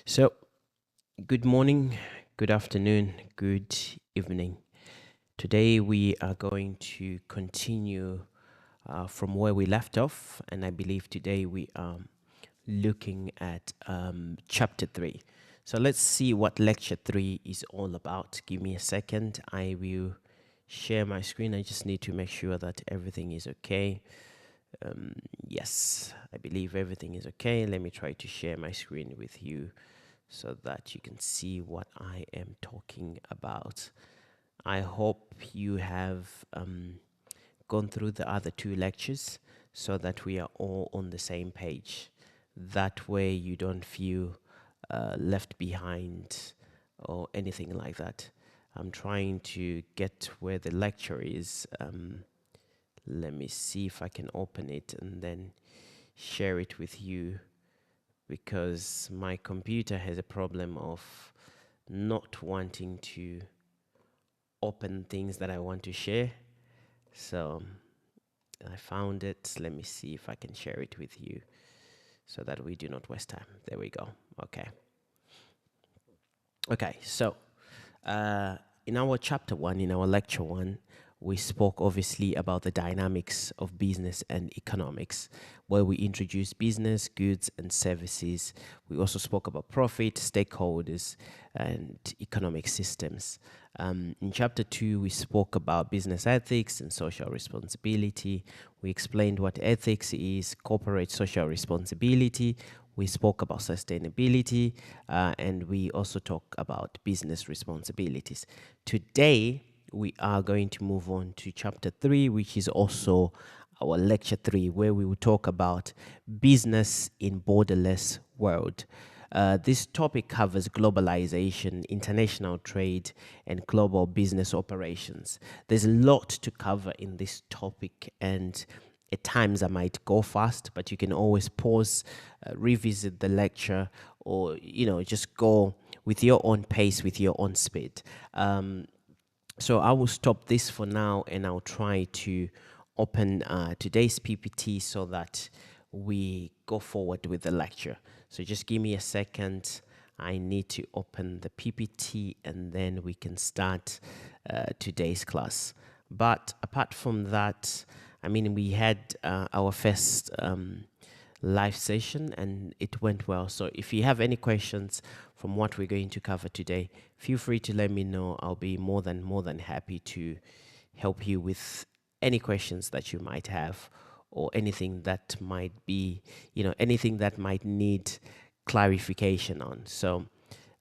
So, good morning, good afternoon, good evening. Today we are going to continue from where we left off, and I believe today we are looking at chapter 3. So, let's see what lecture 3 is all about. Give me a second, I will share my screen. I just need to make sure that everything is okay. Yes, I believe everything is okay. Let me try to share my screen with you so that you can see what I am talking about. I hope you have gone through the other two lectures so that we are all on the same page. That way you don't feel left behind or anything like that. I'm trying to get where the lecture is. Let me see if I can open it and then share it with you, because my computer has a problem of not wanting to open things that I want to share. So I found it. Let me see if I can share it with you so that we do not waste time. There we go. Okay. Okay, so in our chapter 1, in our lecture 1, we spoke obviously about the dynamics of business and economics, where we introduced business, goods, and services. We also spoke about profit, stakeholders, and economic systems. In chapter 2, we spoke about business ethics and social responsibility. We explained what ethics is, corporate social responsibility. We spoke about sustainability, and we also talk about business responsibilities. Today, we are going to move on to chapter 3, which is also our lecture 3, where we will talk about business in borderless world. This topic covers globalization, international trade, and global business operations. There's a lot to cover in this topic, and at times I might go fast, but you can always pause, revisit the lecture, or just go with your own pace, with your own speed. So I will stop this for now, and I'll try to open today's PPT so that we go forward with the lecture. So just give me a second. I need to open the PPT, and then we can start today's class. But apart from that, I mean, we had our first live session and it went well. So if you have any questions from what we're going to cover today, feel free to let me know. I'll be more than happy to help you with any questions that you might have, or anything that might be, anything that might need clarification on. So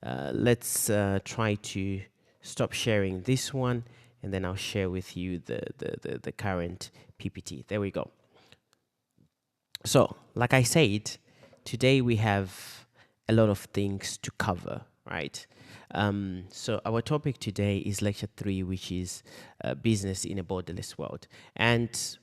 let's try to stop sharing this one, and then I'll share with you the current PPT. There we go. So, like I said, today we have a lot of things to cover, right? So our topic today is lecture 3, which is business in a borderless world. And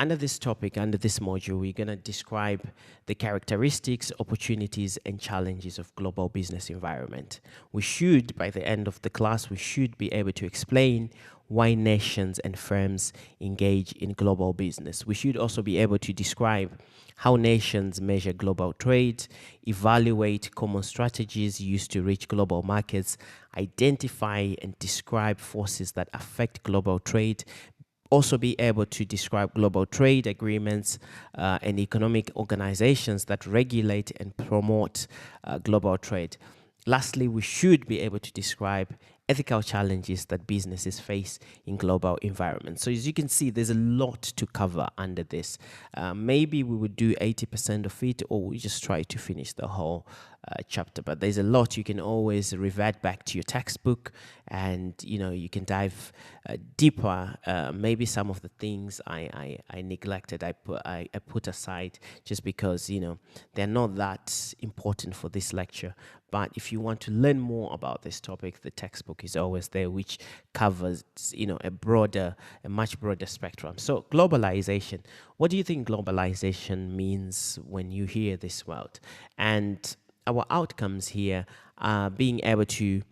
under this topic, under this module, we're going to describe the characteristics, opportunities, and challenges of global business environment. We should, by the end of the class, we should be able to explain why nations and firms engage in global business. We should also be able to describe how nations measure global trade, evaluate common strategies used to reach global markets, identify and describe forces that affect global trade, also be able to describe global trade agreements and economic organizations that regulate and promote global trade. Lastly, we should be able to describe ethical challenges that businesses face in global environments. So as you can see, there's a lot to cover under this. Maybe we would do 80% of it, or we just try to finish the whole chapter. But there's a lot. You can always revert back to your textbook, and you can dive deeper. Maybe some of the things I neglected, I put aside just because they're not that important for this lecture. But if you want to learn more about this topic, the textbook is always there, which covers a much broader spectrum. So globalization. What do you think globalization means when you hear this word? And our outcomes here are being able to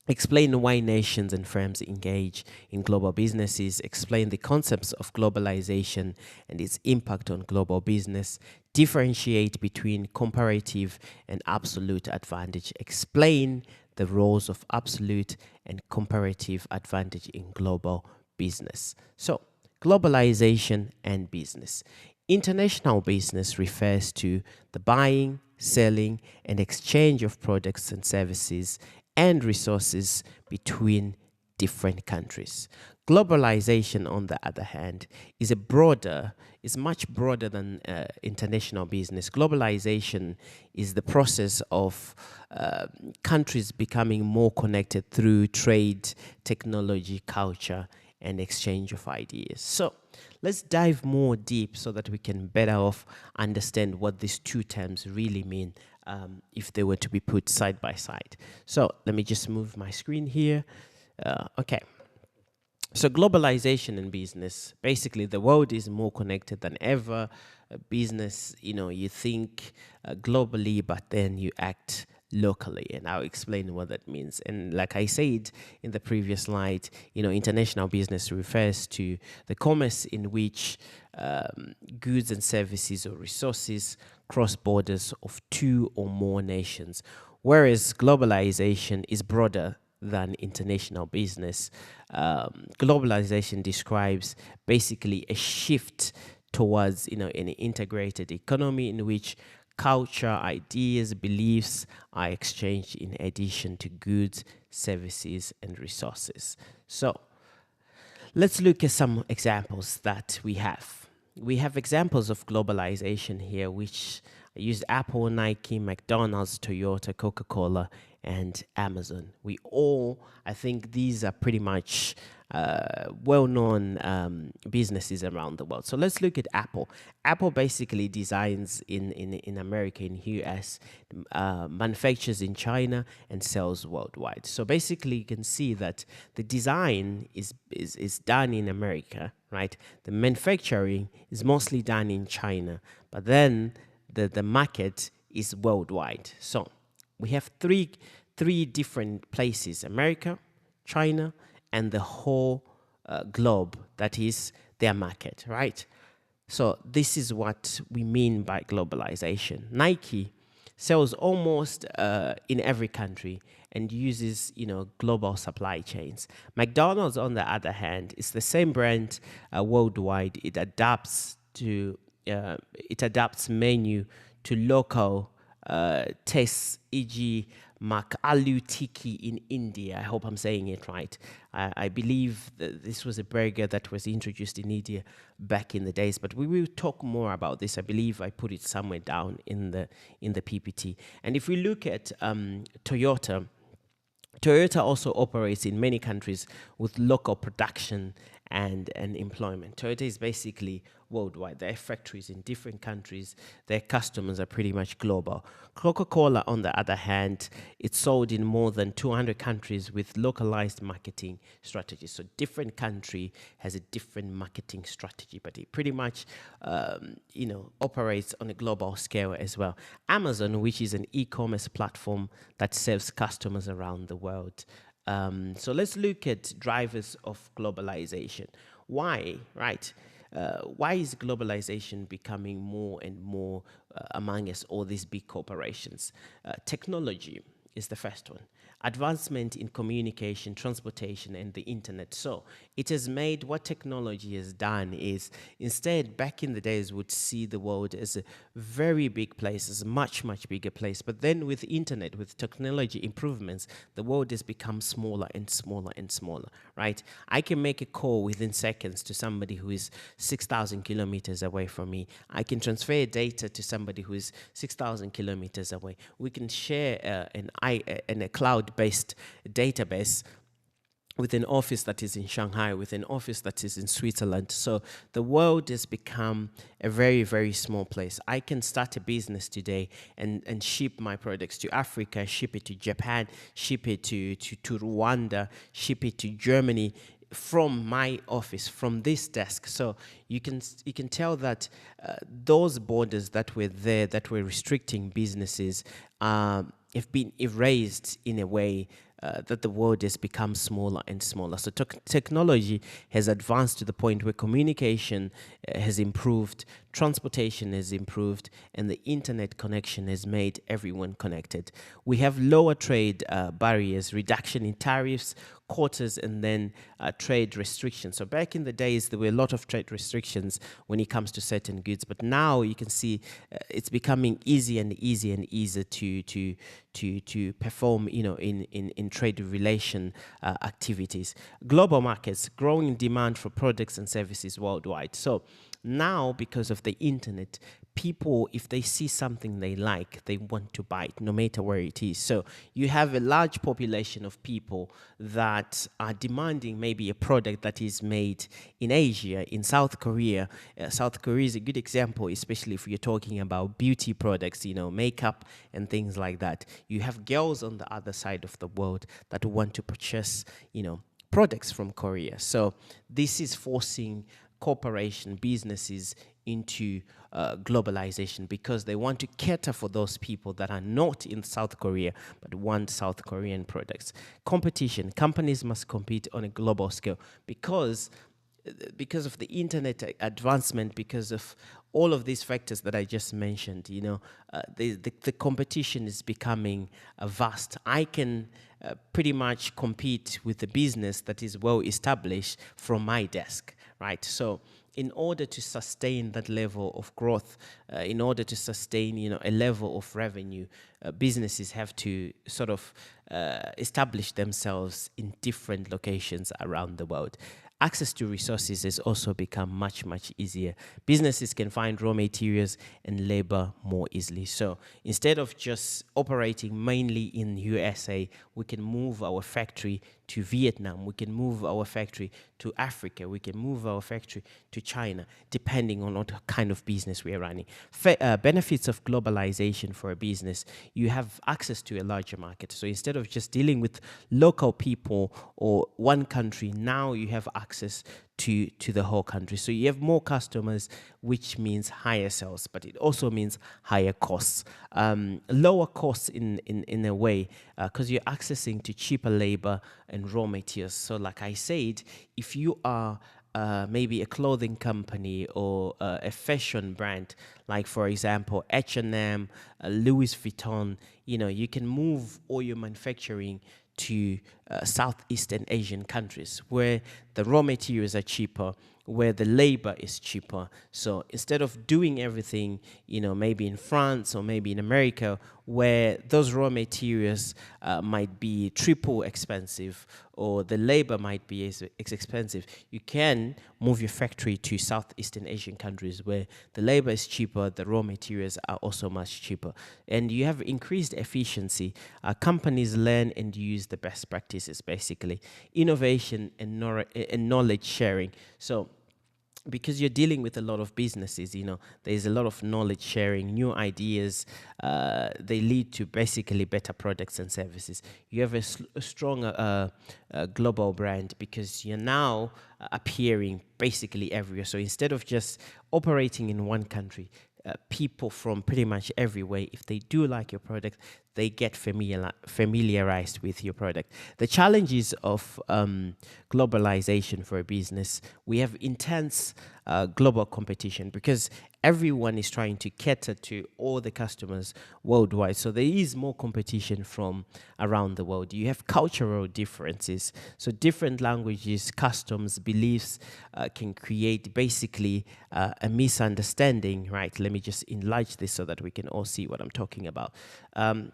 explain why nations and firms engage in global businesses, explain the concepts of globalization and its impact on global business, differentiate between comparative and absolute advantage, explain the roles of absolute and comparative advantage in global business. So, globalization and business. International business refers to the buying, selling, and exchange of products and services and resources between different countries. Globalization, on the other hand, is much broader than international business. Globalization is the process of countries becoming more connected through trade, technology, culture, and exchange of ideas. So let's dive more deep so that we can better off understand what these two terms really mean if they were to be put side by side. So let me just move my screen here. Okay. So globalization in business, basically the world is more connected than ever. Business, you think globally, but then you act locally, and I'll explain what that means. And like I said in the previous slide, international business refers to the commerce in which goods and services or resources cross borders of two or more nations, whereas globalization is broader than international business. Globalization describes basically a shift towards an integrated economy in which culture, ideas, beliefs are exchanged in addition to goods, services, and resources. So let's look at some examples that we have. We have examples of globalization here, which use Apple, Nike, McDonald's, Toyota, Coca-Cola, and Amazon. I think these are pretty much well-known businesses around the world. So let's look at Apple. Apple basically designs in America, in US, manufactures in China, and sells worldwide. So basically, you can see that the design is done in America, right? The manufacturing is mostly done in China, but then the market is worldwide. So we have three different places: America, China, and the whole globe. That is their market, right? So this is what we mean by globalization. Nike sells almost in every country and uses global supply chains. McDonald's, on the other hand, is the same brand worldwide. It adapts menu to local tastes, e.g. Aloo Tikki in India. I hope I'm saying it right. I believe that this was a burger that was introduced in India back in the days, but we will talk more about this. I believe I put it somewhere down in the PPT. And if we look at Toyota also operates in many countries with local production and employment. Toyota is basically worldwide. They have factories in different countries. Their customers are pretty much global. Coca-Cola, on the other hand, it's sold in more than 200 countries with localized marketing strategies. So different country has a different marketing strategy, but it pretty much, operates on a global scale as well. Amazon, which is an e-commerce platform that serves customers around the world. So let's look at drivers of globalization. Why, right? Why is globalization becoming more and more among us, all these big corporations? Technology is the first one. Advancement in communication, transportation, and the internet. So it has made, what technology has done is, instead, back in the days, would see the world as a very big place, as a much, much bigger place. But then with internet, with technology improvements, the world has become smaller and smaller and smaller, right? I can make a call within seconds to somebody who is 6,000 kilometers away from me. I can transfer data to somebody who is 6,000 kilometers away. We can share a cloud-based database with an office that is in Shanghai, with an office that is in Switzerland. So the world has become a very, very small place. I can start a business today and ship my products to Africa, ship it to Japan, ship it to Rwanda, ship it to Germany from my office, from this desk. So you can tell that those borders that were there, that were restricting businesses, have been erased in a way that the world has become smaller and smaller. So technology has advanced to the point where communication has improved, transportation has improved, and the internet connection has made everyone connected. We have lower trade barriers, reduction in tariffs, quotas, and then trade restrictions. So back in the days, there were a lot of trade restrictions when it comes to certain goods, but now you can see it's becoming easier and easier and easier to perform, in trade relation activities. Global markets, growing demand for products and services worldwide. So now, because of the internet, people, if they see something they like, they want to buy it, no matter where it is. So you have a large population of people that are demanding maybe a product that is made in Asia, in South Korea. South Korea is a good example, especially if you're talking about beauty products, makeup and things like that. You have girls on the other side of the world that want to purchase, products from Korea. So this is forcing corporation businesses into globalization, because they want to cater for those people that are not in South Korea but want South Korean products. Competition. Companies must compete on a global scale because of the internet advancement, because of all of these factors that I just mentioned. The competition is becoming vast. I can pretty much compete with the business that is well established from my desk, right? So in order to sustain that level of growth, in order to sustain, a level of revenue, businesses have to sort of establish themselves in different locations around the world. Access to resources has also become much, much easier. Businesses can find raw materials and labor more easily. So instead of just operating mainly in USA, we can move our factory to Vietnam, we can move our factory to Africa, we can move our factory to China, depending on what kind of business we are running. Benefits of globalization for a business: you have access to a larger market. So instead of just dealing with local people or one country, now you have access to the whole country. So you have more customers, which means higher sales, but it also means higher costs. Lower costs in a way, because you're accessing to cheaper labor and raw materials. So like I said, if you are maybe a clothing company or a fashion brand, like for example H&M, Louis Vuitton, you can move all your manufacturing to Southeastern Asian countries where the raw materials are cheaper, where the labor is cheaper. So instead of doing everything, maybe in France or maybe in America, where those raw materials might be triple expensive or the labor might be as expensive, you can move your factory to Southeastern Asian countries where the labor is cheaper, the raw materials are also much cheaper, and you have increased efficiency. Companies learn and use the best practices, basically. Innovation and knowledge sharing. So because you're dealing with a lot of businesses, there's a lot of knowledge sharing, new ideas. They lead to basically better products and services. You have a stronger global brand because you're now appearing basically everywhere. So instead of just operating in one country, people from pretty much everywhere, if they do like your product, they get familiarized with your product. The challenges of globalization for a business: we have intense global competition because everyone is trying to cater to all the customers worldwide. So there is more competition from around the world. You have cultural differences. So different languages, customs, beliefs can create basically a misunderstanding, right? Let me just enlarge this so that we can all see what I'm talking about.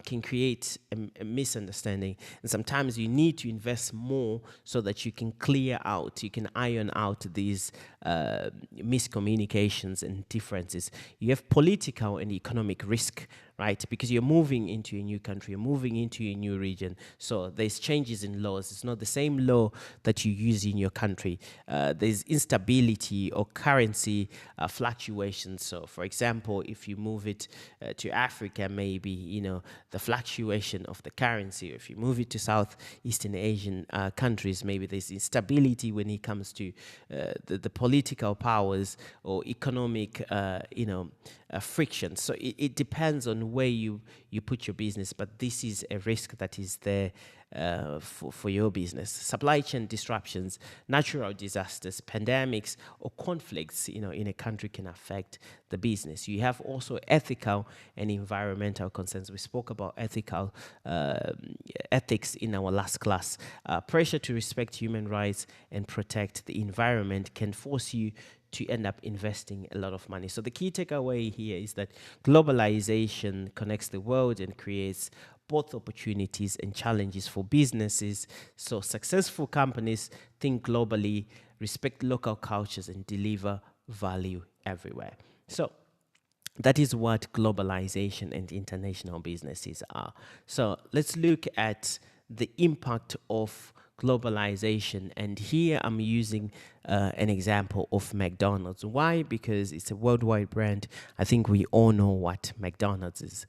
Can create a misunderstanding. And sometimes you need to invest more so that you can clear out, you can iron out these miscommunications and differences. You have political and economic risk, right? Because you're moving into a new country, you're moving into a new region. So there's changes in laws. It's not the same law that you use in your country. There's instability or currency fluctuations. So for example, if you move it to Africa, maybe, the fluctuation of the currency. If you move it to Southeastern Asian countries, maybe there's instability when it comes to the political powers or economic, friction. So it depends on where you put your business, but this is a risk that is there for your business. Supply chain disruptions, natural disasters, pandemics, or conflicts, in a country can affect the business. You have also ethical and environmental concerns. We spoke about ethics in our last class. Pressure to respect human rights and protect the environment can force you to end up investing a lot of money. So the key takeaway here is that globalization connects the world and creates both opportunities and challenges for businesses. So successful companies think globally, respect local cultures, and deliver value everywhere. So that is what globalization and international businesses are. So let's look at the impact of globalization. And here I'm using an example of McDonald's. Why? Because it's a worldwide brand. I think we all know what McDonald's is.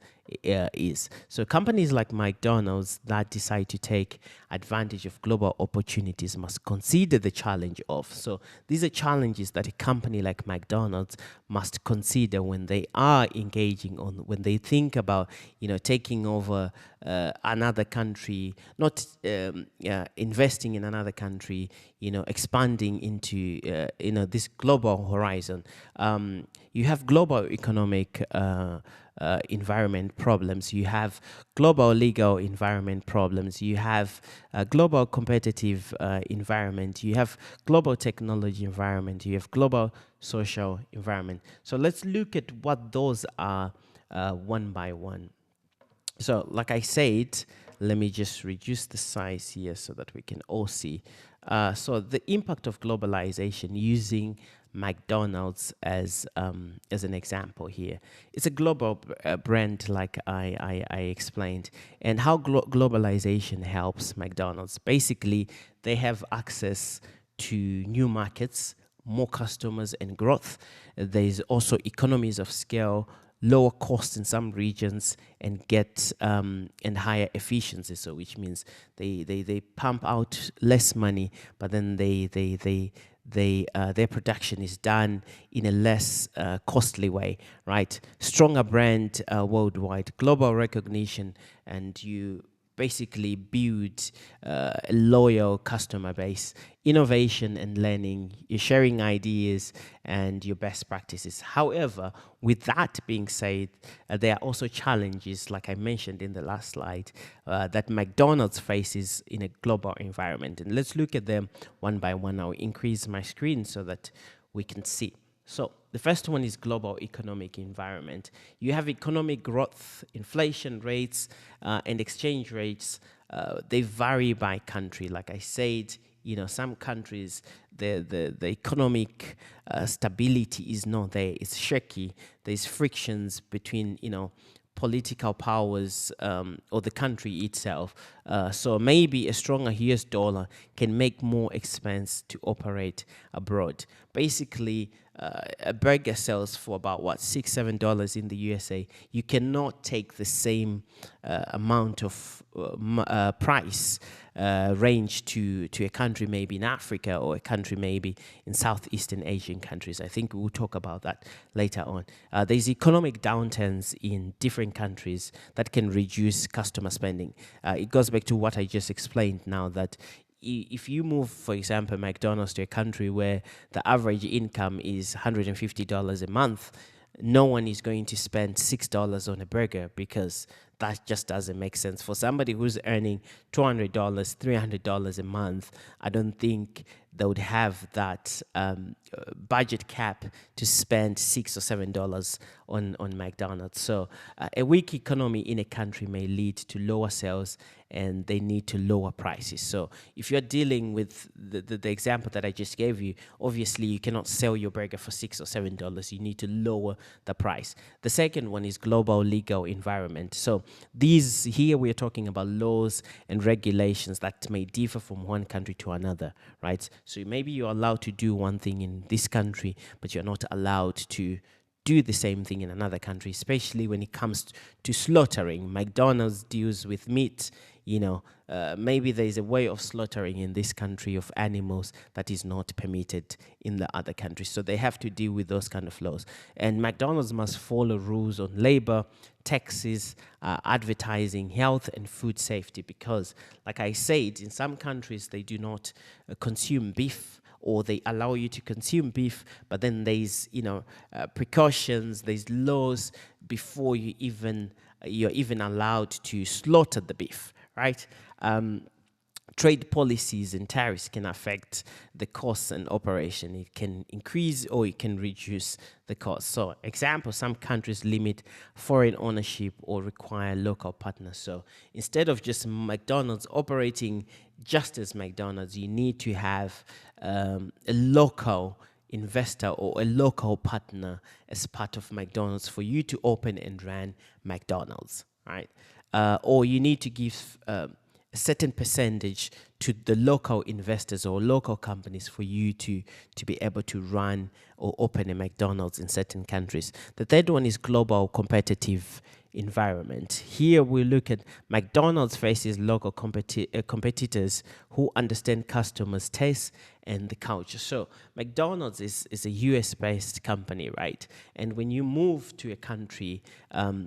So companies like McDonald's that decide to take advantage of global opportunities must consider the challenge of. So these are challenges that a company like McDonald's must consider when they are engaging on, when they think about, taking over another country, not investing in another country, expanding into, this global horizon. You have global economic environment problems. You have global legal environment problems. You have global competitive environment. You have global technology environment. You have global social environment. So let's look at what those are one by one. So like I said, let me just reduce the size here so that we can all see. So the impact of globalization, using McDonald's as an example here. It's a global brand, like I explained, and how globalization helps McDonald's. Basically, they have access to new markets, more customers, and growth. There's also economies of scale, lower costs in some regions, and get and higher efficiency. So which means they pump out less money, but then their production is done in a less costly way, right? Stronger brand worldwide, global recognition, and you basically build a loyal customer base, innovation and learning, you're sharing ideas and your best practices. However, with that being said, there are also challenges, like I mentioned in the last slide, that McDonald's faces in a global environment. And let's look at them one by one. I'll increase my screen so that we can see. So the first one is global economic environment. You have economic growth, inflation rates, and exchange rates. They vary by country. Like I said, some countries, the economic stability is not there. It's shaky. There's frictions between, political powers or the country itself. So maybe a stronger US dollar can make more expense to operate abroad. Basically, a burger sells for about $6-7 in the USA. You cannot take the same amount of price range to a country maybe in Africa, or a country maybe in Southeastern Asian countries. I think we'll talk about that later on. There's economic downturns in different countries that can reduce customer spending. It goes back to what I just explained now, that if you move, for example, McDonald's to a country where the average income is $150 a month, no one is going to spend $6 on a burger, because that just doesn't make sense. For somebody who's earning $200, $300 a month, I don't think they would have that budget cap to spend $6 or $7 on McDonald's. So a weak economy in a country may lead to lower sales, and they need to lower prices. So if you're dealing with the example that I just gave you, obviously you cannot sell your burger for $6 or $7. You need to lower the price. The second one is global legal environment. So these here, we're talking about laws and regulations that may differ from one country to another, right? So maybe you're allowed to do one thing in this country, but you're not allowed to do the same thing in another country, especially when it comes to slaughtering. McDonald's deals with meat, maybe there is a way of slaughtering in this country of animals that is not permitted in the other countries. So they have to deal with those kind of laws. And McDonald's must follow rules on labor, taxes, advertising, health, and food safety, because, like I said, in some countries they do not consume beef, or they allow you to consume beef, but then there's precautions, there's laws before you're even allowed to slaughter the beef, right? Trade policies and tariffs can affect the costs and operation. It can increase or it can reduce the cost. So, example, some countries limit foreign ownership or require local partners. So, instead of just McDonald's operating just as McDonald's, you need to have a local investor or a local partner as part of McDonald's for you to open and run McDonald's, right? Or you need to give a certain percentage to the local investors or local companies for you to be able to run or open a McDonald's in certain countries. The third one is global competitive environment. Here we look at McDonald's faces local competitors who understand customers' tastes and the culture. So McDonald's is a US-based company, right? And when you move to a country,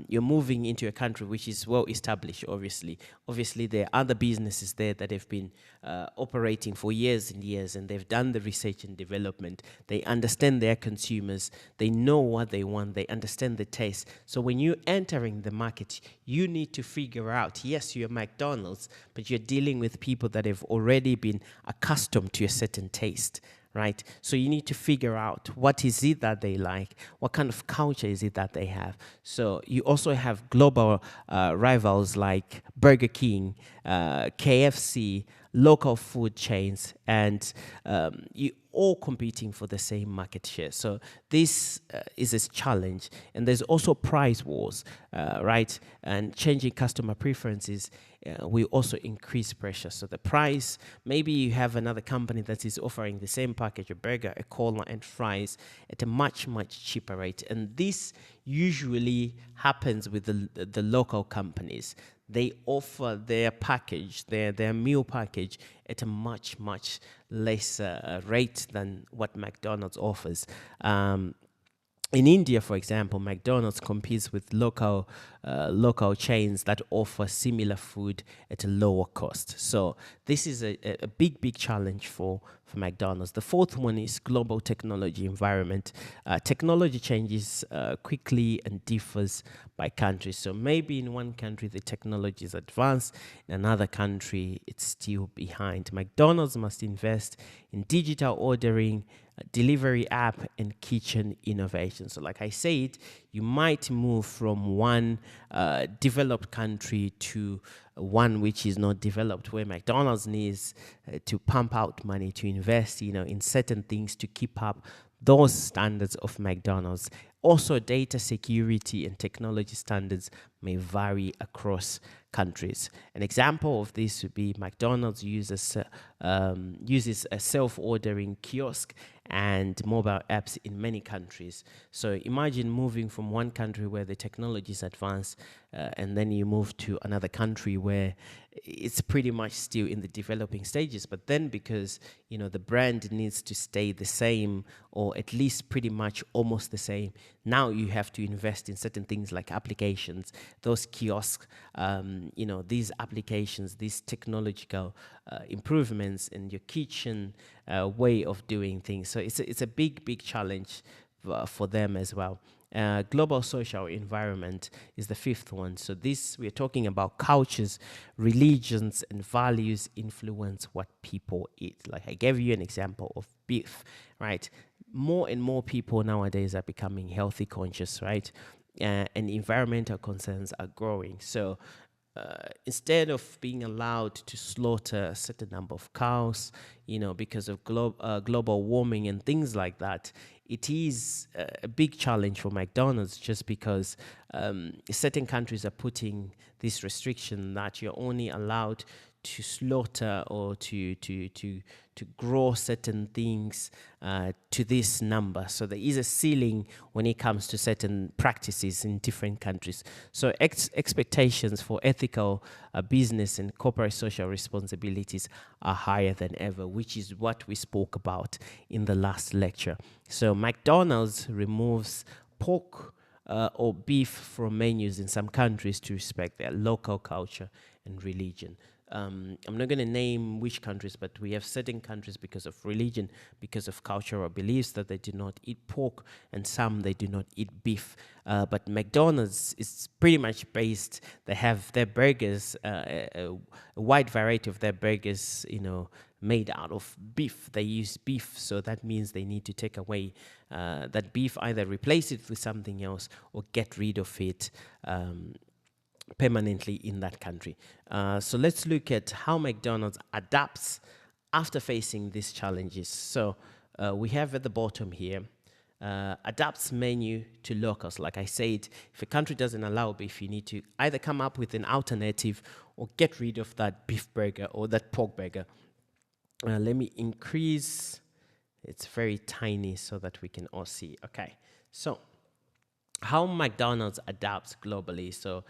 you're moving into a country which is well established, obviously. Obviously, there are other businesses there that have been operating for years and years, and they've done the research and development. They understand their consumers. They know what they want. They understand the taste. So when you're entering the market, you need to figure out, yes, you're McDonald's, but you're dealing with people that have already been accustomed to a certain taste, right? So you need to figure out what is it that they like, what kind of culture is it that they have. So you also have global rivals like Burger King, KFC, local food chains, and you all competing for the same market share. So this is a challenge. And there's also price wars, right? And changing customer preferences will also increase pressure. So the price, maybe you have another company that is offering the same package, a burger, a cola, and fries at a much, much cheaper rate. And this usually happens with the local companies. They offer their package, their meal package, at a much, much lesser rate than what McDonald's offers. In India, for example, McDonald's competes with local chains that offer similar food at a lower cost. So this is a big, big challenge for McDonald's. The fourth one is global technology environment. Technology changes quickly and differs by country. So maybe in one country the technology is advanced, in another country it's still behind. McDonald's must invest in digital ordering, delivery app, and kitchen innovation. So like I said, you might move from one developed country to one which is not developed, where McDonald's needs to pump out money to invest, in certain things to keep up those standards of McDonald's. Also, data security and technology standards may vary across countries. An example of this would be McDonald's uses a self-ordering kiosk and mobile apps in many countries. So imagine moving from one country where the technology is advanced and then you move to another country where it's pretty much still in the developing stages, but then because the brand needs to stay the same, or at least pretty much almost the same, now you have to invest in certain things like applications, those kiosks, these applications, these technological improvements in your kitchen way of doing things. So it's a big, big challenge for them as well. Global social environment is the fifth one. So this, we're talking about cultures, religions, and values influence what people eat. Like I gave you an example of beef, right? More and more people nowadays are becoming healthy conscious, right? And environmental concerns are growing. So instead of being allowed to slaughter a certain number of cows, because of global warming and things like that, it is a big challenge for McDonald's, just because certain countries are putting this restriction that you're only allowed slaughter or to grow certain things to this number. So there is a ceiling when it comes to certain practices in different countries. So expectations for ethical business and corporate social responsibilities are higher than ever, which is what we spoke about in the last lecture. So McDonald's removes pork or beef from menus in some countries to respect their local culture and religion. I'm not going to name which countries, but we have certain countries because of religion, because of cultural beliefs, that they do not eat pork, and some they do not eat beef. But McDonald's is pretty much based. They have their burgers, a wide variety of their burgers, made out of beef. They use beef, so that means they need to take away that beef, either replace it with something else or get rid of it permanently in that country. So let's look at how McDonald's adapts after facing these challenges. So we have at the bottom here, adapts menu to locals. Like I said, if a country doesn't allow beef, you need to either come up with an alternative or get rid of that beef burger or that pork burger. Let me increase, it's very tiny so that we can all see. Okay, so how McDonald's adapts globally. So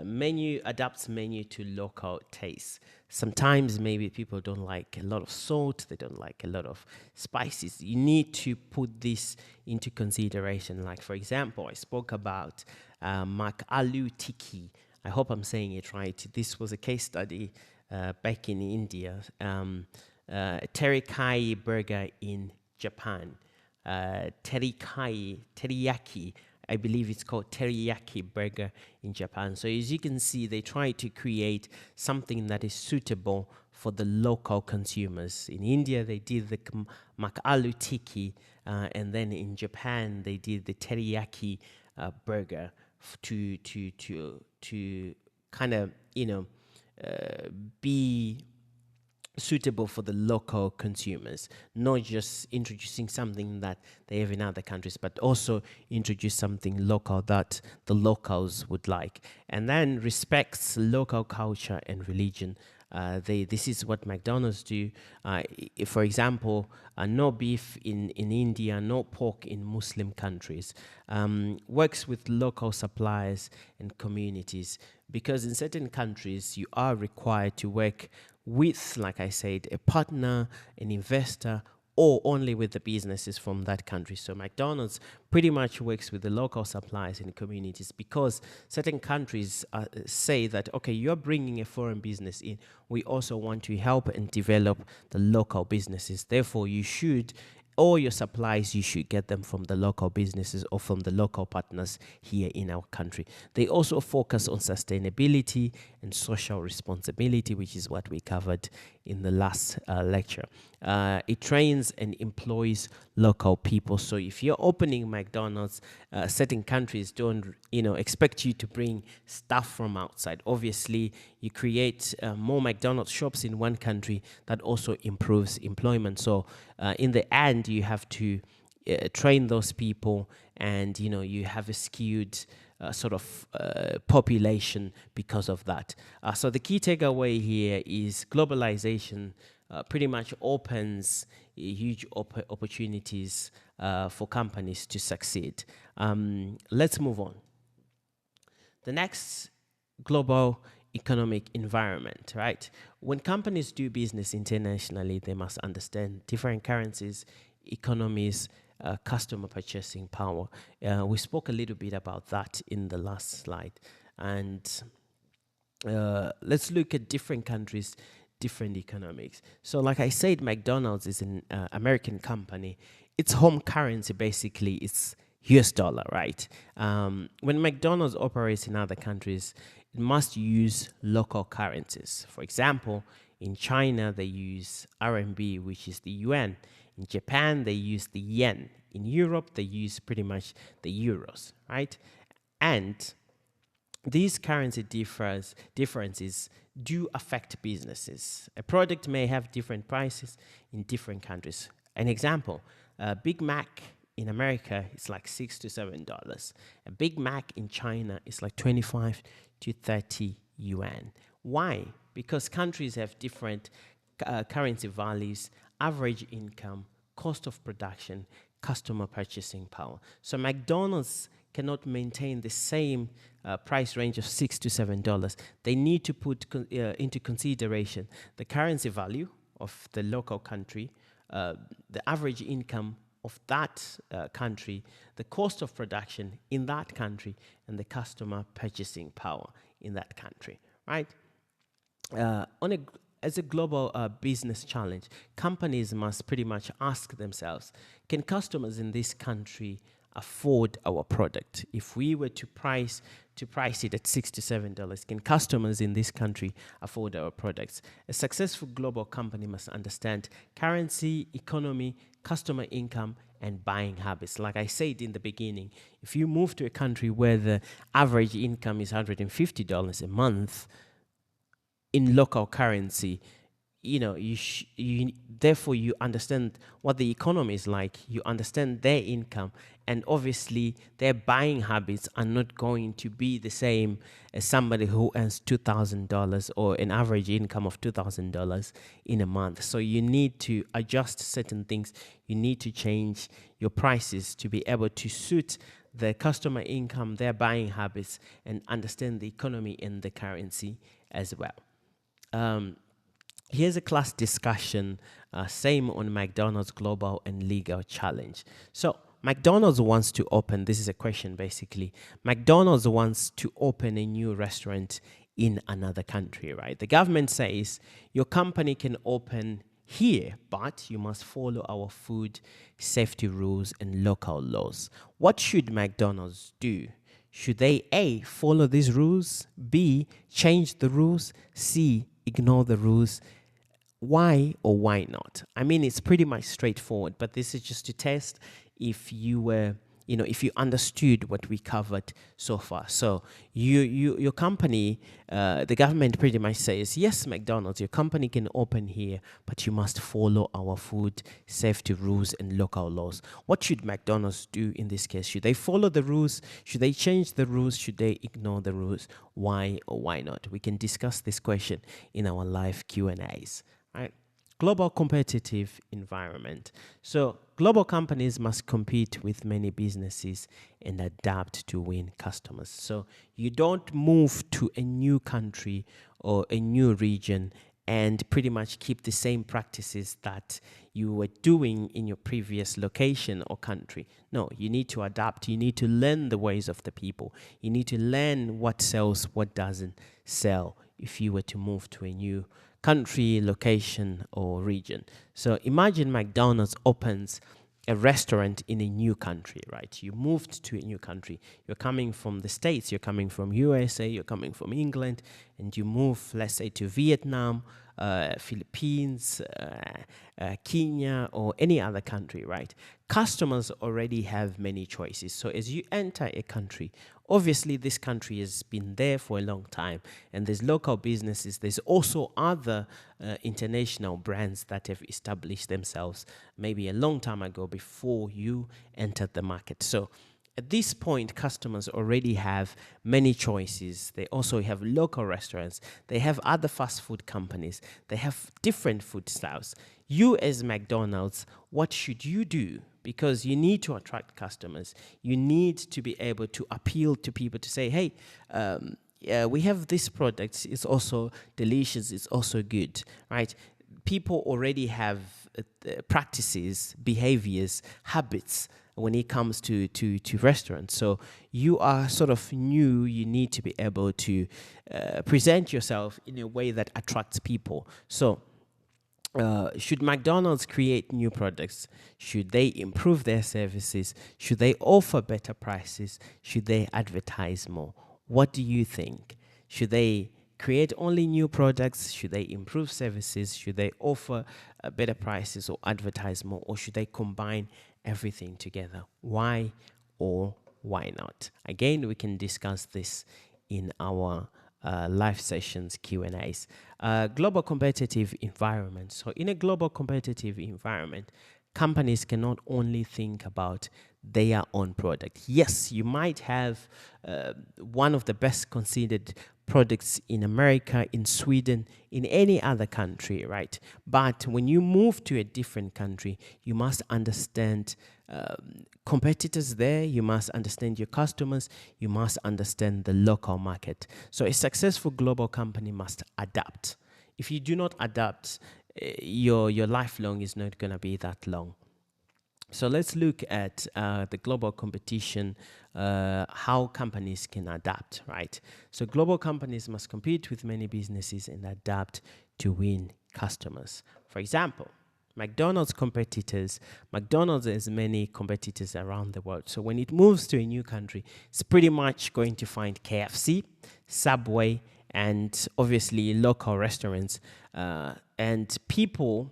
menu adapts menu to local tastes. Sometimes maybe people don't like a lot of salt, they don't like a lot of spices. You need to put this into consideration. Like, for example, I spoke about Mak Aloo Tikki. I hope I'm saying it right. This was a case study back in India. Teriyaki burger in Japan. Teriyaki, I believe it's called teriyaki burger in Japan. So as you can see, they try to create something that is suitable for the local consumers. In India, they did the Makalu Tiki, and then in Japan, they did the teriyaki burger to kind of, be suitable for the local consumers, not just introducing something that they have in other countries, but also introduce something local that the locals would like. And then respects local culture and religion. This is what McDonald's do. For example, no beef in India, no pork in Muslim countries. Works with local suppliers and communities, because in certain countries you are required to work with, like I said, a partner, an investor, or only with the businesses from that country. So McDonald's pretty much works with the local suppliers and communities, because certain countries say that, okay, you're bringing a foreign business in. We also want to help and develop the local businesses. Therefore, you should, all your supplies, you should get them from the local businesses or from the local partners here in our country. They also focus on sustainability and social responsibility, which is what we covered in the last lecture. It trains and employs local people. So if you're opening McDonald's, certain countries don't, expect you to bring stuff from outside. Obviously, you create more McDonald's shops in one country, that also improves employment. So in the end, you have to train those people, and you have a skewed sort of population because of that. So the key takeaway here is globalization pretty much opens huge opportunities for companies to succeed. Let's move on. The next, global economic environment, right? When companies do business internationally, they must understand different currencies, economies, customer purchasing power. We spoke a little bit about that in the last slide. And let's look at different countries, different economics. So like I said, McDonald's is an American company. Its home currency basically is US dollar, right? When McDonald's operates in other countries, it must use local currencies. For example, in China, they use RMB, which is the yuan. In Japan, they use the yen. In Europe, they use pretty much the euros, right? And these currency differences do affect businesses. A product may have different prices in different countries. An example, a Big Mac in America is like $6 to $7. A Big Mac in China is like 25 to 30 yuan. Why? Because countries have different currency values, average income, cost of production, customer purchasing power. So McDonald's cannot maintain the same price range of $6 to $7. They need to put into consideration the currency value of the local country, the average income of that country, the cost of production in that country, and the customer purchasing power in that country, right? As a global business challenge, companies must pretty much ask themselves, can customers in this country afford our product? If we were to price it at $6 to $7, can customers in this country afford our products? A successful global company must understand currency, economy, customer income, and buying habits. Like I said in the beginning, if you move to a country where the average income is $150 a month in local currency, therefore you understand what the economy is like, you understand their income, and obviously their buying habits are not going to be the same as somebody who earns $2,000 or an average income of $2,000 in a month. So you need to adjust certain things. You need to change your prices to be able to suit the customer income, their buying habits, and understand the economy and the currency as well. Here's a class discussion, same on McDonald's global and legal challenge. So McDonald's wants to open, this is a question basically, McDonald's wants to open a new restaurant in another country, right? The government says your company can open here, but you must follow our food safety rules and local laws. What should McDonald's do? Should they A, follow these rules, B, change the rules, C, ignore the rules? Why or why not? I mean, it's pretty much straightforward, but this is just to test if you were, if you understood what we covered so far. So your company, the government pretty much says, yes, McDonald's, your company can open here, but you must follow our food safety rules and local laws. What should McDonald's do in this case? Should they follow the rules? Should they change the rules? Should they ignore the rules? Why or why not? We can discuss this question in our live Q&As. Right? Global competitive environment. So global companies must compete with many businesses and adapt to win customers. So you don't move to a new country or a new region and pretty much keep the same practices that you were doing in your previous location or country. No, you need to adapt. You need to learn the ways of the people. You need to learn what sells, what doesn't sell if you were to move to a new country, location, or region. So imagine McDonald's opens a restaurant in a new country, right? You moved to a new country. You're coming from the States, you're coming from USA, you're coming from England, and you move, let's say, to Vietnam, Philippines, Kenya, or any other country, right? Customers already have many choices. So as you enter a country, obviously this country has been there for a long time, and there's local businesses. There's also other international brands that have established themselves maybe a long time ago before you entered the market. So at this point, customers already have many choices. They also have local restaurants. They have other fast food companies. They have different food styles. You as McDonald's, what should you do? Because you need to attract customers. You need to be able to appeal to people to say, hey, we have this product. It's also delicious. It's also good, right? People already have practices, behaviors, habits when it comes to restaurants. So you are sort of new. You need to be able to present yourself in a way that attracts people. So should McDonald's create new products? Should they improve their services? Should they offer better prices? Should they advertise more? What do you think? Should they create only new products? Should they improve services? Should they offer better prices or advertise more? Or should they combine everything together? Why or why not? Again, we can discuss this in our live sessions, Q&As. Global competitive environment. So in a global competitive environment, companies cannot only think about their own product. Yes, you might have one of the best considered products in America, in Sweden, in any other country, right? But when you move to a different country, you must understand competitors there, you must understand your customers, you must understand the local market. So a successful global company must adapt. If you do not adapt, your lifelong is not going to be that long. So let's look at the global competition, how companies can adapt, right? So global companies must compete with many businesses and adapt to win customers. For example, McDonald's has many competitors around the world. So when it moves to a new country, it's pretty much going to find KFC, Subway, and obviously local restaurants. And people,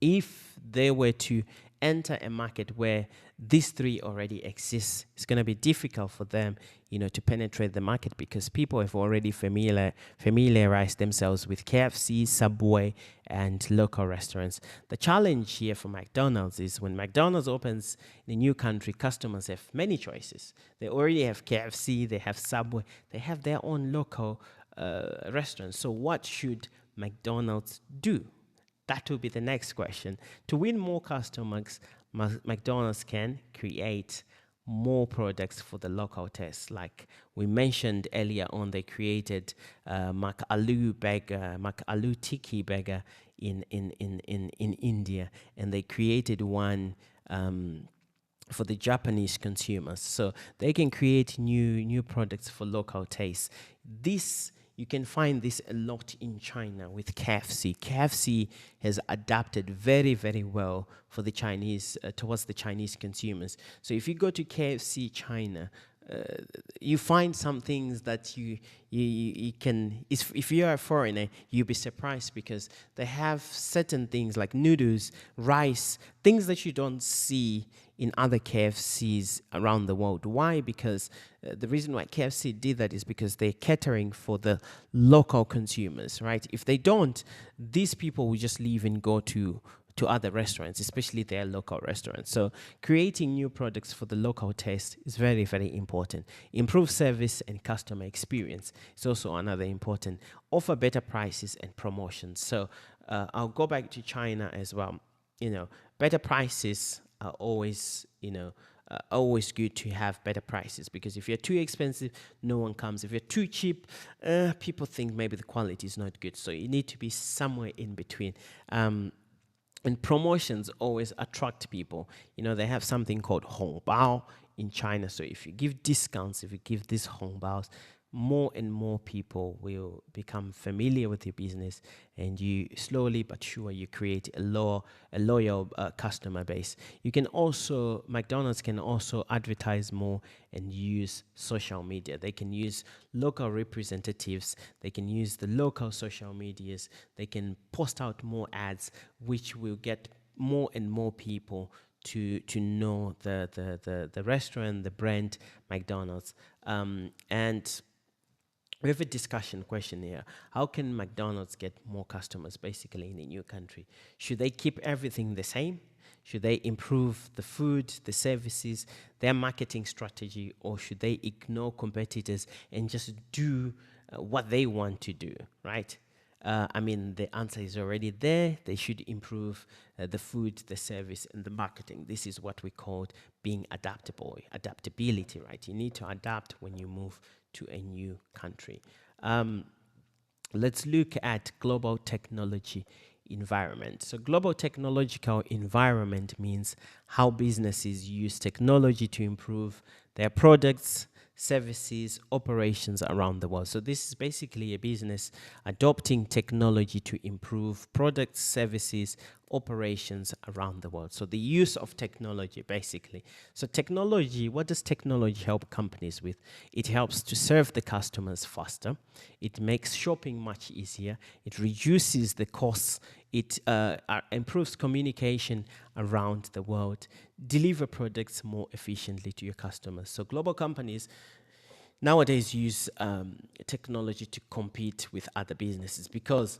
if they were to enter a market where these three already exist, it's going to be difficult for them, to penetrate the market because people have already familiarized themselves with KFC, Subway, and local restaurants. The challenge here for McDonald's is when McDonald's opens in a new country, customers have many choices. They already have KFC, they have Subway, they have their own local restaurants. So what should McDonald's do? That will be the next question. To win more customers, McDonald's can create more products for the local taste. Like we mentioned earlier on, they created McAloo burger, McAloo Tiki burger in India, and they created one for the Japanese consumers. So they can create new products for local tastes. You can find this a lot in China with KFC. KFC has adapted very, very well for the Chinese, towards the Chinese consumers. So if you go to KFC China, you find some things that you can, if you're a foreigner, you'll be surprised because they have certain things like noodles, rice, things that you don't see in other KFCs around the world. Why? Because the reason why KFC did that is because they're catering for the local consumers, right? If they don't, these people will just leave and go to other restaurants, especially their local restaurants. So creating new products for the local taste is very, very important. Improve service and customer experience is also another important. Offer better prices and promotions. So I'll go back to China as well. Better prices are always, always good to have better prices, because if you're too expensive, no one comes. If you're too cheap, people think maybe the quality is not good. So you need to be somewhere in between. And promotions always attract people. They have something called hongbao in China. So if you give discounts, if you give these hongbaos, more and more people will become familiar with your business, and you slowly but sure you create a loyal customer base. McDonald's can also advertise more and use social media. They can use local representatives, they can use the local social medias, they can post out more ads, which will get more and more people to know the restaurant, the brand McDonald's. And we have a discussion question here. How can McDonald's get more customers basically in a new country? Should they keep everything the same? Should they improve the food, the services, their marketing strategy, or should they ignore competitors and just do what they want to do, right? The answer is already there. They should improve the food, the service, and the marketing. This is what we call being adaptable, adaptability, right? You need to adapt when you move to a new country. Let's look at global technology environment. So global technological environment means how businesses use technology to improve their products, services, operations around the world. So this is basically a business adopting technology to improve products, services, operations around the world. So the use of technology, basically. So technology, what does technology help companies with? It helps to serve the customers faster. It makes shopping much easier. It reduces the costs. It improves communication around the world, deliver products more efficiently to your customers. So global companies nowadays use technology to compete with other businesses, because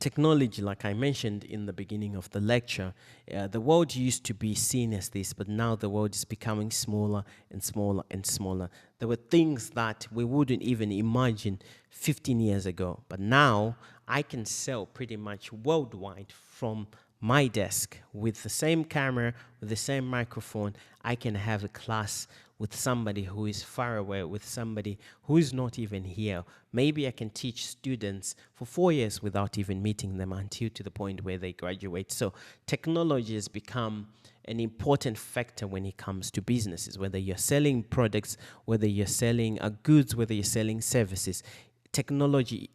technology, like I mentioned in the beginning of the lecture, the world used to be seen as this, but now the world is becoming smaller and smaller and smaller. There were things that we wouldn't even imagine 15 years ago, but now I can sell pretty much worldwide from my desk with the same camera, with the same microphone. I can have a class with somebody who is far away, with somebody who is not even here. Maybe I can teach students for 4 years without even meeting them until to the point where they graduate. So technology has become an important factor when it comes to businesses, whether you're selling products, whether you're selling goods, whether you're selling services. Technology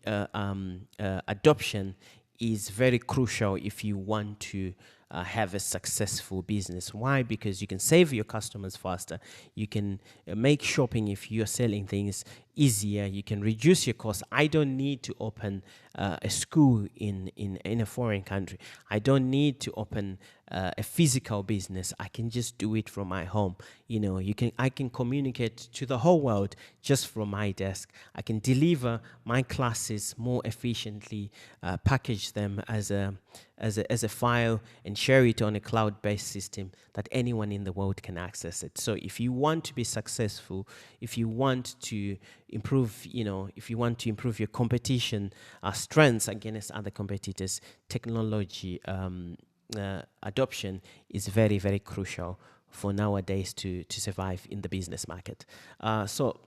adoption is very crucial if you want to have a successful business. Why? Because you can save your customers faster. You can make shopping, if you're selling things, easier. You can reduce your costs. I don't need to open a school in a foreign country. I don't need to open a physical business. I can just do it from my home. You know, I can communicate to the whole world just from my desk. I can deliver my classes more efficiently, package them as a file, and share it on a cloud-based system that anyone in the world can access it. So if you want to be successful, if you want to improve, if you want to improve your competition strengths against other competitors, technology adoption is very, very crucial for nowadays to survive in the business market. So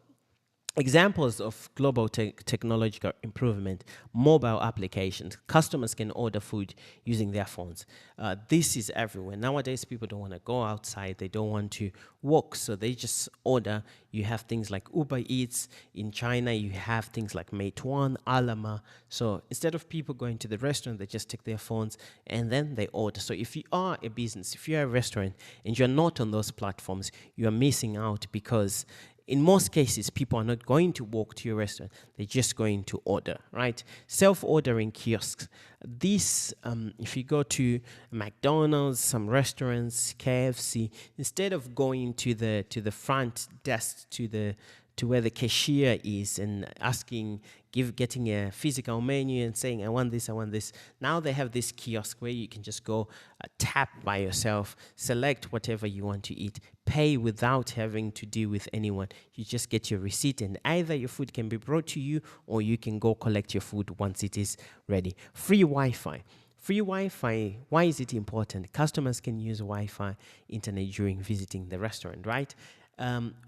examples of global technological improvement: mobile applications. Customers can order food using their phones. This is everywhere. Nowadays, people don't want to go outside. They don't want to walk, so they just order. You have things like Uber Eats. In China, you have things like Meituan, Alama. So instead of people going to the restaurant, they just take their phones and then they order. So if you are a business, if you're a restaurant and you're not on those platforms, you are missing out, because in most cases, people are not going to walk to your restaurant. They're just going to order, right? Self-ordering kiosks. This, if you go to McDonald's, some restaurants, KFC, instead of going to the front desk, to where the cashier is, and getting a physical menu and saying, I want this. Now they have this kiosk where you can just go tap by yourself, select whatever you want to eat, pay without having to deal with anyone. You just get your receipt, and either your food can be brought to you or you can go collect your food once it is ready. Free Wi-Fi. Free Wi-Fi, why is it important? Customers can use Wi-Fi internet during visiting the restaurant, right?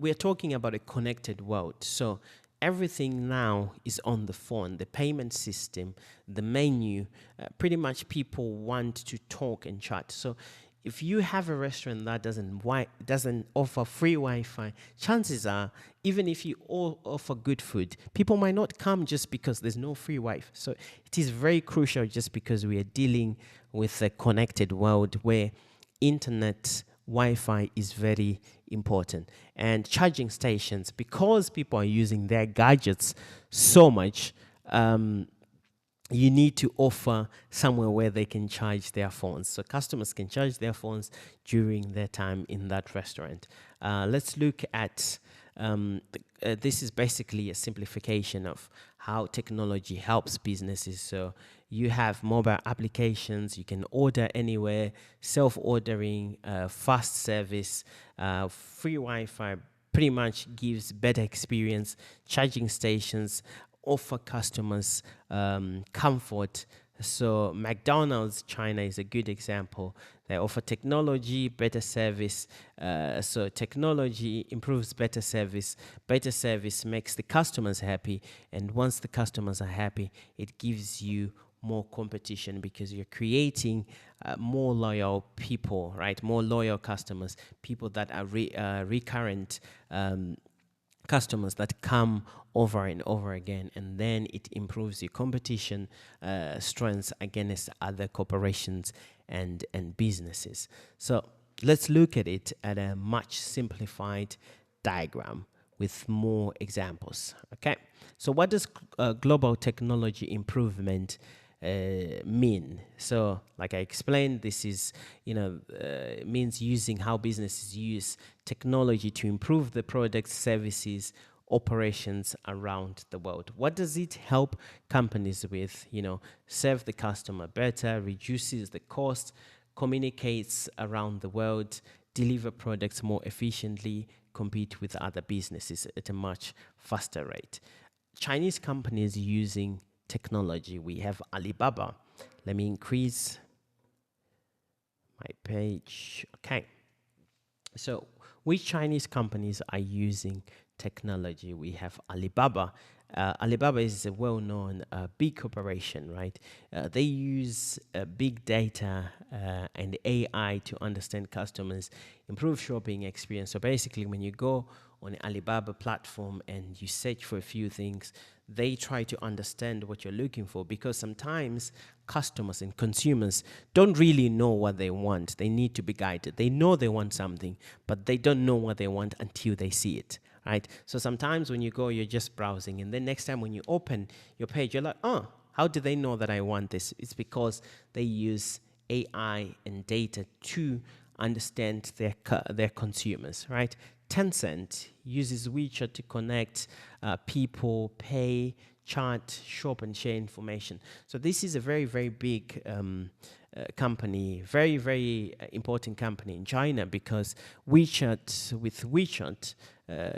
We're talking about a connected world. So everything now is on the phone, the payment system, the menu. Pretty much people want to talk and chat. So if you have a restaurant that doesn't offer free Wi-Fi, chances are, even if you all offer good food, people might not come just because there's no free Wi-Fi. So it is very crucial, just because we are dealing with a connected world where internet Wi-Fi is very important. And charging stations, because people are using their gadgets so much, you need to offer somewhere where they can charge their phones. So customers can charge their phones during their time in that restaurant. Let's look at, this is basically a simplification of how technology helps businesses. So you have mobile applications, you can order anywhere, self-ordering, fast service, free Wi-Fi pretty much gives better experience. Charging stations offer customers comfort. So McDonald's China is a good example. They offer technology, better service. So technology improves better service. Better service makes the customers happy. And once the customers are happy, it gives you more competition, because you're creating more loyal people, right? More loyal customers, people that are recurrent customers that come over and over again, and then it improves your competition strengths against other corporations and businesses. So let's look at it at a much simplified diagram with more examples. Okay, so what does global technology improvement mean? So like I explained, this is, means using how businesses use technology to improve the products, services, operations around the world. What does it help companies with? Serve the customer better, reduces the cost, communicates around the world, deliver products more efficiently, compete with other businesses at a much faster rate. Chinese companies using technology. We have Alibaba. Let me increase my page. Okay. So which Chinese companies are using technology? We have Alibaba. Alibaba is a well-known big corporation, right? They use big data and AI to understand customers, improve shopping experience. So basically, when you go on Alibaba platform and you search for a few things, they try to understand what you're looking for, because sometimes customers and consumers don't really know what they want. They need to be guided. They know they want something, but they don't know what they want until they see it, right? So sometimes when you go, you're just browsing, and then next time when you open your page, you're like, oh, how do they know that I want this? It's because they use AI and data to understand their consumers, right? Tencent uses WeChat to connect people, pay, chat, shop, and share information. So this is a very, very big company, very, very important company in China, because with WeChat,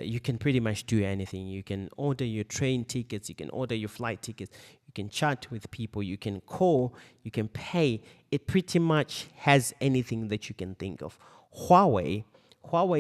you can pretty much do anything. You can order your train tickets, you can order your flight tickets, you can chat with people, you can call, you can pay. It pretty much has anything that you can think of. Huawei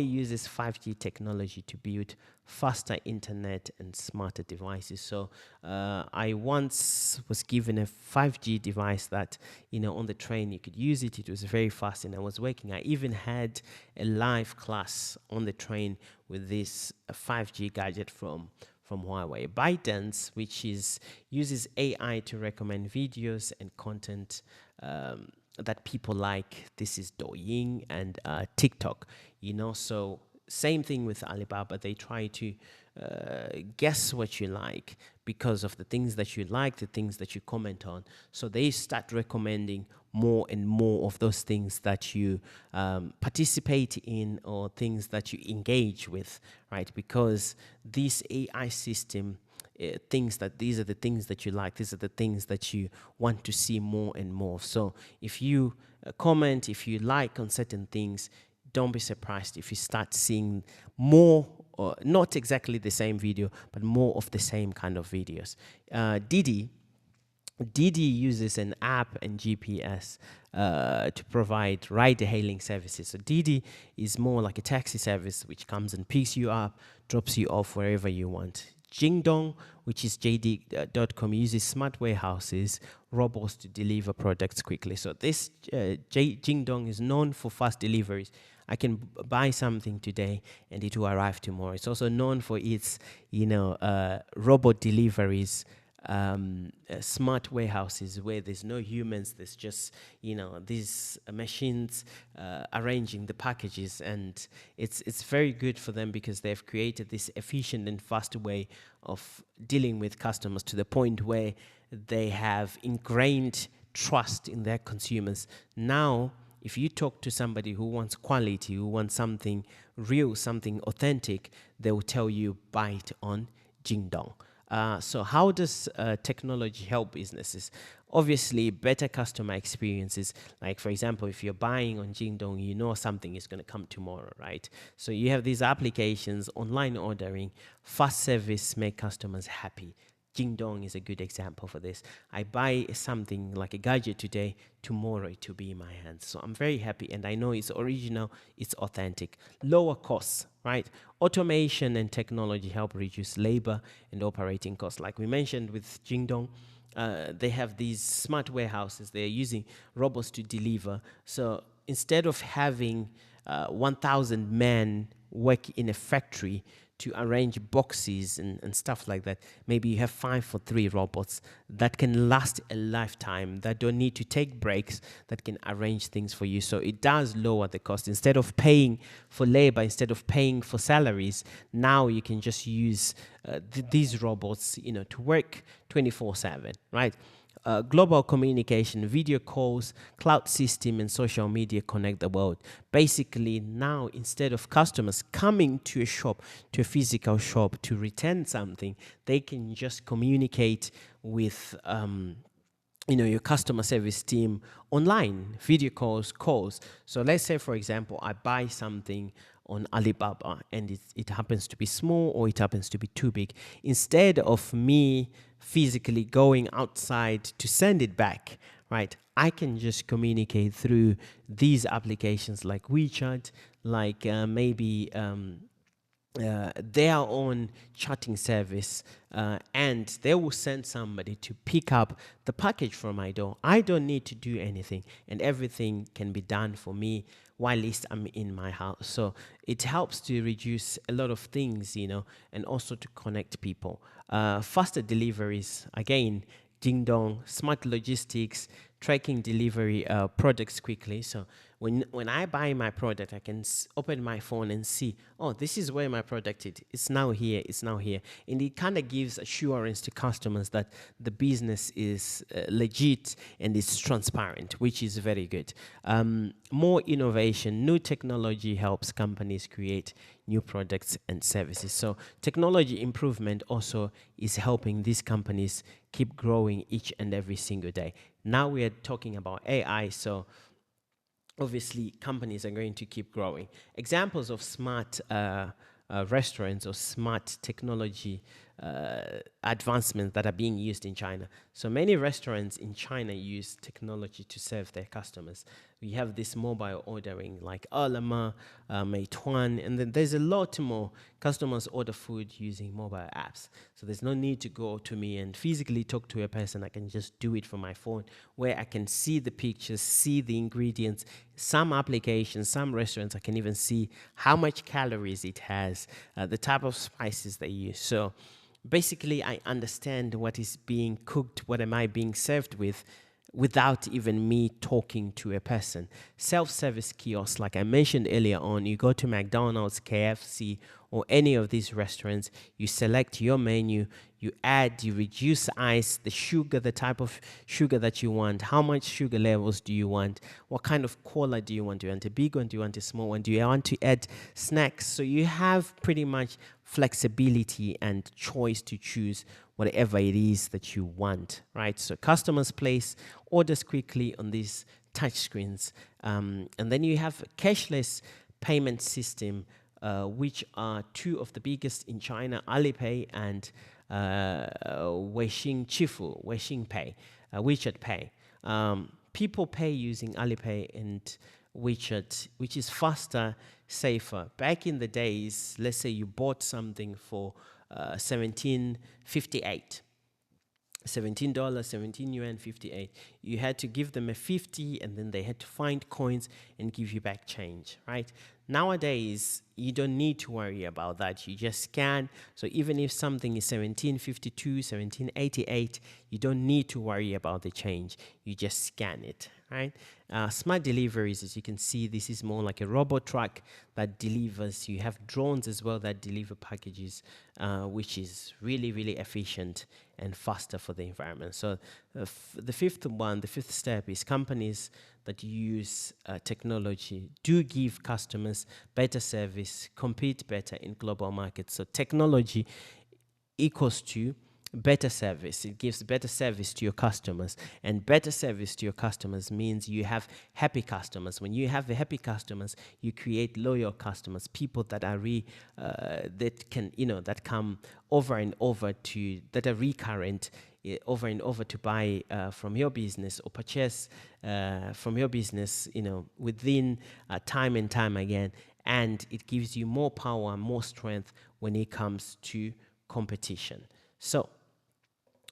uses 5G technology to build faster internet and smarter devices. So I once was given a 5G device that, on the train you could use it. It was very fast and I was working. I even had a live class on the train with this 5G gadget from Huawei. ByteDance, which uses AI to recommend videos and content that people like. This is Douyin and TikTok, so same thing with Alibaba. They try to guess what you like because of the things that you like, the things that you comment on. So they start recommending more and more of those things that you participate in or things that you engage with, right? Because this AI system thinks that these are the things that you like, these are the things that you want to see more and more. So if you comment, if you like on certain things, don't be surprised if you start seeing more, or not exactly the same video, but more of the same kind of videos. Didi uses an app and GPS to provide ride-hailing services. So Didi is more like a taxi service which comes and picks you up, drops you off wherever you want. Jingdong, which is JD.com, uses smart warehouses, robots to deliver products quickly. So this Jingdong is known for fast deliveries. I can buy something today and it will arrive tomorrow. It's also known for its, robot deliveries, smart warehouses where there's no humans, there's just these machines arranging the packages, and it's very good for them because they've created this efficient and fast way of dealing with customers to the point where they have ingrained trust in their consumers. Now if you talk to somebody who wants quality, who wants something real, something authentic, they will tell you buy it on Jingdong. So how does technology help businesses? Obviously, better customer experiences. Like, for example, if you're buying on Jingdong, you know something is going to come tomorrow, right? So you have these applications, online ordering, fast service make customers happy. Jingdong is a good example for this. I buy something like a gadget today, tomorrow it will be in my hands. So I'm very happy and I know it's original, it's authentic. Lower costs, right? Automation and technology help reduce labor and operating costs. Like we mentioned with Jingdong, they have these smart warehouses. They're using robots to deliver. So instead of having 1,000 men work in a factory to arrange boxes and stuff like that, maybe you have 5 or 3 robots that can last a lifetime, that don't need to take breaks, that can arrange things for you. So it does lower the cost. Instead of paying for labor, instead of paying for salaries, now you can just use these robots, to work 24/7, right? global communication, video calls, cloud system, and social media connect the world. Basically, now instead of customers coming to a shop, to a physical shop to return something, they can just communicate with your customer service team online, video calls. So let's say, for example, I buy something on Alibaba and it happens to be small or it happens to be too big. Instead of me physically going outside to send it back, right, I can just communicate through these applications like WeChat, like maybe their own chatting service, and they will send somebody to pick up the package from my door. I don't need to do anything, and everything can be done for me while I'm in my house. So it helps to reduce a lot of things, and also to connect people. Faster deliveries, again, ding dong, smart logistics, tracking delivery products quickly. So when I buy my product, I can open my phone and see, oh, this is where my product is. It's now here. It's now here. And it kind of gives assurance to customers that the business is legit and it's transparent, which is very good. More innovation, new technology helps companies create new products and services. So technology improvement also is helping these companies keep growing each and every single day. Now we are talking about AI, so obviously companies are going to keep growing. Examples of smart restaurants or smart technology advancements that are being used in China. So many restaurants in China use technology to serve their customers. We have this mobile ordering like Alama, Meituan, and then there's a lot more. Customers order food using mobile apps. So there's no need to go to me and physically talk to a person. I can just do it from my phone, where I can see the pictures, see the ingredients. Some applications, some restaurants, I can even see how much calories it has, the type of spices they use. So basically, I understand what is being cooked, what am I being served with, without even me talking to a person. Self-service kiosks, like I mentioned earlier on, you go to McDonald's, KFC, or any of these restaurants, you select your menu, you reduce ice, the sugar, the type of sugar that you want, how much sugar levels do you want, what kind of cola do you want? Do you want a big one? Do you want a small one? Do you want to add snacks? So you have pretty much flexibility and choice to choose whatever it is that you want, right? So customers place orders quickly on these touch screens. And then you have cashless payment system, which are two of the biggest in China, Alipay and Weixin Chifu, Weixin Pay, WeChat Pay. People pay using Alipay and WeChat, which is faster, safer. Back in the days, let's say you bought something for 17.58. $17, 17 yuan, 58. You had to give them a 50 and then they had to find coins and give you back change, right? Nowadays, you don't need to worry about that. You just scan. So even if something is 1752, 1788, you don't need to worry about the change. You just scan it, right? Smart deliveries, as you can see, this is more like a robot truck that delivers. You have drones as well that deliver packages, which is really, really efficient and faster for the environment. So the fifth step is companies that use technology do give customers better service, compete better in global markets. So technology equals to better service. It gives better service to your customers, and better service to your customers means you have happy customers. When you have the happy customers, you create loyal customers, people that are that come over and over that are recurrent, over and over to buy from your business or purchase from your business, within time and time again. And it gives you more power, more strength when it comes to competition. So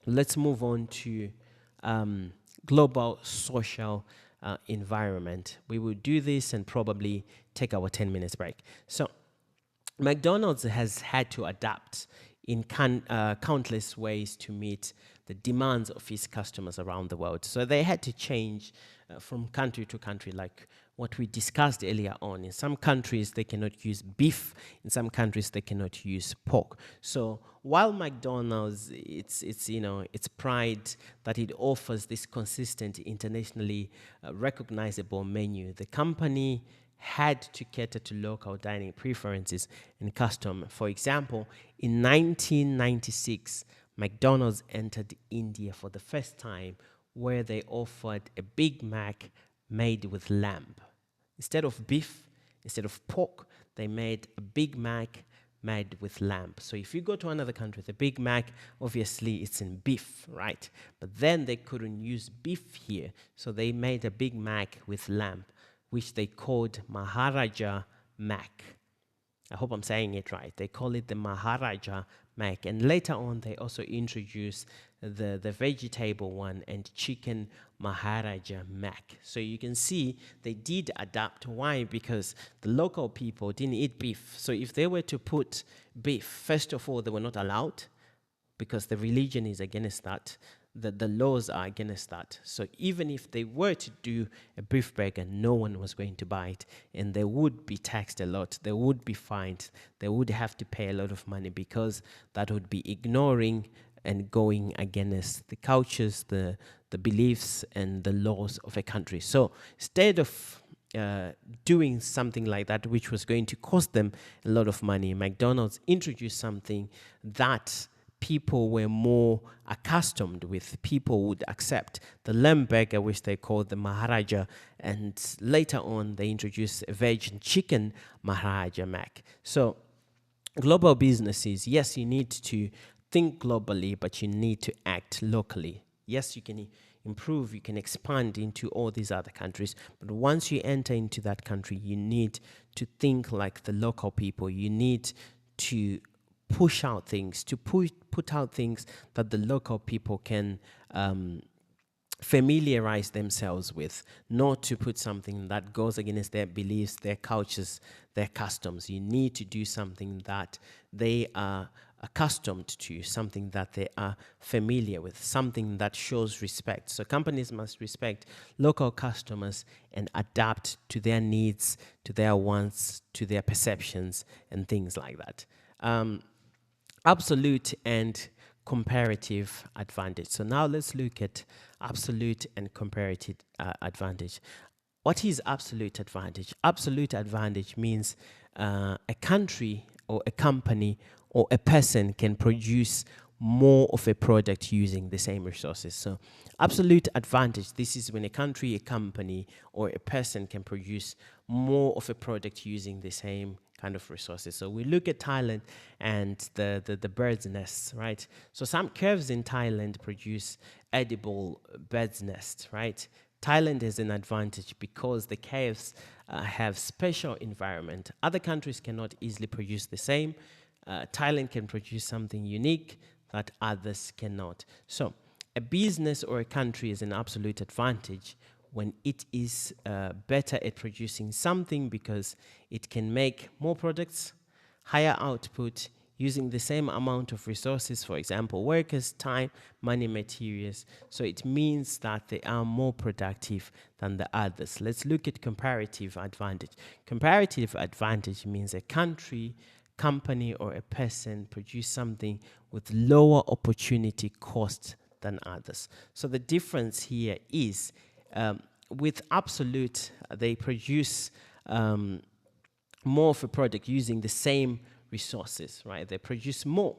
let's move on to global social environment. We will do this and probably take our 10 minutes break. So McDonald's has had to adapt in countless ways to meet the demands of its customers around the world. So they had to change from country to country, like what we discussed earlier on. In some countries, they cannot use beef. In some countries, they cannot use pork. So while McDonald's, its pride that it offers this consistent, internationally recognizable menu, the company had to cater to local dining preferences and custom. For example, in 1996, McDonald's entered India for the first time, where they offered a Big Mac made with lamb. Instead of beef, instead of pork, they made a Big Mac made with lamb. So if you go to another country, the Big Mac, obviously it's in beef, right? But then they couldn't use beef here, so they made a Big Mac with lamb, which they called Maharaja Mac. I hope I'm saying it right. They call it the Maharaja Mac. And later on, they also introduced the vegetable one and chicken Maharaja Mac. So you can see they did adapt. Why? Because the local people didn't eat beef. So if they were to put beef, first of all, they were not allowed, because the religion is against that. The laws are against that. So even if they were to do a beef burger, no one was going to buy it, and they would be taxed a lot. They would be fined. They would have to pay a lot of money, because that would be ignoring and going against the cultures, the beliefs, and the laws of a country. So instead of doing something like that, which was going to cost them a lot of money, McDonald's introduced something that people were more accustomed with, people would accept. The lamb burger, which they called the Maharaja, and later on they introduced a veg and chicken Maharaja Mac. So global businesses, yes, you need to think globally, but you need to act locally. Yes, you can improve, you can expand into all these other countries, but once you enter into that country, you need to think like the local people. You need to push out things, to put out things that the local people can familiarize themselves with, not to put something that goes against their beliefs, their cultures, their customs. You need to do something that they are accustomed to, something that they are familiar with, something that shows respect. So companies must respect local customers and adapt to their needs, to their wants, to their perceptions, and things like that. Absolute and comparative advantage. So now let's look at absolute and comparative advantage. What is absolute advantage? Absolute advantage means a country or a company or a person can produce more of a product using the same resources. So absolute advantage, this is when a country, a company, or a person can produce more of a product using the same kind of resources. So we look at Thailand and the bird's nests, right? So some caves in Thailand produce edible bird's nests, right? Thailand has an advantage because the caves have special environment. Other countries cannot easily produce the same. Thailand can produce something unique that others cannot. So a business or a country is an absolute advantage when it is better at producing something because it can make more products, higher output, using the same amount of resources, for example, workers, time, money, materials. So it means that they are more productive than the others. Let's look at comparative advantage. Comparative advantage means a country, company, or a person produce something with lower opportunity cost than others. So the difference here is with absolute, they produce more of a product using the same resources, right? They produce more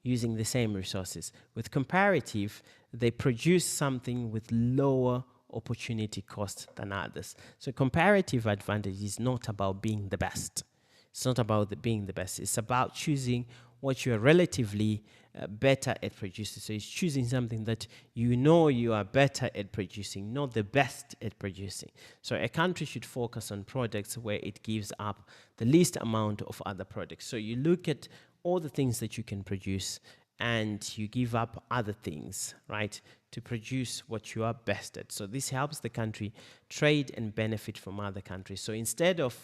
using the same resources. With comparative, they produce something with lower opportunity cost than others. So comparative advantage is not about being the best. It's not about being the best. It's about choosing what you're relatively better at producing. So it's choosing something that you know you are better at producing, not the best at producing. So a country should focus on products where it gives up the least amount of other products. So you look at all the things that you can produce and you give up other things, right, to produce what you are best at. So this helps the country trade and benefit from other countries. So instead of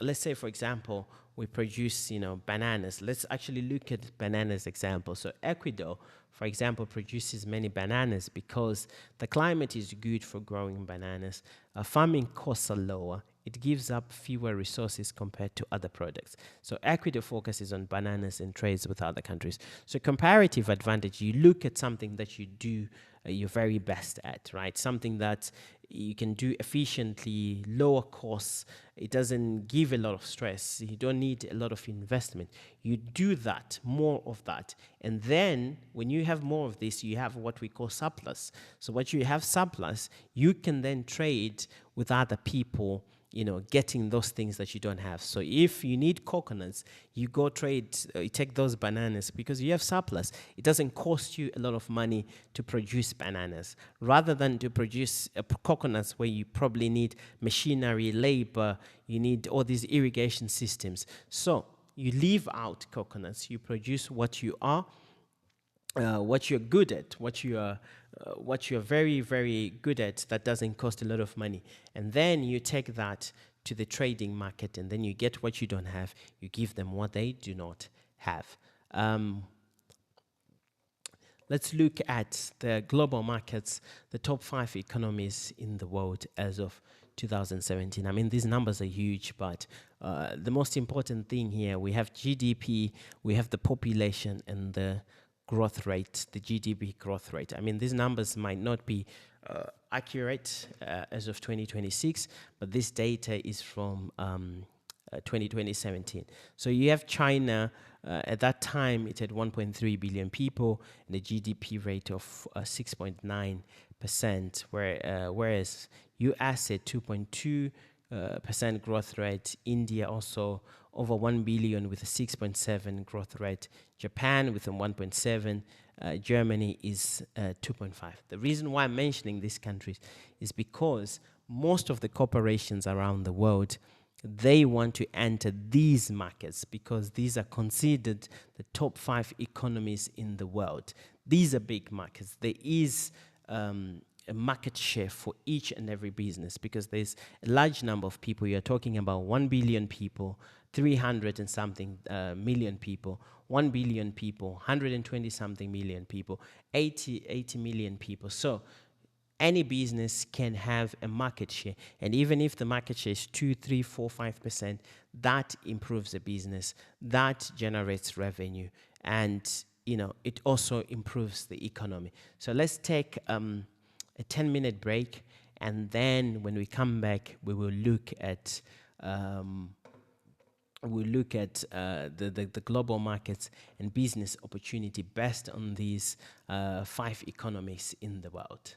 let's say, for example, we produce, bananas. Let's actually look at bananas example. So Ecuador, for example, produces many bananas because the climate is good for growing bananas. Farming costs are lower. It gives up fewer resources compared to other products. So equity focuses on bananas and trades with other countries. So comparative advantage, you look at something that you do you're very best at, right? Something that you can do efficiently, lower costs. It doesn't give a lot of stress. You don't need a lot of investment. You do that, more of that. And then when you have more of this, you have what we call surplus. So what you have surplus, you can then trade with other people, you know, getting those things that you don't have. So if you need coconuts, you go trade, you take those bananas because you have surplus. It doesn't cost you a lot of money to produce bananas, rather than to produce coconuts where you probably need machinery, labor, you need all these irrigation systems. So you leave out coconuts, you produce what you are, what you're good at, what you're very, very good at that doesn't cost a lot of money. And then you take that to the trading market and then you get what you don't have. You give them what they do not have. Let's look at the global markets, the top 5 economies in the world as of 2017. I mean, these numbers are huge, but the most important thing here, we have GDP, we have the population and the growth rate, the GDP growth rate. I mean, these numbers might not be accurate as of 2026, but this data is from 2017. So you have China, at that time it had 1.3 billion people and a GDP rate of 6.9%, whereas US at 2.2 percent growth rate, India also over 1 billion with a 6.7 growth rate, Japan with a 1.7, Germany is 2.5. The reason why I'm mentioning these countries is because most of the corporations around the world, they want to enter these markets because these are considered the top 5 economies in the world. These are big markets. There is a market share for each and every business because there's a large number of people. You're talking about 1 billion people, 300 and something million people, 1 billion people, 120 something million people, 80 million people. So any business can have a market share, and even if the market share is 2, 3, 4, 5%, that improves the business, that generates revenue, and you know it also improves the economy. So let's take a 10-minute break, and then when we come back, we will look at the global markets and business opportunity based on these 5 economies in the world.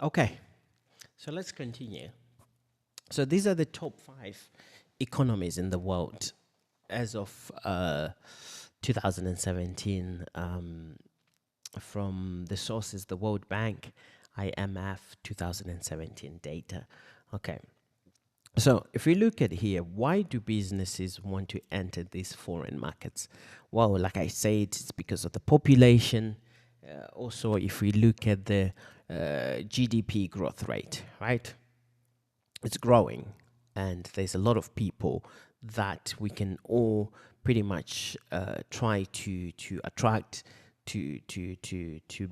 Okay, so let's continue. So these are the top 5 economies in the world as of 2017, from the sources the World Bank, IMF 2017 data. Okay. So if we look at here, why do businesses want to enter these foreign markets? Well, like I said, it's because of the population. Also, if we look at the GDP growth rate, right? It's growing, and there's a lot of people that we can all pretty much try to attract to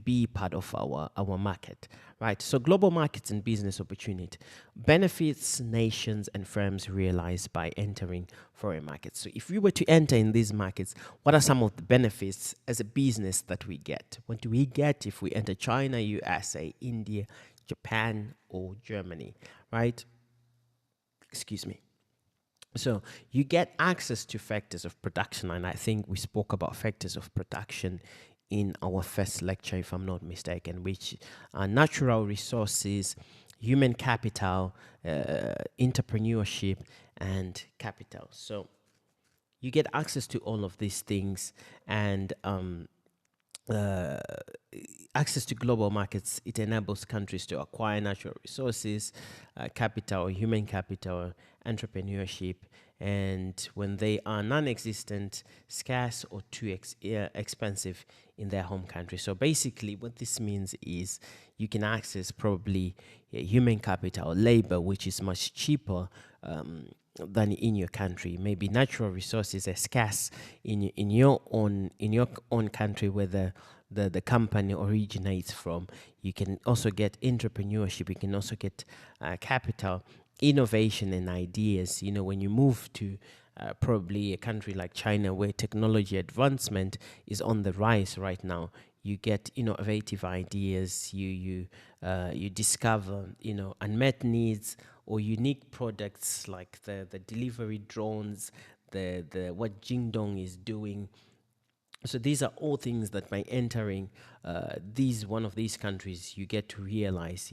be part of our market, right? So global markets and business opportunity benefits nations and firms realize by entering foreign markets. So if we were to enter in these markets, what are some of the benefits as a business that we get? What do we get if we enter China, USA, India, Japan, or Germany, right? Excuse me. So you get access to factors of production, and I think we spoke about factors of production in our first lecture, if I'm not mistaken, which are natural resources, human capital, entrepreneurship, and capital. So you get access to all of these things, and uh, access to global markets. It enables countries to acquire natural resources, capital, human capital, entrepreneurship, and when they are non-existent, scarce, or too expensive in their home country. So basically what this means is you can access probably human capital, labor, which is much cheaper than in your country. Maybe natural resources are scarce in your own country where the company originates from. You can also get entrepreneurship. You can also get capital, innovation, and ideas. You know, when you move to probably a country like China, where technology advancement is on the rise right now, you get innovative ideas. You discover unmet needs or unique products like the delivery drones, the what Jingdong is doing. So these are all things that by entering one of these countries, you get to realize,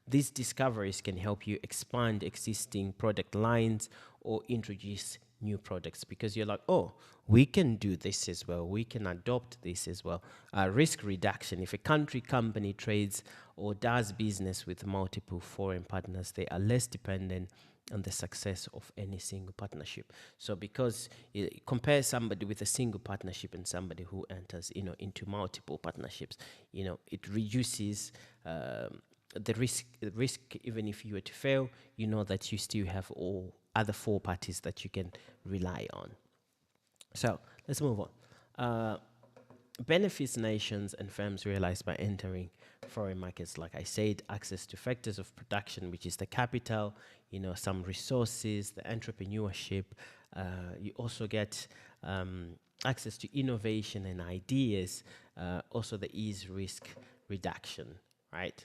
these discoveries can help you expand existing product lines or introduce new products, because you're like, oh, we can do this as well. We can adopt this as well. Risk reduction. If a company trades or does business with multiple foreign partners, they are less dependent on the success of any single partnership. So because you compare somebody with a single partnership and somebody who enters into multiple partnerships, it reduces the risk. Even if you were to fail, you know that you still have all other 4 parties that you can rely on. So let's move on. Benefits nations and firms realize by entering foreign markets, like I said, access to factors of production, which is the capital, some resources, the entrepreneurship. You also get access to innovation and ideas, also the ease risk reduction, right?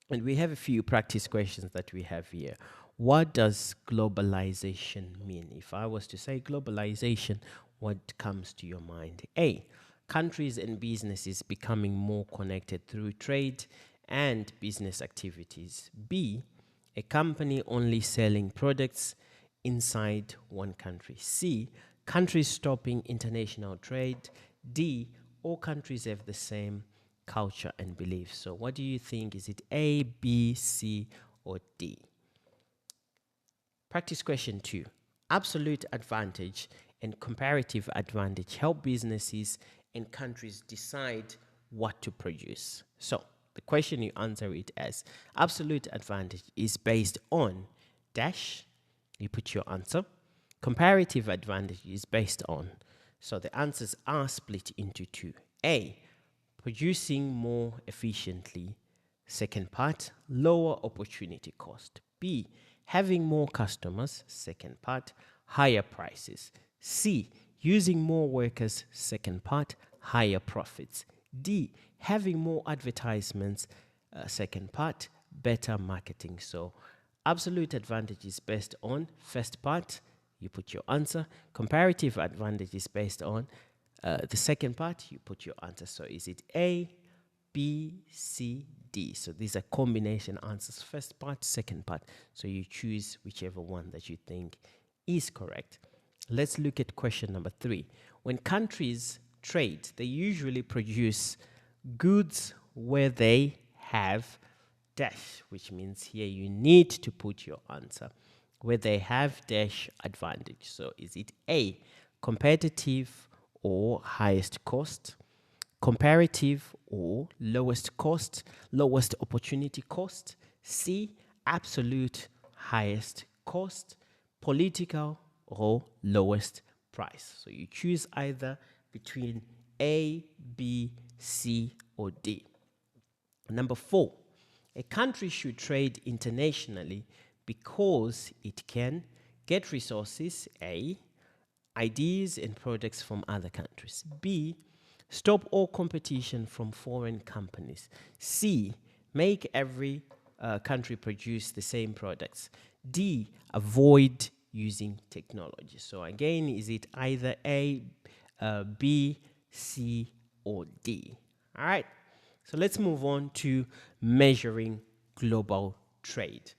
And we have a few practice questions that we have here. What does globalization mean? If I was to say globalization, what comes to your mind? A, countries and businesses becoming more connected through trade and business activities. B, a company only selling products inside one country. C, countries stopping international trade. D, all countries have the same culture and beliefs. So what do you think? Is it A, B, C, or D? Practice question 2. Absolute advantage and comparative advantage help businesses and countries decide what to produce. So the question, you answer it as absolute advantage is based on dash, you put your answer. Comparative advantage is based on. So the answers are split into 2. A, producing more efficiently. Second part, lower opportunity cost. B, having more customers. Second part, higher prices. C, using more workers. Second part, higher profits. D, having more advertisements. Second part, better marketing. So absolute advantage is based on first part, you put your answer. Comparative advantage is based on the second part, you put your answer. So is it A, B, C, D. So these are combination answers, first part, second part. So you choose whichever one that you think is correct. Let's look at question number 3. When countries trade, they usually produce goods where they have dash, which means here you need to put your answer where they have dash advantage. So is it A, competitive or highest cost, comparative or lowest cost, lowest opportunity cost, C, absolute highest cost, political or lowest price. So you choose either between A, B, C, or D. Number 4, a country should trade internationally because it can get resources, A, ideas and products from other countries, B, stop all competition from foreign companies, C, make every country produce the same products, D, avoid using technology. So again, is it either A, B, C, or D? All right. So let's move on to measuring global trade.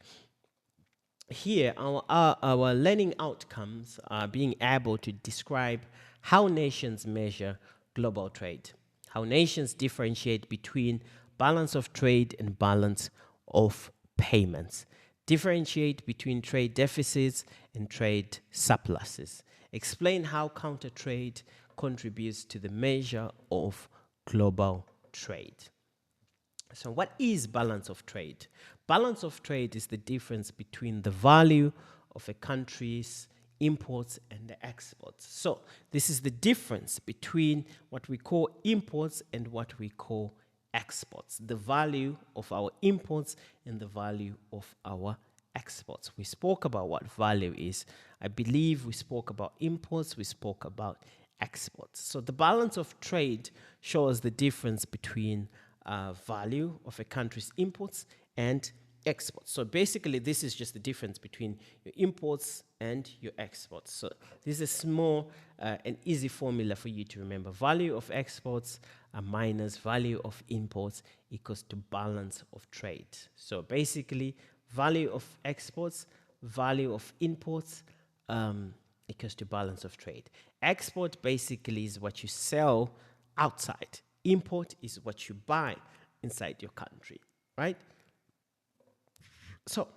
Here, our learning outcomes are being able to describe how nations measure global trade, how nations differentiate between balance of trade and balance of payments, differentiate between trade deficits and trade surpluses, explain how counter trade contributes to the measure of global trade. So what is balance of trade? Balance of trade is the difference between the value of a country's imports and the exports. So this is the difference between what we call imports and what we call exports. The value of our imports and the value of our exports. We spoke about what value is. I believe we spoke about imports, we spoke about exports. So the balance of trade shows the difference between value of a country's imports and exports. So basically, this is just the difference between your imports and your exports. So this is a small and easy formula for you to remember. Value of exports minus value of imports equals to balance of trade. So basically, value of exports, value of imports equals to balance of trade. Export basically is what you sell outside. Import is what you buy inside your country, right? So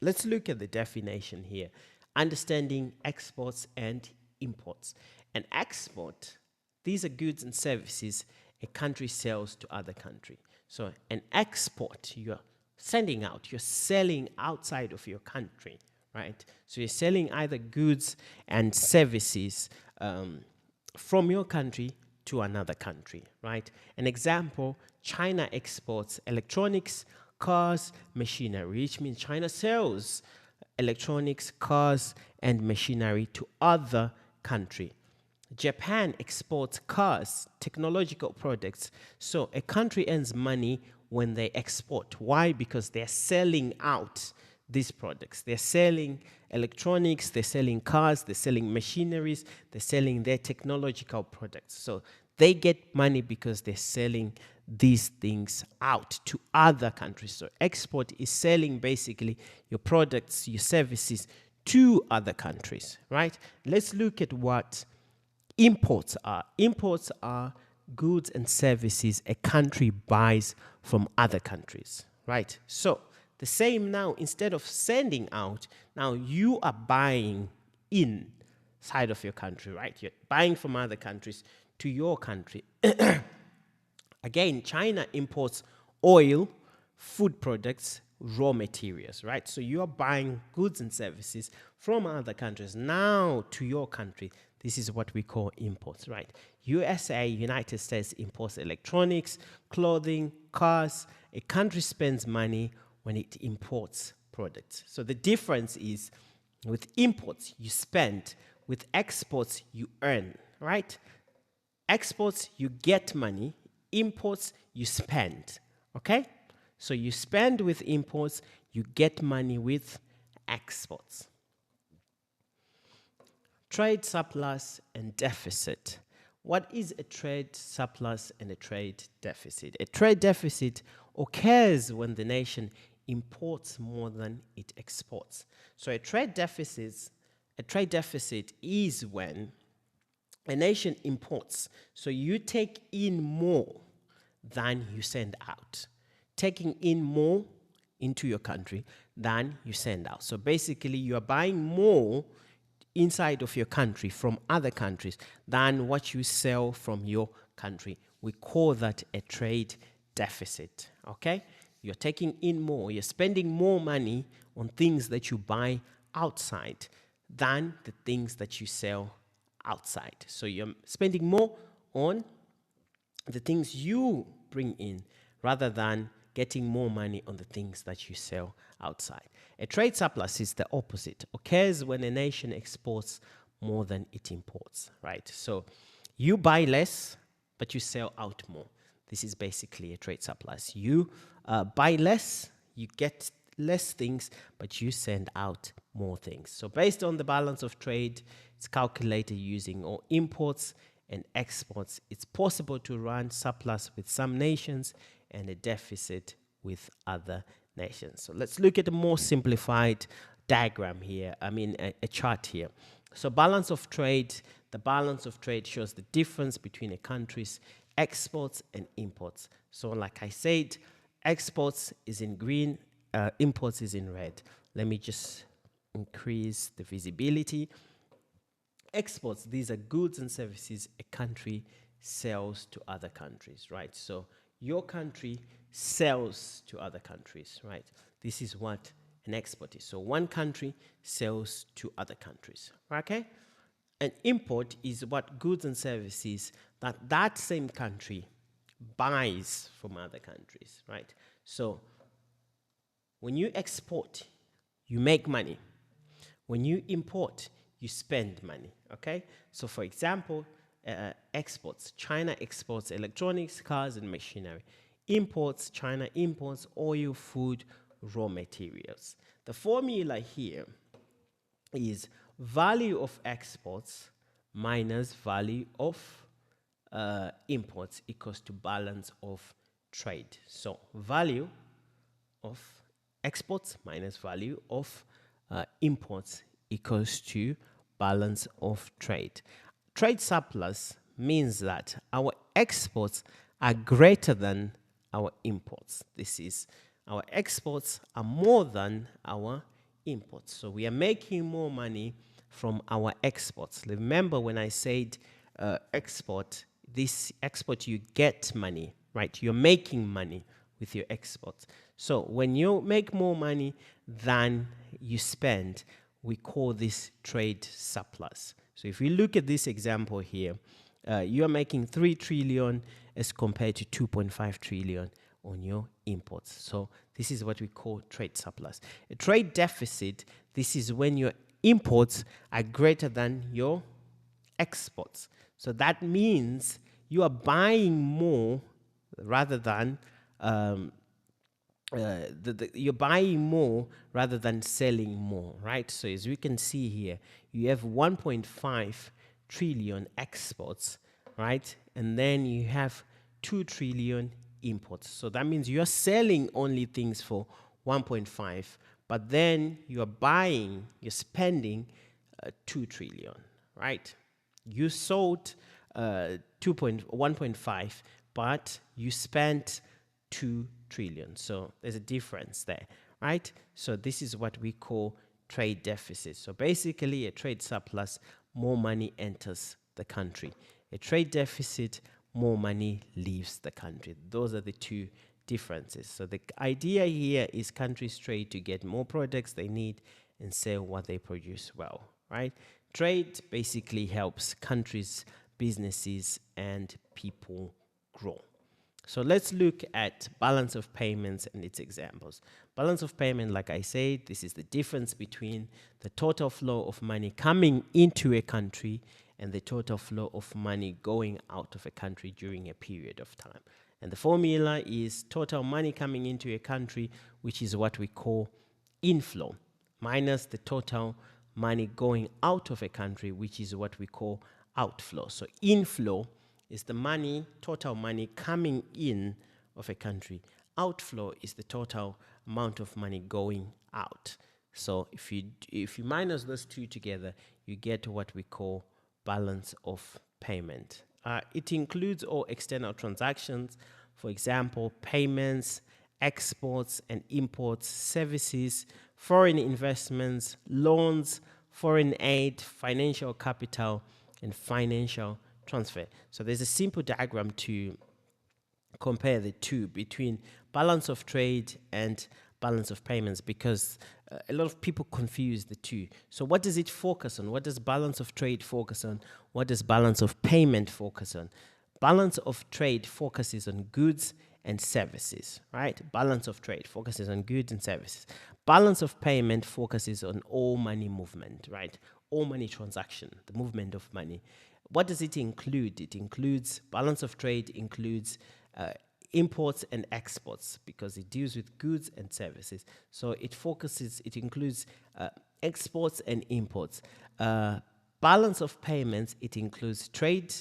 let's look at the definition here. Understanding exports and imports. An export, these are goods and services a country sells to other country. So an export, you're sending out, you're selling outside of your country, right? So you're selling either goods and services from your country to another country, right? An example, China exports electronics, cars, machinery, which means China sells electronics, cars, and machinery to other country. Japan exports cars, technological products. So a country earns money when they export. Why? Because they're selling out these products. They're selling electronics, they're selling cars, they're selling machineries, they're selling their technological products. So they get money because they're selling these things out to other countries. So export is selling basically your products, your services to other countries, right? Let's look at what imports are. Imports are goods and services a country buys from other countries, right? So the same now, instead of sending out, now you are buying inside of your country, right? You're buying from other countries to your country. Again, China imports oil, food products, raw materials, right? So you're buying goods and services from other countries now to your country. This is what we call imports, right? USA, United States, imports electronics, clothing, cars. A country spends money when it imports products. So the difference is with imports, you spend. With exports, you earn, right? Exports, you get money. Imports, you spend, okay? So you spend with imports, you get money with exports. Trade surplus and deficit. What is a trade surplus and a trade deficit? A trade deficit occurs when the nation imports more than it exports. So a trade deficit is when a nation imports. So you take in more than you send out. Taking in more into your country than you send out. So basically, you are buying more inside of your country from other countries than what you sell from your country. We call that a trade deficit, okay? You're taking in more, you're spending more money on things that you buy outside than the things that you sell outside. So you're spending more on the things you bring in rather than getting more money on the things that you sell outside. A trade surplus is the opposite. Occurs when a nation exports more than it imports, right? So you buy less, but you sell out more. This is basically a trade surplus. You buy less, you get less things, but you send out more things. So based on the balance of trade, it's calculated using all imports and exports. It's possible to run surplus with some nations and a deficit with other nations. So let's look at a more simplified diagram here. A chart here. So balance of trade, the balance of trade shows the difference between a country's exports and imports. So like I said, exports is in green, imports is in red. Let me just increase the visibility. Exports, these are goods and services a country sells to other countries, right? So your country sells to other countries, right? This is what an export is. So one country sells to other countries, okay? An import is what goods and services that same country buys from other countries, right? So when you export, you make money. When you import, you spend money, okay? So for example, exports. China exports electronics, cars, and machinery. Imports, China imports oil, food, raw materials. The formula here is value of exports minus value of imports equals to balance of trade. So value of exports minus value of imports equals to balance of trade. Trade surplus means that our exports are greater than our imports. This is, our exports are more than our imports. So we are making more money from our exports. Remember when I said export, this export you get money, right? You're making money with your exports. So when you make more money than you spend, we call this trade surplus. So if we look at this example here, you are making 3 trillion as compared to 2.5 trillion on your imports. So this is what we call trade surplus. A trade deficit, this is when your imports are greater than your exports. So that means you are buying more rather than you're buying more rather than selling more, right? So as we can see here, you have 1.5 trillion exports, right? And then you have 2 trillion imports. So that means you're selling only things for 1.5, but then you're buying, you're spending 2 trillion, right? You sold 1.5, but you spent 2 trillion. So there's a difference there, right? So this is what we call trade deficit. So basically a trade surplus, more money enters the country. A trade deficit, more money leaves the country. Those are the two differences. So the idea here is countries trade to get more products they need and sell what they produce well, right? Trade basically helps countries, businesses, and people grow. So let's look at balance of payments and its examples. Balance of payment, like I said, this is the difference between the total flow of money coming into a country and the total flow of money going out of a country during a period of time. And the formula is total money coming into a country, which is what we call inflow, minus the total money going out of a country, which is what we call outflow. So inflow is the money, total money coming in of a country. Outflow is the total amount of money going out. So if you minus those two together, you get what we call balance of payment. It includes all external transactions, for example, payments, exports and imports, services, foreign investments, loans, foreign aid, financial capital, and financial transfer. So there's a simple diagram to compare the two between balance of trade and balance of payments, because a lot of people confuse the two. So what does it focus on? What does balance of trade focus on? What does balance of payment focus on? Balance of trade focuses on goods and services, right? Balance of trade focuses on goods and services. Balance of payment focuses on all money movement, right? All money transaction, the movement of money. What does it include? It includes balance of trade, includes imports and exports, because it deals with goods and services. So it includes exports and imports. Balance of payments, it includes trade,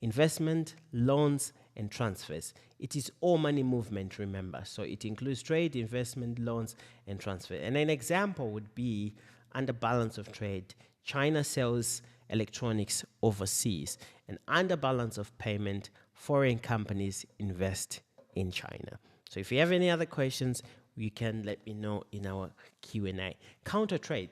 investment, loans, and transfers. It is all money movement, remember. So it includes trade, investment, loans, and transfer. And an example would be under balance of trade, China sells electronics overseas. And under balance of payment, foreign companies invest in China. So if you have any other questions, you can let me know in our Q&A. Counter trade.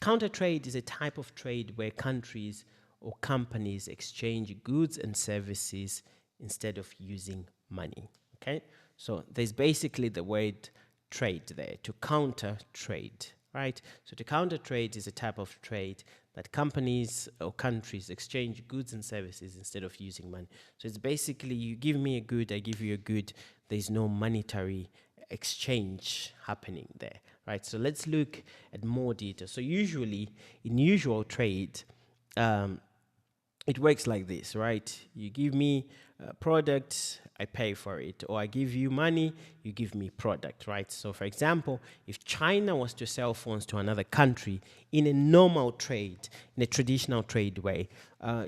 Counter trade is a type of trade where countries or companies exchange goods and services instead of using money. Okay? So there's basically the word trade there, to counter trade, right? So to counter trade is a type of trade that companies or countries exchange goods and services instead of using money. So it's basically, you give me a good, I give you a good. There's no monetary exchange happening there, right? So let's look at more detail. So usually, in usual trade, it works like this, right? You give me a product, I pay for it, or I give you money, you give me product, right? So for example, if China was to sell phones to another country in a normal trade, in a traditional trade way,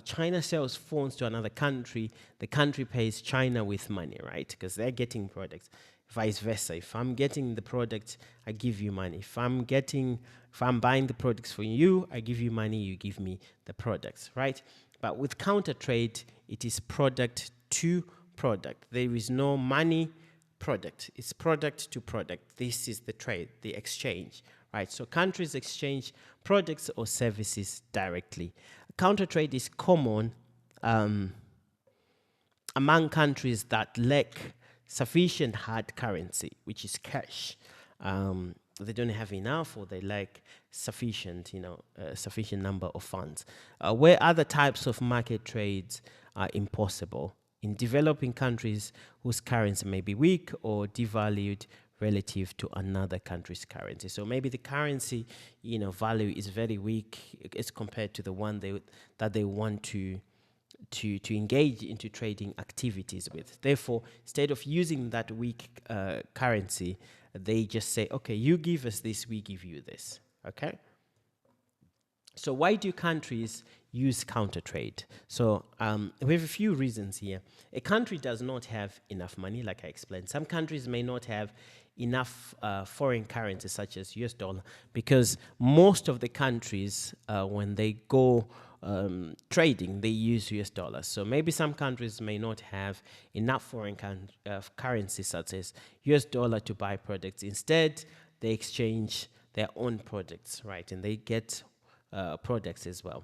China sells phones to another country, the country pays China with money, right? Because they're getting products. Vice versa. If I'm getting the product, I give you money. If I'm buying the products for you, I give you money, you give me the products, right? But with counter trade, it is product to product. There is no money product. It's product to product. This is the trade, the exchange, right? So countries exchange products or services directly. Counter trade is common among countries that lack sufficient hard currency, which is cash. They don't have enough, or they lack sufficient, sufficient number of funds. Where other types of market trades are impossible in developing countries whose currency may be weak or devalued relative to another country's currency. So maybe the currency, value is very weak as compared to the one that they want to engage into trading activities with. Therefore, instead of using that weak currency, they just say, okay, you give us this, we give you this, okay? So why do countries use counter trade? So we have a few reasons here. A country does not have enough money, like I explained. Some countries may not have enough foreign currency, such as US dollar, because most of the countries, when they go trading, they use US dollars. So maybe some countries may not have enough foreign currency, such as US dollar, to buy products. Instead, they exchange their own products, right? And they get products as well.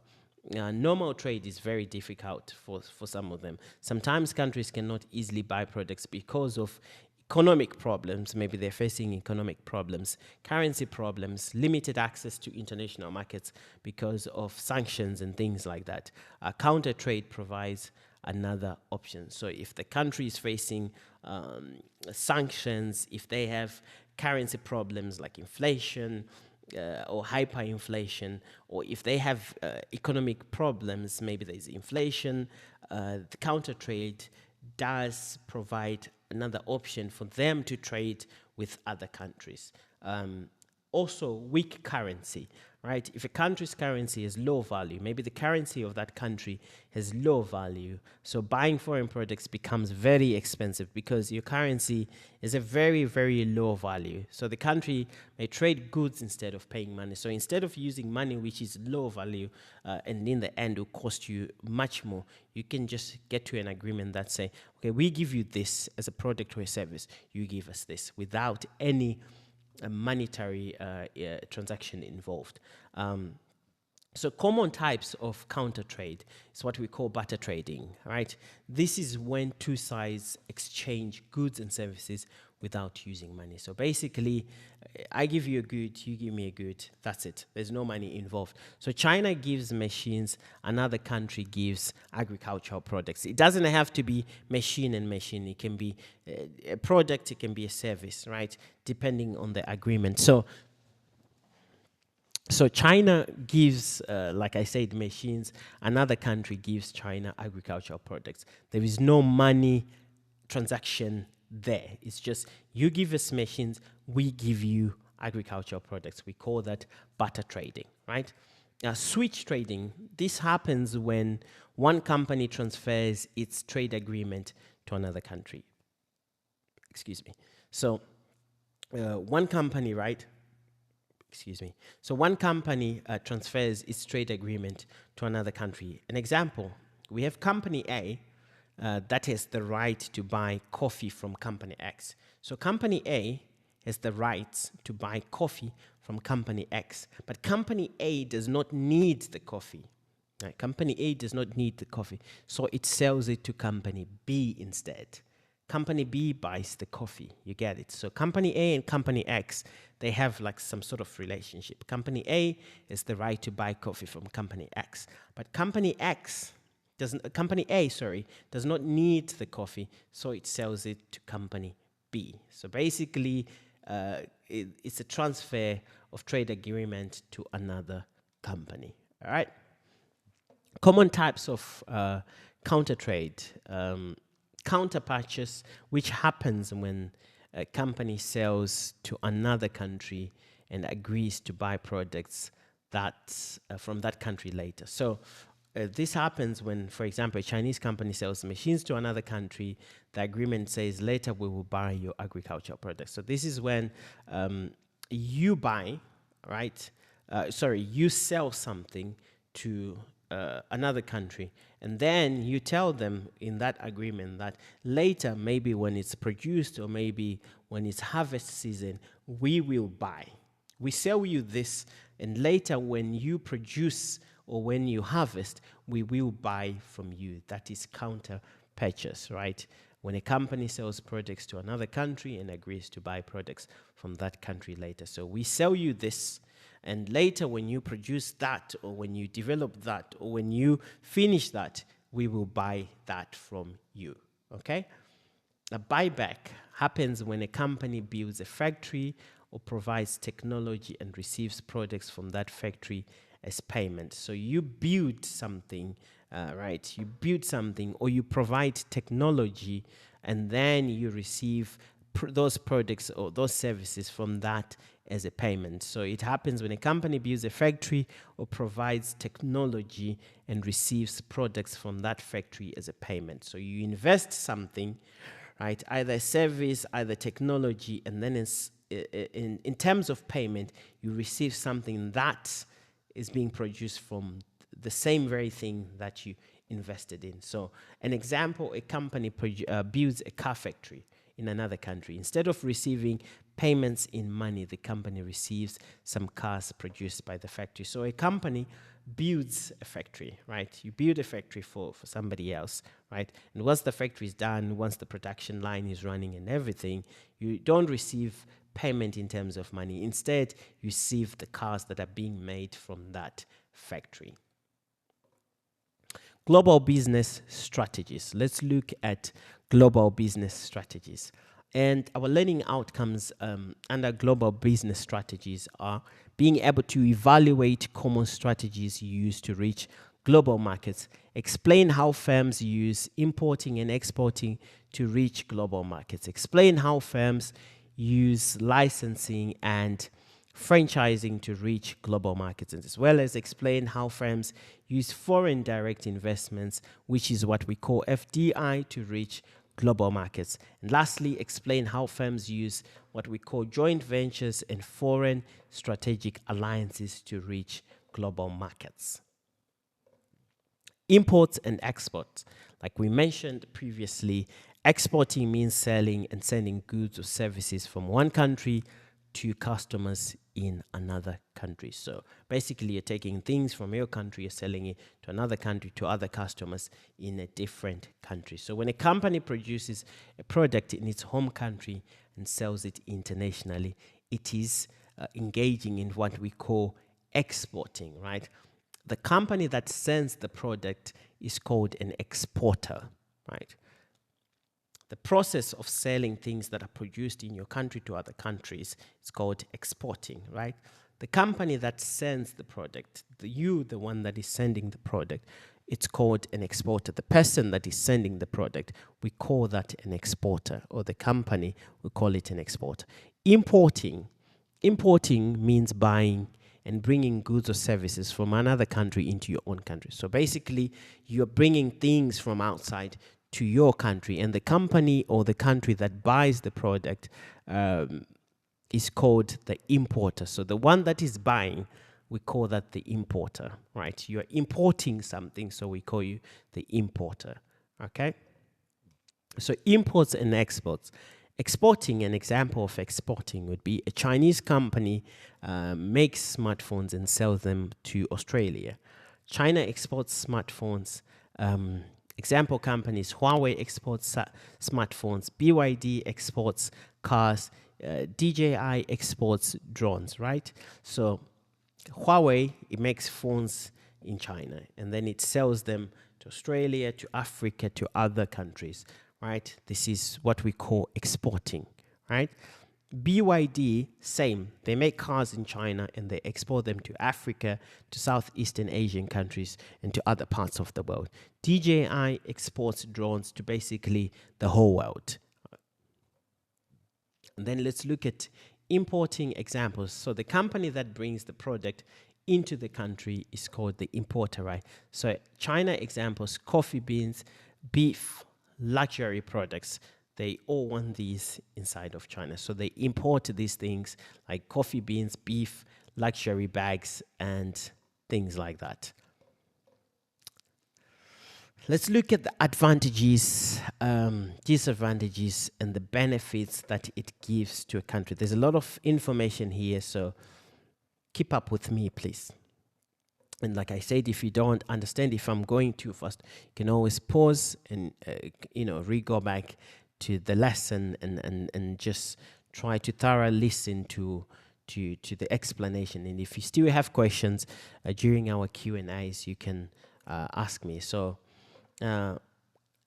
Normal trade is very difficult for some of them. Sometimes countries cannot easily buy products because of economic problems. Maybe they're facing economic problems, currency problems, limited access to international markets because of sanctions and things like that. Counter trade provides another option. So if the country is facing sanctions, if they have currency problems like inflation, or hyperinflation, or if they have economic problems, maybe there's inflation, the counter trade does provide another option for them to trade with other countries. Also, weak currency, right? If a country's currency is low value, maybe the currency of that country has low value, so buying foreign products becomes very expensive because your currency is a very, very low value. So the country may trade goods instead of paying money. So instead of using money which is low value and in the end will cost you much more, you can just get to an agreement that say, okay, we give you this as a product or a service, you give us this without any a monetary transaction involved. So common types of counter trade is what we call barter trading, right? This is when two sides exchange goods and services without using money. So basically, I give you a good, you give me a good, that's it. There's no money involved. So China gives machines, another country gives agricultural products. It doesn't have to be machine and machine. It can be a product, it can be a service, right? Depending on the agreement. So China gives, like I said, machines. Another country gives China agricultural products. There is no money transaction there. It's just you give us machines, we give you agricultural products. We call that barter trading, right? Switch trading, this happens when one company transfers its trade agreement to another country. Excuse me. So one company, right? Excuse me. So one company transfers its trade agreement to another country. An example, we have company A that has the right to buy coffee from company X. So company A has the rights to buy coffee from company X, but company A does not need the coffee. Right? Company A does not need the coffee, so it sells it to company B instead. Company B buys the coffee, you get it. So company A and company X, they have like some sort of relationship. Company A has the right to buy coffee from company X, but company A, does not need the coffee, so it sells it to company B. So basically, it's a transfer of trade agreement to another company, all right? Common types of counter trade. Counter purchase, which happens when a company sells to another country and agrees to buy products that from that country later. So this happens when, for example, a Chinese company sells machines to another country. The agreement says later we will buy your agricultural products. So this is when you buy, right? You sell something to another country, and then you tell them in that agreement that later, maybe when it's produced or maybe when it's harvest season, we will buy. We sell you this, and later when you produce or when you harvest, we will buy from you. That is counter purchase, right? When a company sells products to another country and agrees to buy products from that country later. So we sell you this, and later when you produce that or when you develop that or when you finish that, we will buy that from you, okay? A buyback happens when a company builds a factory or provides technology and receives products from that factory as payment. So you build something, right? You build something or you provide technology and then you receive those products or those services from that as a payment. So it happens when a company builds a factory or provides technology and receives products from that factory as a payment. So you invest something, right? Either a service, either technology, and then in terms of payment, you receive something that is being produced from the same very thing that you invested in. So an example, a company builds a car factory in another country. Instead of receiving payments in money, the company receives some cars produced by the factory. So a company builds a factory, right? You build a factory for somebody else, right? And once the factory is done, once the production line is running and everything, you don't receive payment in terms of money. Instead, you receive the cars that are being made from that factory. Global business strategies. Let's look at global business strategies. And our learning outcomes under global business strategies are being able to evaluate common strategies used to reach global markets, explain how firms use importing and exporting to reach global markets, explain how firms use licensing and franchising to reach global markets, and as well as explain how firms use foreign direct investments, which is what we call FDI, to reach global markets. And lastly, explain how firms use what we call joint ventures and foreign strategic alliances to reach global markets. Imports and exports. Like we mentioned previously, exporting means selling and sending goods or services from one country to customers in another country. So basically, you're taking things from your country, you're selling it to another country, to other customers in a different country. So when a company produces a product in its home country and sells it internationally, it is engaging in what we call exporting, right? The company that sends the product is called an exporter, right? The process of selling things that are produced in your country to other countries is called exporting, right? The company that sends the product, the one that is sending the product, it's called an exporter. The person that is sending the product, we call that an exporter, or the company, we call it an exporter. Importing means buying and bringing goods or services from another country into your own country. So basically, you're bringing things from outside to your country, and the company or the country that buys the product is called the importer. So the one that is buying, we call that the importer, right? You're importing something, so we call you the importer, okay? So imports and exports. Exporting, an example of exporting would be a Chinese company makes smartphones and sells them to Australia. China exports smartphones. Example companies: Huawei exports smartphones, BYD exports cars, DJI exports drones, right? So Huawei, it makes phones in China, and then it sells them to Australia, to Africa, to other countries, right? This is what we call exporting, right? BYD, same. They make cars in China and they export them to Africa, to Southeastern Asian countries, and to other parts of the world. DJI exports drones to basically the whole world. And then let's look at importing examples. So the company that brings the product into the country is called the importer, right? So China examples: coffee beans, beef, luxury products. They all want these inside of China. So they import these things like coffee beans, beef, luxury bags, and things like that. Let's look at the advantages, disadvantages, and the benefits that it gives to a country. There's a lot of information here, so keep up with me, please. And like I said, if you don't understand, if I'm going too fast, you can always pause and re-go back to the lesson and just try to thoroughly listen to the explanation. And if you still have questions during our Q&As, you can ask me. So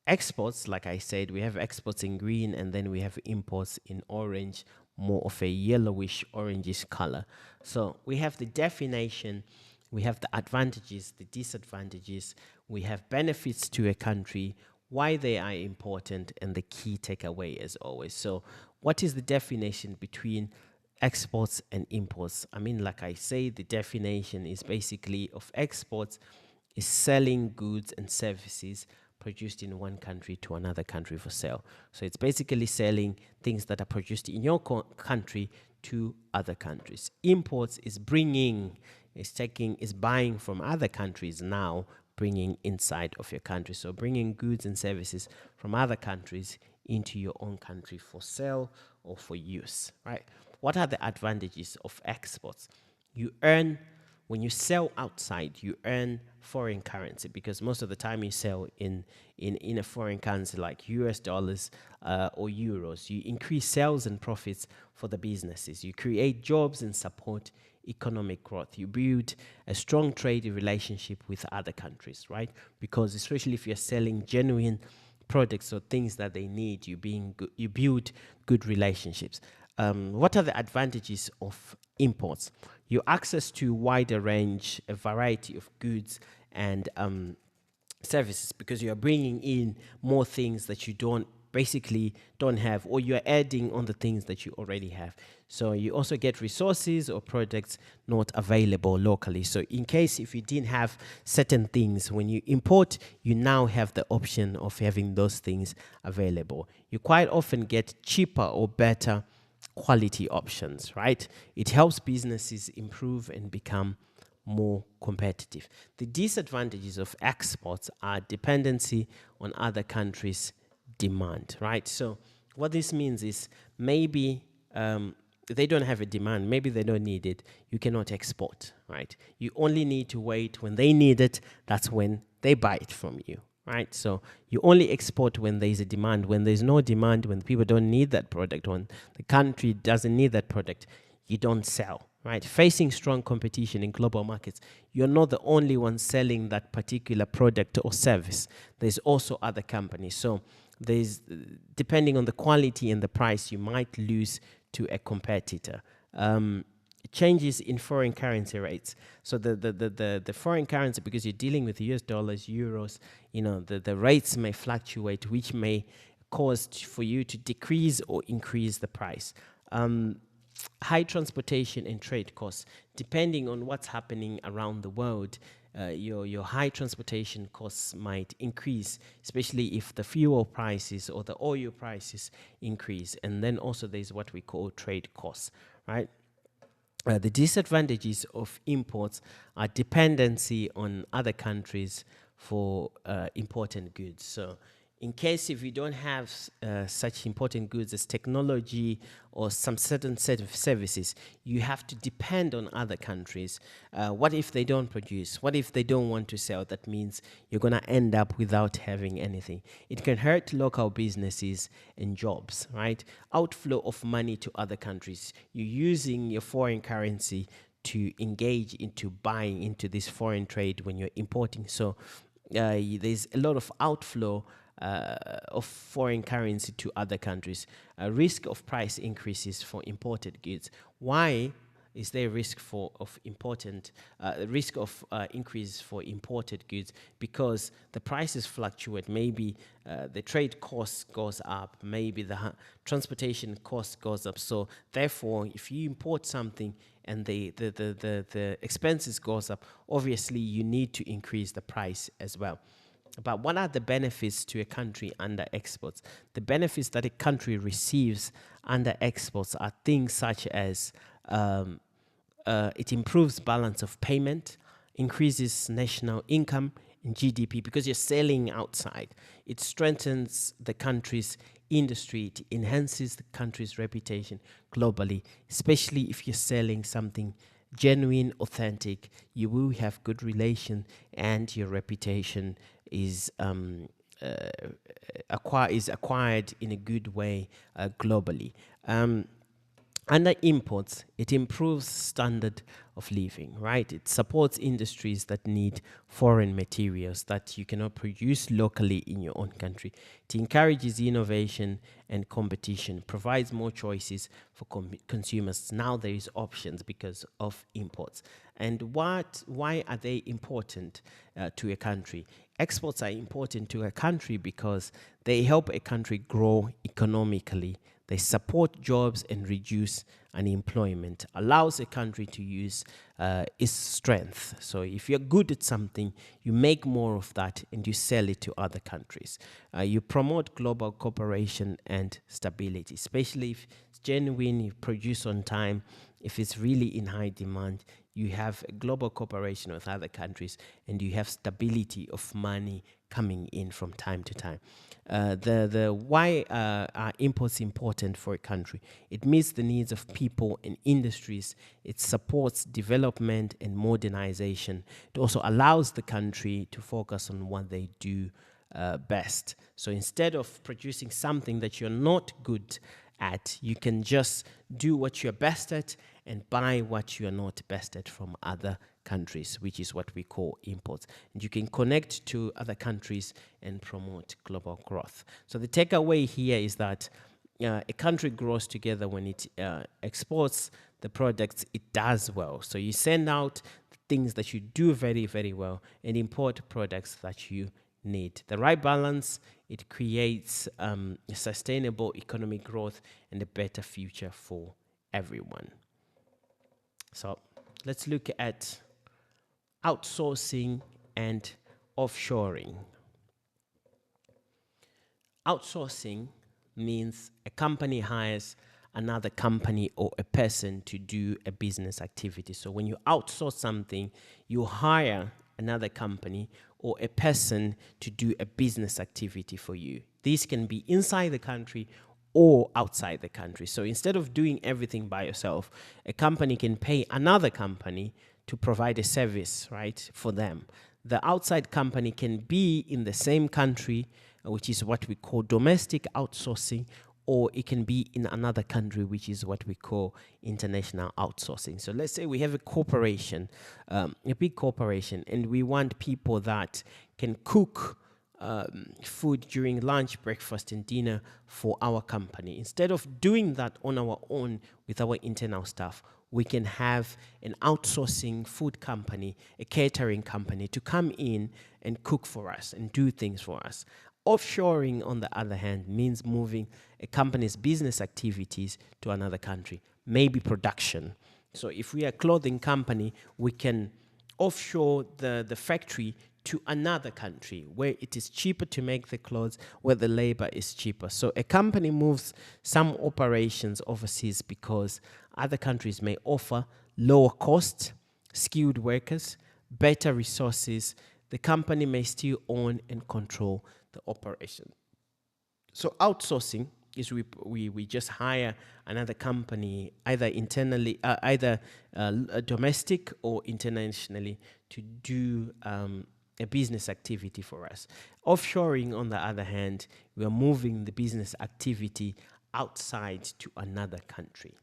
exports, like I said, we have exports in green, and then we have imports in orange, more of a yellowish orangish color. So we have the definition, we have the advantages, the disadvantages, we have benefits to a country, why they are important, and the key takeaway as always. So what is the definition between exports and imports? I mean, like I say, the definition is basically of exports is selling goods and services produced in one country to another country for sale. So it's basically selling things that are produced in your country to other countries. Imports is bringing, is buying from other countries now, bringing inside of your country. So bringing goods and services from other countries into your own country for sale or for use, right? What are the advantages of exports? You earn, when you sell outside, you earn foreign currency, because most of the time you sell in a foreign currency like US dollars or euros. You increase sales and profits for the businesses. You create jobs and support economic growth. You build a strong trade relationship with other countries, right? Because especially if you're selling genuine products or things that they need, you build good relationships. What are the advantages of imports? Your access to wider range, a variety of goods and services, because you are bringing in more things that you don't basically don't have, or you're adding on the things that you already have. So you also get resources or products not available locally. So in case if you didn't have certain things, when you import, you now have the option of having those things available. You quite often get cheaper or better quality options, right? It helps businesses improve and become more competitive. The disadvantages of exports are dependency on other countries' demand, right? So what this means is maybe they don't have a demand, maybe they don't need it, you cannot export, right? You only need to wait when they need it, that's when they buy it from you, right? So you only export when there's a demand. When there's no demand, when people don't need that product, when the country doesn't need that product, you don't sell, right? Facing strong competition in global markets, you're not the only one selling that particular product or service. There's also other companies. So there's, depending on the quality and the price, you might lose to a competitor. Changes in foreign currency rates. So the foreign currency, because you're dealing with US dollars, euros, the rates may fluctuate, which may cause for you to decrease or increase the price. High transportation and trade costs, depending on what's happening around the world, your high transportation costs might increase, especially if the fuel prices or the oil prices increase. And then also there's what we call trade costs, right? The disadvantages of imports are dependency on other countries for important goods. So in case if you don't have such important goods as technology or some certain set of services, you have to depend on other countries. What if they don't produce? What if they don't want to sell? That means you're going to end up without having anything. It can hurt local businesses and jobs, right? Outflow of money to other countries. You're using your foreign currency to engage into buying into this foreign trade when you're importing. So there's a lot of outflow of foreign currency to other countries. Risk of price increases for imported goods. Why is there risk of increase for imported goods? Because the prices fluctuate. Maybe the trade cost goes up. Maybe the transportation cost goes up. So therefore, if you import something and the expenses goes up, obviously you need to increase the price as well. But what are the benefits to a country under exports? The benefits that a country receives under exports are things such as it improves balance of payment, increases national income and GDP because you're selling outside. It strengthens the country's industry. It enhances the country's reputation globally, especially if you're selling something genuine, authentic. You will have good relation and your reputation is acquired in a good way globally. Under imports, it improves standard of living, right? It supports industries that need foreign materials that you cannot produce locally in your own country. It encourages innovation and competition, provides more choices for consumers. Now there is options because of imports. And why are they important to a country? Exports are important to a country because they help a country grow economically. They support jobs and reduce unemployment, allows a country to use its strength. So if you're good at something, you make more of that and you sell it to other countries. You promote global cooperation and stability, especially if it's genuine, you produce on time, if it's really in high demand, you have a global cooperation with other countries and you have stability of money coming in from time to time. Why are imports important for a country? It meets the needs of people and industries. It supports development and modernization. It also allows the country to focus on what they do best. So instead of producing something that you're not good at, you can just do what you're best at and buy what you're not best at from other countries, which is what we call imports. And you can connect to other countries and promote global growth. So the takeaway here is that a country grows together when it exports the products it does well. So you send out things that you do very, very well and import products that you need. The right balance, it creates sustainable economic growth and a better future for everyone. So let's look at outsourcing and offshoring. Outsourcing means a company hires another company or a person to do a business activity. So when you outsource something, you hire another company or a person to do a business activity for you. This can be inside the country or outside the country. So instead of doing everything by yourself, a company can pay another company to provide a service, right, for them. The outside company can be in the same country, which is what we call domestic outsourcing, or it can be in another country, which is what we call international outsourcing. So let's say we have a corporation, a big corporation, and we want people that can cook food during lunch, breakfast, and dinner for our company. Instead of doing that on our own with our internal staff, we can have an outsourcing food company, a catering company to come in and cook for us and do things for us. Offshoring, on the other hand, means moving a company's business activities to another country, maybe production. So if we are a clothing company, we can offshore the factory to another country where it is cheaper to make the clothes, where the labor is cheaper. So a company moves some operations overseas because other countries may offer lower cost, skilled workers, better resources. The company may still own and control the operation. So outsourcing is we just hire another company, either internally, either domestic or internationally, to do a business activity for us. Offshoring, on the other hand, we are moving the business activity outside to another country.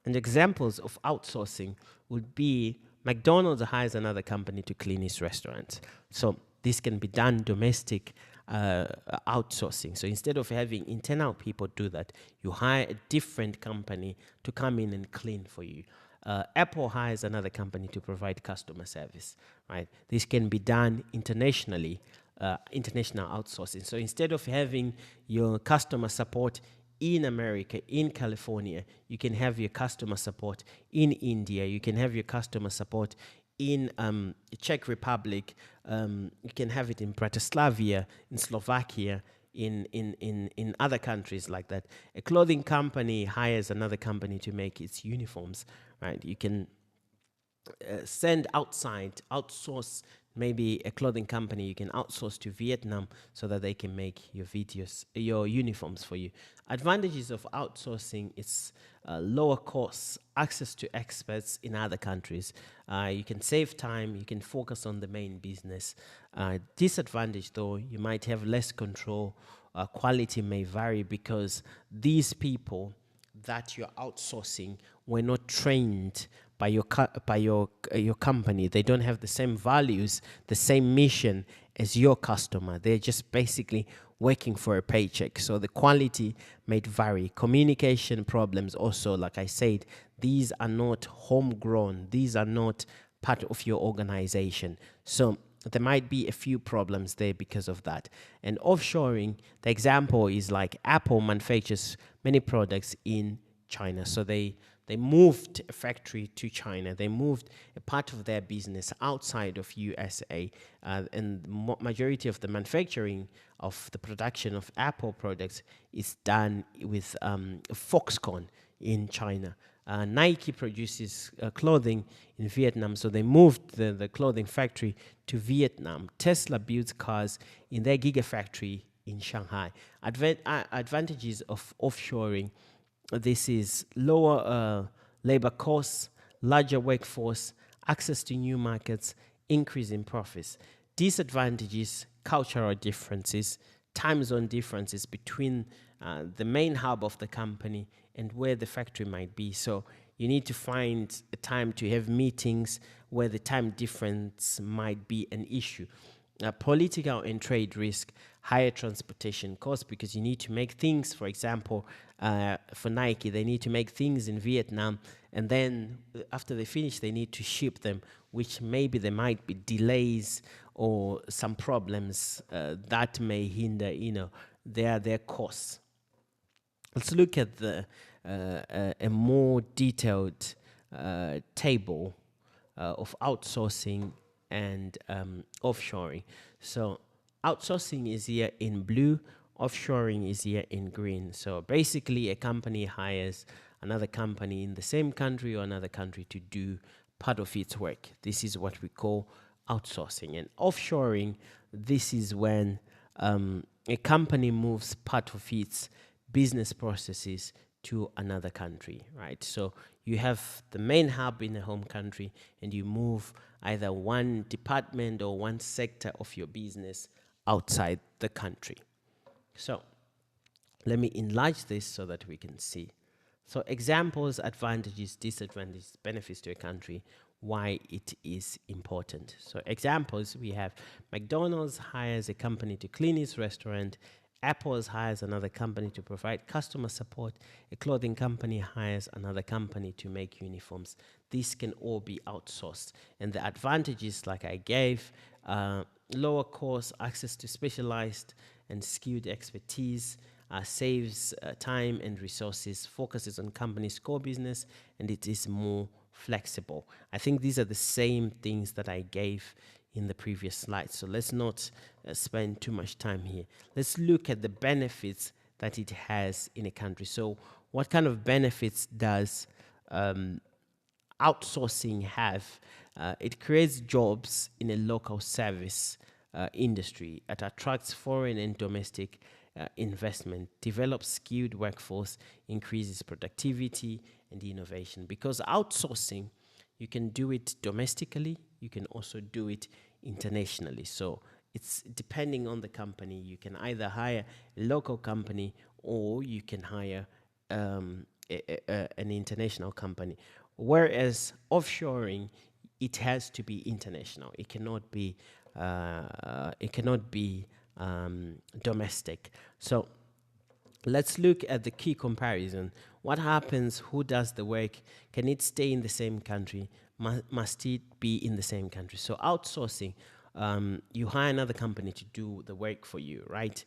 And examples of outsourcing would be McDonald's hires another company to clean its restaurant. So this can be done domestic outsourcing. So instead of having internal people do that, you hire a different company to come in and clean for you. Apple hires another company to provide customer service, right? This can be done internationally, international outsourcing. So instead of having your customer support in America, in California, you can have your customer support in India, you can have your customer support in Czech Republic, you can have it in Bratislava, in Slovakia, in other countries like that. A clothing company hires another company to make its uniforms, right? You can send outside, outsource. Maybe a clothing company you can outsource to Vietnam so that they can make your uniforms for you. Advantages of outsourcing is lower costs, access to experts in other countries. You can save time, you can focus on the main business. Disadvantage though, you might have less control. Quality may vary because these people that you're outsourcing were not trained by your company. They don't have the same values, the same mission as your customer. They're just basically working for a paycheck. So the quality might vary. Communication problems also, like I said, these are not homegrown. These are not part of your organization. So there might be a few problems there because of that. And offshoring, the example is like Apple manufactures many products in China. So they moved a factory to China. They moved a part of their business outside of USA. And the majority of the manufacturing of the production of Apple products is done with Foxconn in China. Nike produces clothing in Vietnam, so they moved the clothing factory to Vietnam. Tesla builds cars in their gigafactory in Shanghai. Advantages of offshoring: this is lower labor costs, larger workforce, access to new markets, increase in profits. Disadvantages: cultural differences, time zone differences between the main hub of the company and where the factory might be. So you need to find a time to have meetings where the time difference might be an issue. Political and trade risk, higher transportation costs, because you need to make things, for example, for Nike, they need to make things in Vietnam and then after they finish, they need to ship them, which maybe there might be delays or some problems that may hinder, their costs. Let's look at a more detailed table of outsourcing and offshoring. So outsourcing is here in blue, offshoring is here in green. So basically a company hires another company in the same country or another country to do part of its work. This is what we call outsourcing. And offshoring, this is when a company moves part of its business processes to another country, right? So you have the main hub in the home country and you move either one department or one sector of your business outside the country. So let me enlarge this so that we can see. So examples, advantages, disadvantages, benefits to a country, why it is important. So examples, we have McDonald's hires a company to clean its restaurant. Apple hires another company to provide customer support. A clothing company hires another company to make uniforms. These can all be outsourced. And the advantages, like I gave, lower cost, access to specialized and skilled expertise, saves time and resources, focuses on company's core business, and it is more flexible. I think these are the same things that I gave in the previous slide. So let's not spend too much time here. Let's look at the benefits that it has in a country. So what kind of benefits does outsourcing have? It creates jobs in a local service industry. It attracts foreign and domestic investment, develops skilled workforce, increases productivity and innovation. Because outsourcing, you can do it domestically, you can also do it internationally. So it's depending on the company. You can either hire a local company or you can hire an international company. Whereas offshoring, it has to be international. It cannot be domestic. So let's look at the key comparison. What happens? Who does the work? Can it stay in the same country? Must it be in the same country? So outsourcing, you hire another company to do the work for you, right?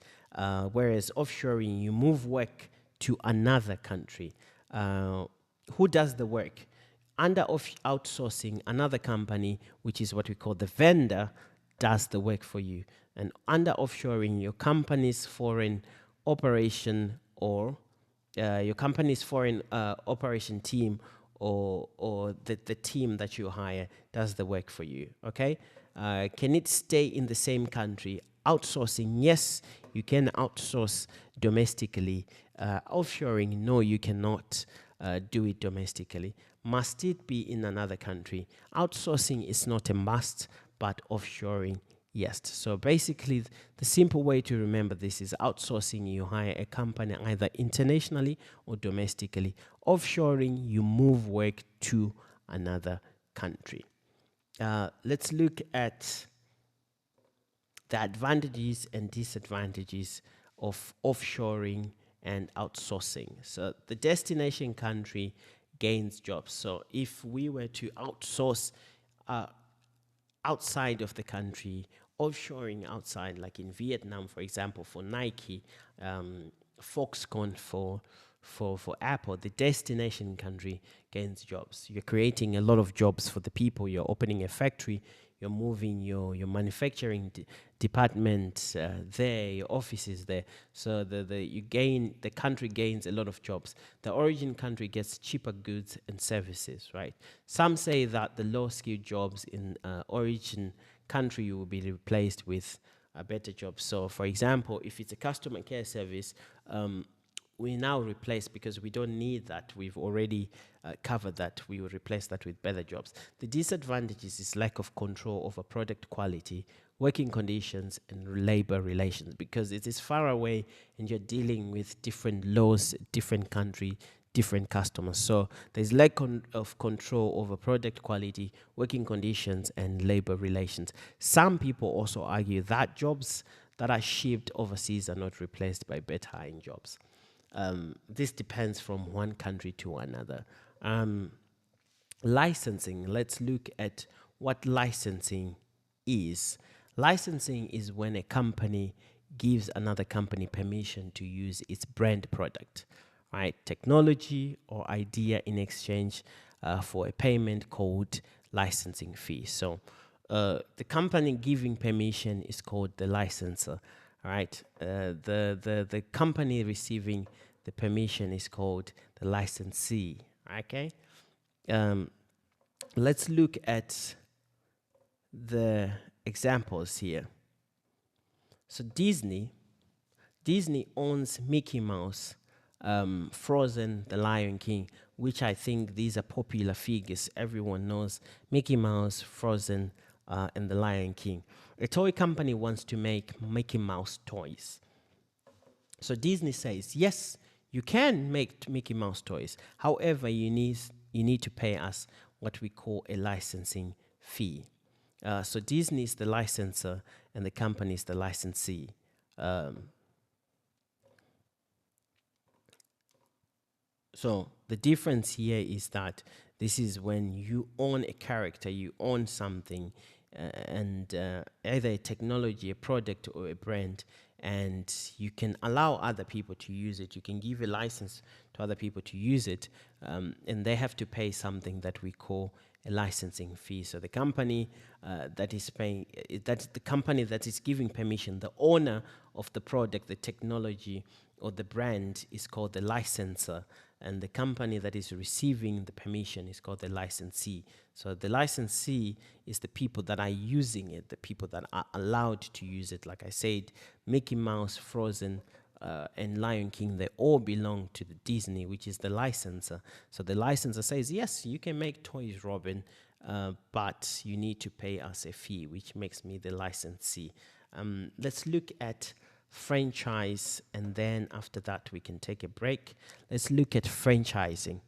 Whereas offshoring, you move work to another country. Who does the work? Under outsourcing, another company, which is what we call the vendor, does the work for you. And under offshoring, your company's foreign operation or your company's foreign operation team or the team that you hire does the work for you, okay? Can it stay in the same country? Outsourcing, yes, you can outsource domestically. Offshoring, no, you cannot do it domestically. Must it be in another country? Outsourcing is not a must, but offshoring, yes. So basically, the simple way to remember this is outsourcing, you hire a company either internationally or domestically. Offshoring, you move work to another country. Let's look at the advantages and disadvantages of offshoring and outsourcing. So the destination country gains jobs. So if we were to outsource outside of the country, offshoring outside, like in Vietnam, for example, for Nike, Foxconn for Apple, the destination country gains jobs. You're creating a lot of jobs for the people. You're opening a factory. You're moving your manufacturing department there, your offices there. So the country gains a lot of jobs. The origin country gets cheaper goods and services, right? Some say that the low-skilled jobs in origin country will be replaced with better jobs. So, for example, if it's a customer care service, we now replace, because we don't need that, we've already covered that, we will replace that with better jobs. The disadvantages is lack of control over product quality, working conditions, and labor relations, because it is far away and you're dealing with different laws, different country, different customers. So there's lack of control over product quality, working conditions, and labor relations. Some people also argue that jobs that are shipped overseas are not replaced by better paying jobs. This depends from one country to another. Licensing. Let's look at what licensing is. Licensing is when a company gives another company permission to use its brand product, right? Technology or idea in exchange for a payment called licensing fee. So the company giving permission is called the licensor, right? The company receiving the permission is called the licensee, okay? Um, let's look at the examples here. So Disney owns Mickey Mouse, Frozen, The Lion King, which I think these are popular figures. Everyone knows Mickey Mouse, Frozen, and The Lion King. A toy company wants to make Mickey Mouse toys. So Disney says, yes, you can make Mickey Mouse toys. However, you need to pay us what we call a licensing fee. So Disney is the licensor and the company is the licensee. So the difference here is that this is when you own a character, you own something, and either a technology, a product, or a brand, and you can allow other people to use it. You can give a license to other people to use it, and they have to pay something that we call a licensing fee. So the company that is paying, that's the company that is giving permission, the owner of the product, the technology, or the brand is called the licensor, and the company that is receiving the permission is called the licensee. So the licensee is the people that are using it, the people that are allowed to use it. Like I said, Mickey Mouse, Frozen, and Lion King, they all belong to the Disney, which is the licensor. So the licensor says, yes, you can make toys, Robin, but you need to pay us a fee, which makes me the licensee. Let's look at franchise, and then after that we can take a break. Let's look at franchising.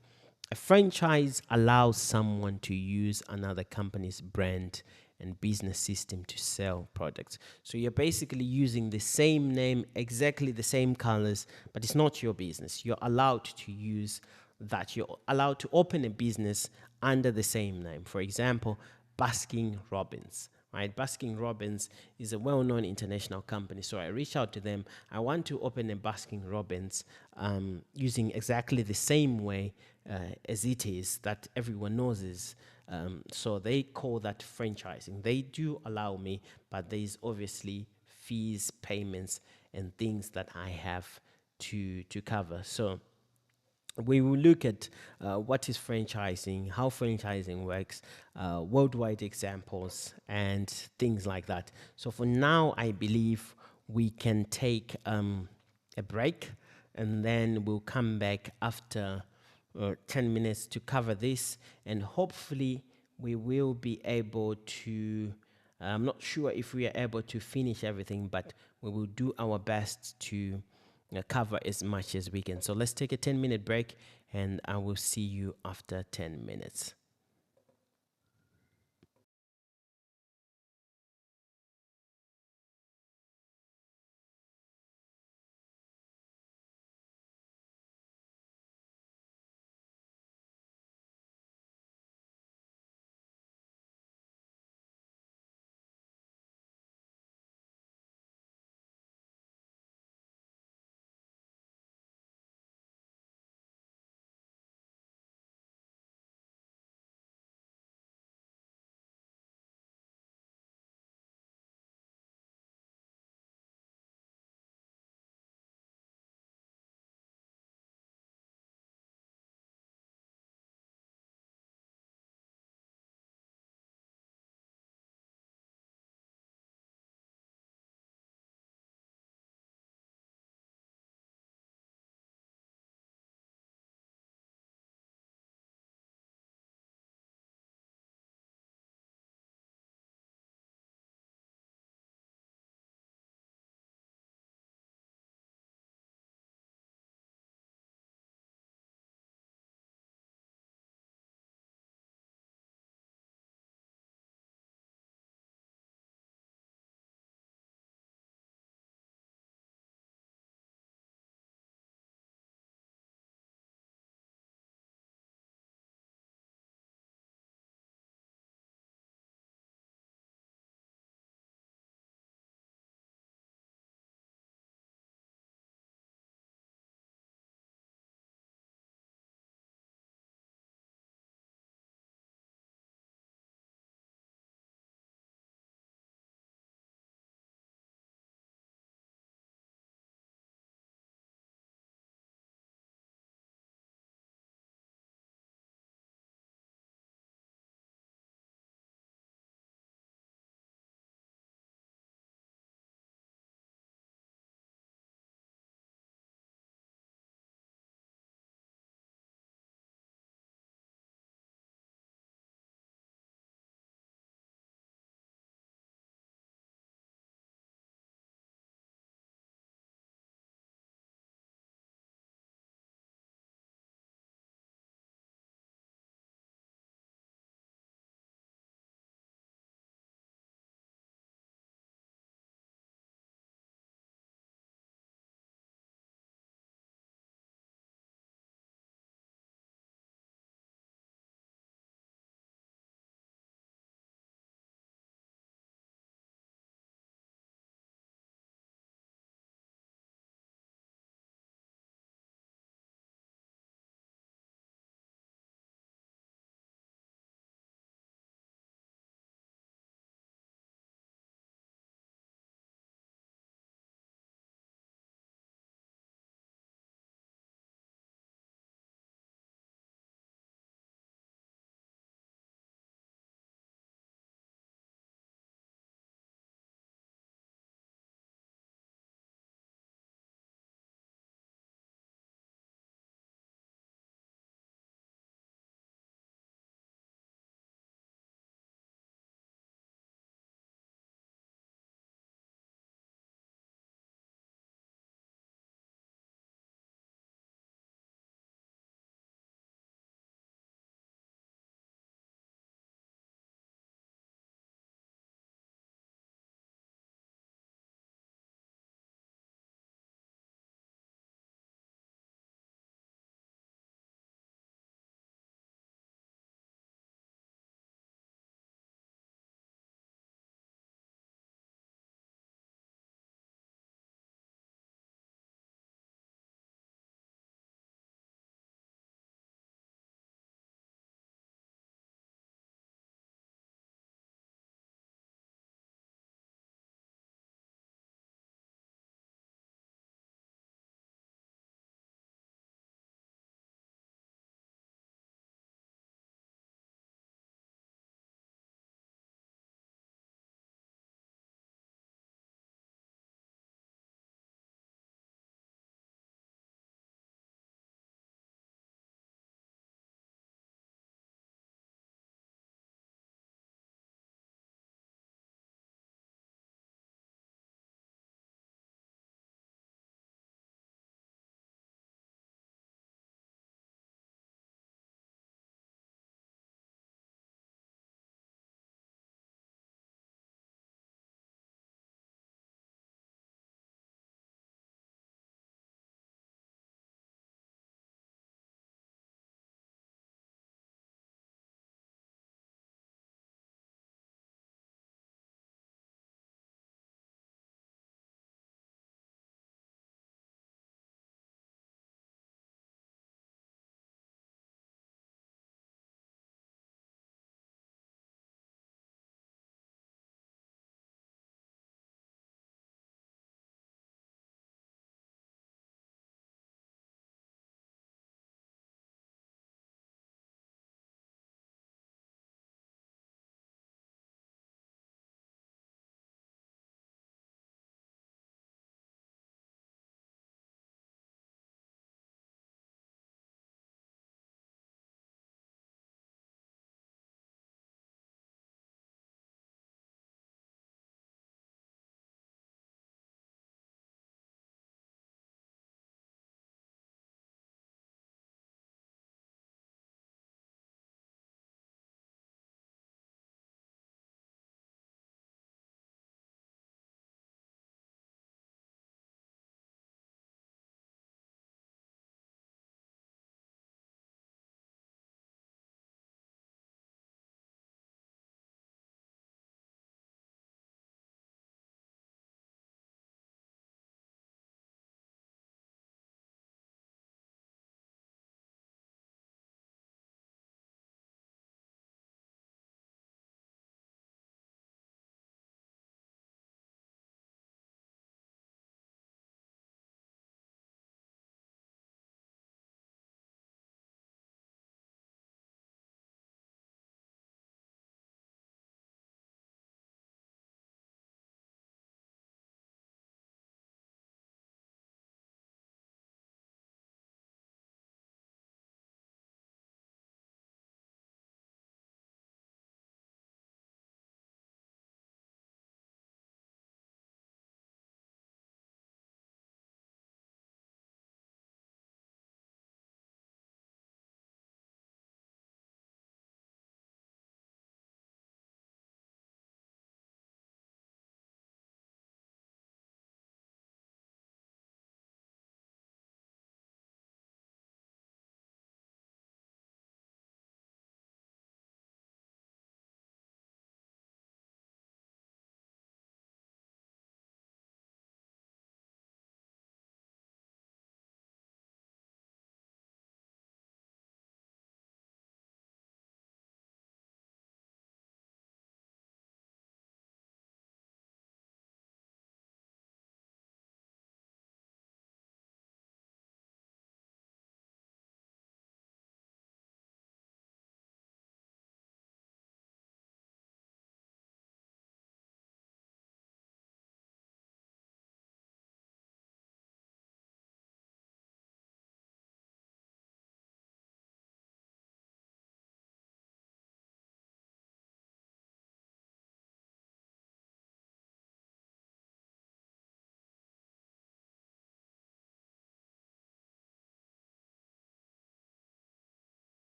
A franchise allows someone to use another company's brand and business system to sell products. So you're basically using the same name, exactly the same colors, but it's not your business. You're allowed to use that. You're allowed to open a business under the same name. For example, Baskin Robbins, right? Baskin Robbins is a well-known international company. So I reached out to them. I want to open a Baskin Robbins using exactly the same way as it is that everyone knows is. So they call that franchising. They do allow me, but there's obviously fees, payments, and things that I have to cover. So we will look at what is franchising, how franchising works, worldwide examples, and things like that. So for now, I believe we can take a break, and then we'll come back after 10 minutes to cover this, and hopefully we will be able to, I'm not sure if we are able to finish everything, but we will do our best to cover as much as we can. So let's take a 10-minute break, and I will see you after 10 minutes.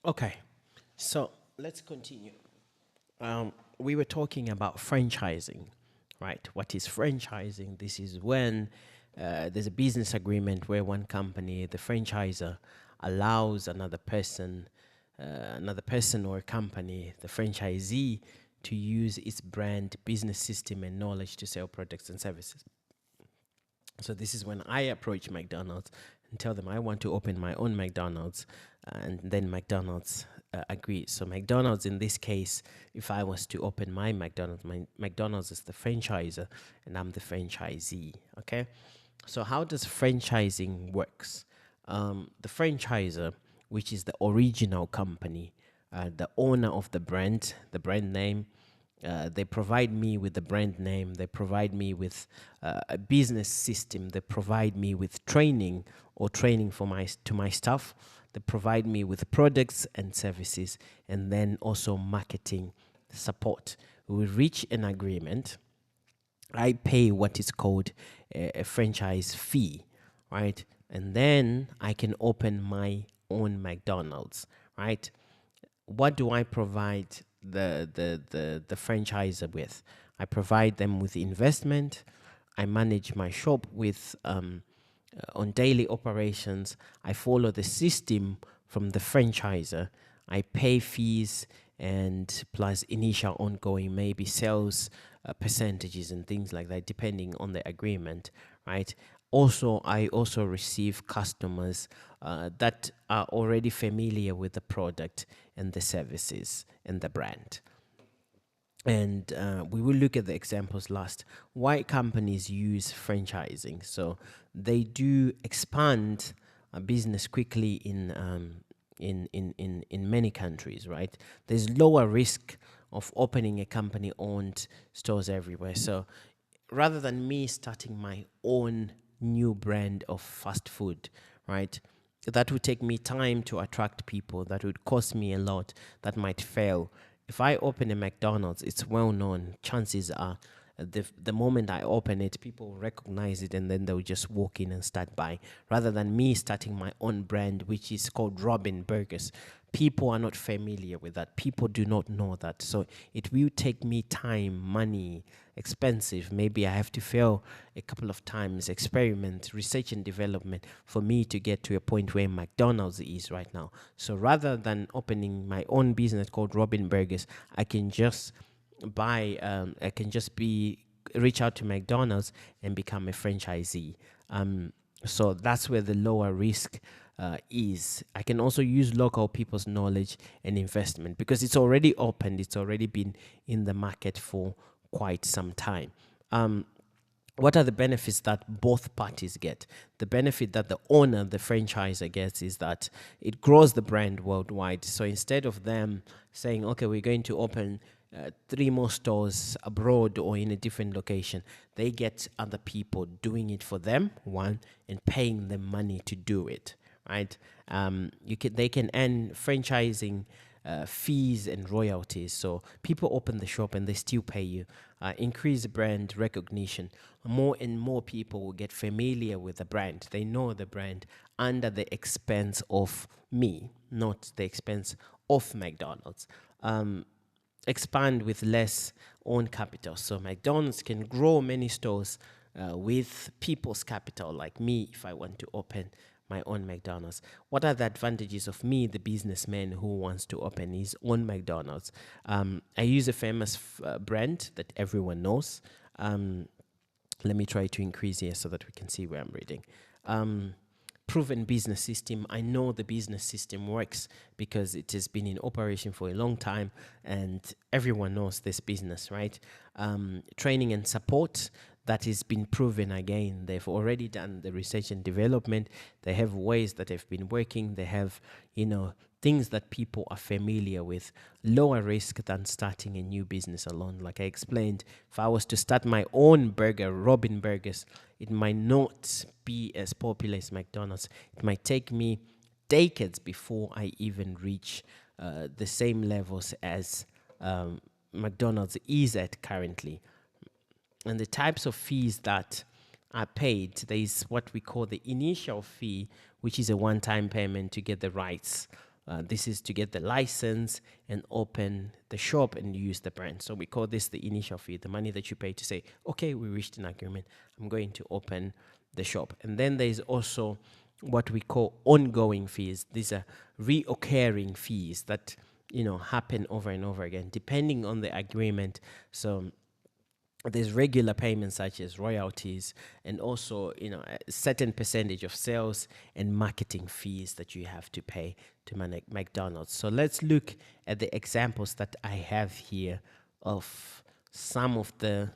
Okay, so let's continue. We were talking about franchising, right? What is franchising? This is when there's a business agreement where one company, the franchisor, allows another person or a company, the franchisee, to use its brand, business system, and knowledge to sell products and services. So this is when I approach McDonald's and tell them I want to open my own McDonald's, and then McDonald's agrees. So McDonald's, in this case, if I was to open my McDonald's is the franchisor, and I'm the franchisee. Okay, so how does franchising works? The franchisor, which is the original company, the owner of the brand name, they provide me with the brand name. They provide me with a business system. They provide me with training or training for my staff. They provide me with products and services, and then also marketing support. We reach an agreement. I pay what is called a franchise fee, right? And then I can open my own McDonald's, right? What do I provide the franchisor with? I provide them with investment. I manage my shop with on daily operations. I follow the system from the franchisor. I pay fees and plus initial ongoing maybe sales percentages and things like that, depending on the agreement, right? Also, I also receive customers that are already familiar with the product and the services and the brand. And we will look at the examples last. Why companies use franchising? So they do expand a business quickly in many countries, right? There's lower risk of opening a company-owned stores everywhere. So rather than me starting my own new brand of fast food, right? That would take me time to attract people. That would cost me a lot. That might fail. If I open a McDonald's, it's well known. Chances are the moment I open it, people recognize it and then they'll just walk in and start buying. Rather than me starting my own brand, which is called Robin Burgers. People are not familiar with that. People do not know that. So it will take me time, money, expensive. Maybe I have to fail a couple of times, experiment, research and development for me to get to a point where McDonald's is right now. So rather than opening my own business called Robin Burgers, I can just reach out to McDonald's and become a franchisee. So that's where the lower risk is. I can also use local people's knowledge and investment because it's already opened. It's already been in the market for quite some time. What are the benefits that both parties get? The benefit that the owner, the franchisor gets is that it grows the brand worldwide. So instead of them saying, okay, we're going to open 3 more stores abroad or in a different location, they get other people doing it for them, one, and paying them money to do it, right? They can earn franchising fees and royalties. So people open the shop and they still pay you. Increase brand recognition. More and more people will get familiar with the brand. They know the brand under the expense of me, not the expense of McDonald's. Expand with less own capital. So McDonald's can grow many stores with people's capital, like me, if I want to open my own McDonald's. What are the advantages of me, the businessman who wants to open his own McDonald's? I use a famous brand that everyone knows. Let me try to increase here so that we can see where I'm reading. Proven business system. I know the business system works because it has been in operation for a long time and everyone knows this business, right? Training and support. That has been proven again. They've already done the research and development. They have ways that have been working. They have, things that people are familiar with. Lower risk than starting a new business alone. Like I explained, if I was to start my own burger, Robin Burgers, it might not be as popular as McDonald's. It might take me decades before I even reach the same levels as McDonald's is at currently. And the types of fees that are paid, there is what we call the initial fee, which is a one-time payment to get the rights This is to get the license and open the shop and use the brand. So we call this the initial fee, the money that you pay to say, okay, we reached an agreement. I'm going to open the shop. And then there's also what we call ongoing fees. These are reoccurring fees that happen over and over again, depending on the agreement. So there's regular payments such as royalties, and also a certain percentage of sales and marketing fees that you have to pay to McDonald's. So let's look at the examples that I have here of some of the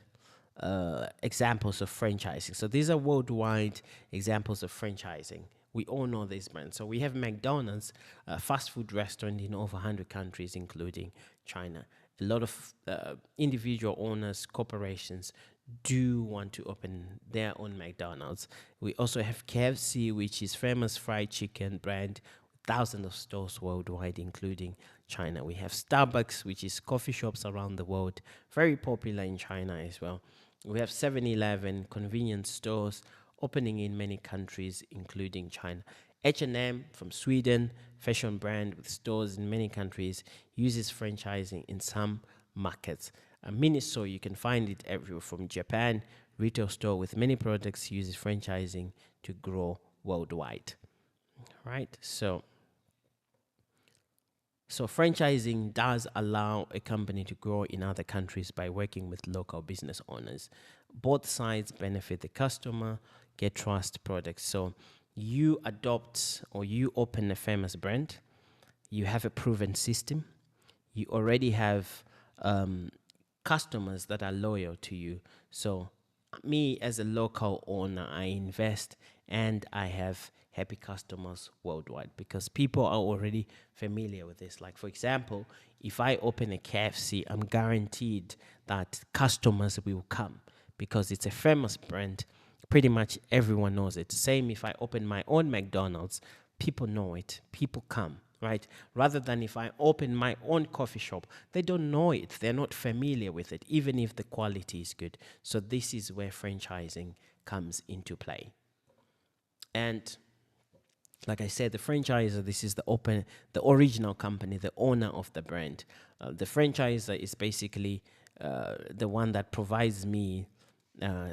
examples of franchising. So these are worldwide examples of franchising. We all know these brands. So we have McDonald's, a fast food restaurant in over 100 countries, including China. A lot of individual owners, corporations do want to open their own McDonald's. We also have KFC, which is famous fried chicken brand, thousands of stores worldwide, including China. We have Starbucks, which is coffee shops around the world, very popular in China as well. We have 7-Eleven, convenience stores opening in many countries, including China. H&M from Sweden, fashion brand with stores in many countries, uses franchising in some markets. Miniso, you can find it everywhere from Japan. Retail store with many products uses franchising to grow worldwide. Right? So franchising does allow a company to grow in other countries by working with local business owners. Both sides benefit the customer, get trust products. So you adopt or you open a famous brand, you have a proven system, you already have customers that are loyal to you. So me as a local owner, I invest and I have happy customers worldwide because people are already familiar with this. Like, for example, if I open a KFC, I'm guaranteed that customers will come because it's a famous brand. Pretty much everyone knows it. Same if I open my own McDonald's, people know it, people come, right? Rather than if I open my own coffee shop, they don't know it, they're not familiar with it, even if the quality is good. So this is where franchising comes into play. And like I said, the franchisor, this is the original company, the owner of the brand. The franchisor is basically the one that provides me.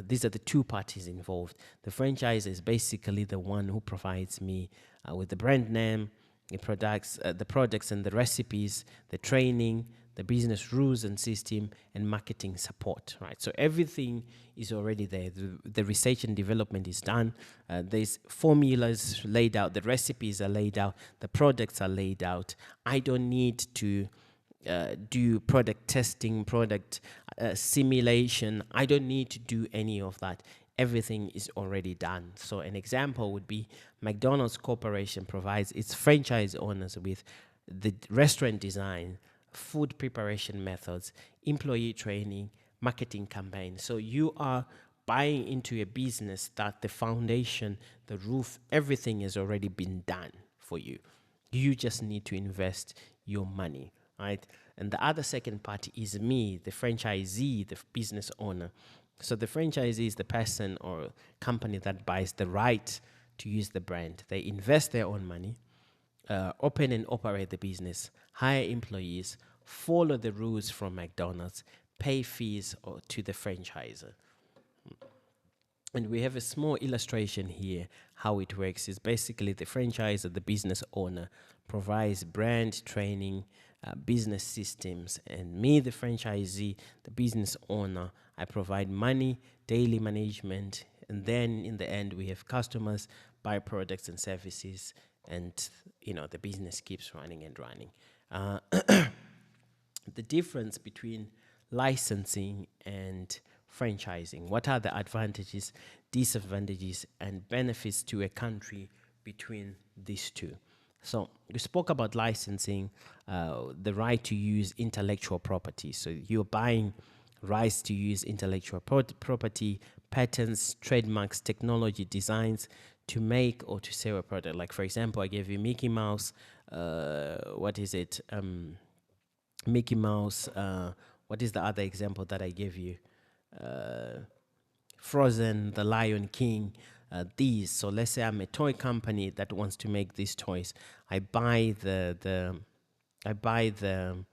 These are the two parties involved. The franchisor is basically the one who provides me with the brand name, the products and the recipes, the training, the business rules and system, and marketing support, right? So everything is already there. The research and development is done. There's formulas laid out. The recipes are laid out. The products are laid out. I don't need to do product testing, product simulation. I don't need to do any of that. Everything is already done. So an example would be McDonald's Corporation provides its franchise owners with the restaurant design, food preparation methods, employee training, marketing campaigns. So you are buying into a business that the foundation, the roof, everything has already been done for you. You just need to invest your money, right? And the other second party is me, the franchisee, the business owner. So the franchisee is the person or company that buys the right to use the brand. They invest their own money, open and operate the business, hire employees, follow the rules from McDonald's, pay fees to the franchisor. And we have a small illustration here. How it works is basically the franchisor, the business owner, provides brand training, business systems, and me, the franchisee, the business owner, I provide money, daily management, and then in the end we have customers, buy products and services, and the business keeps running and running. The difference between licensing and franchising. What are the advantages, disadvantages, and benefits to a country between these two? So we spoke about licensing, the right to use intellectual property. So you're buying rights to use intellectual property, patents, trademarks, technology, designs to make or to sell a product. Like, for example, I gave you Mickey Mouse. Mickey Mouse. What is the other example that I gave you? Frozen, The Lion King. these. So let's say I'm a toy company that wants to make these toys. I buy I buy the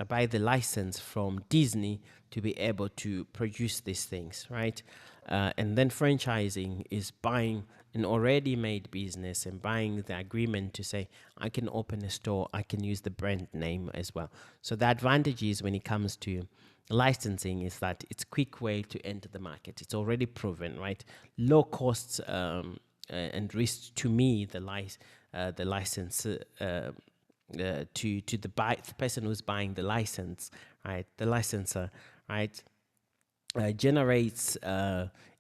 I buy the license from Disney to be able to produce these things, right? And then franchising is buying an already made business and buying the agreement to say, I can open a store, I can use the brand name as well. So the advantages when it comes to licensing is that it's a quick way to enter the market. It's already proven, right? Low costs and risk to me, the license to the person who's buying the license, right? The licensor, right? Generates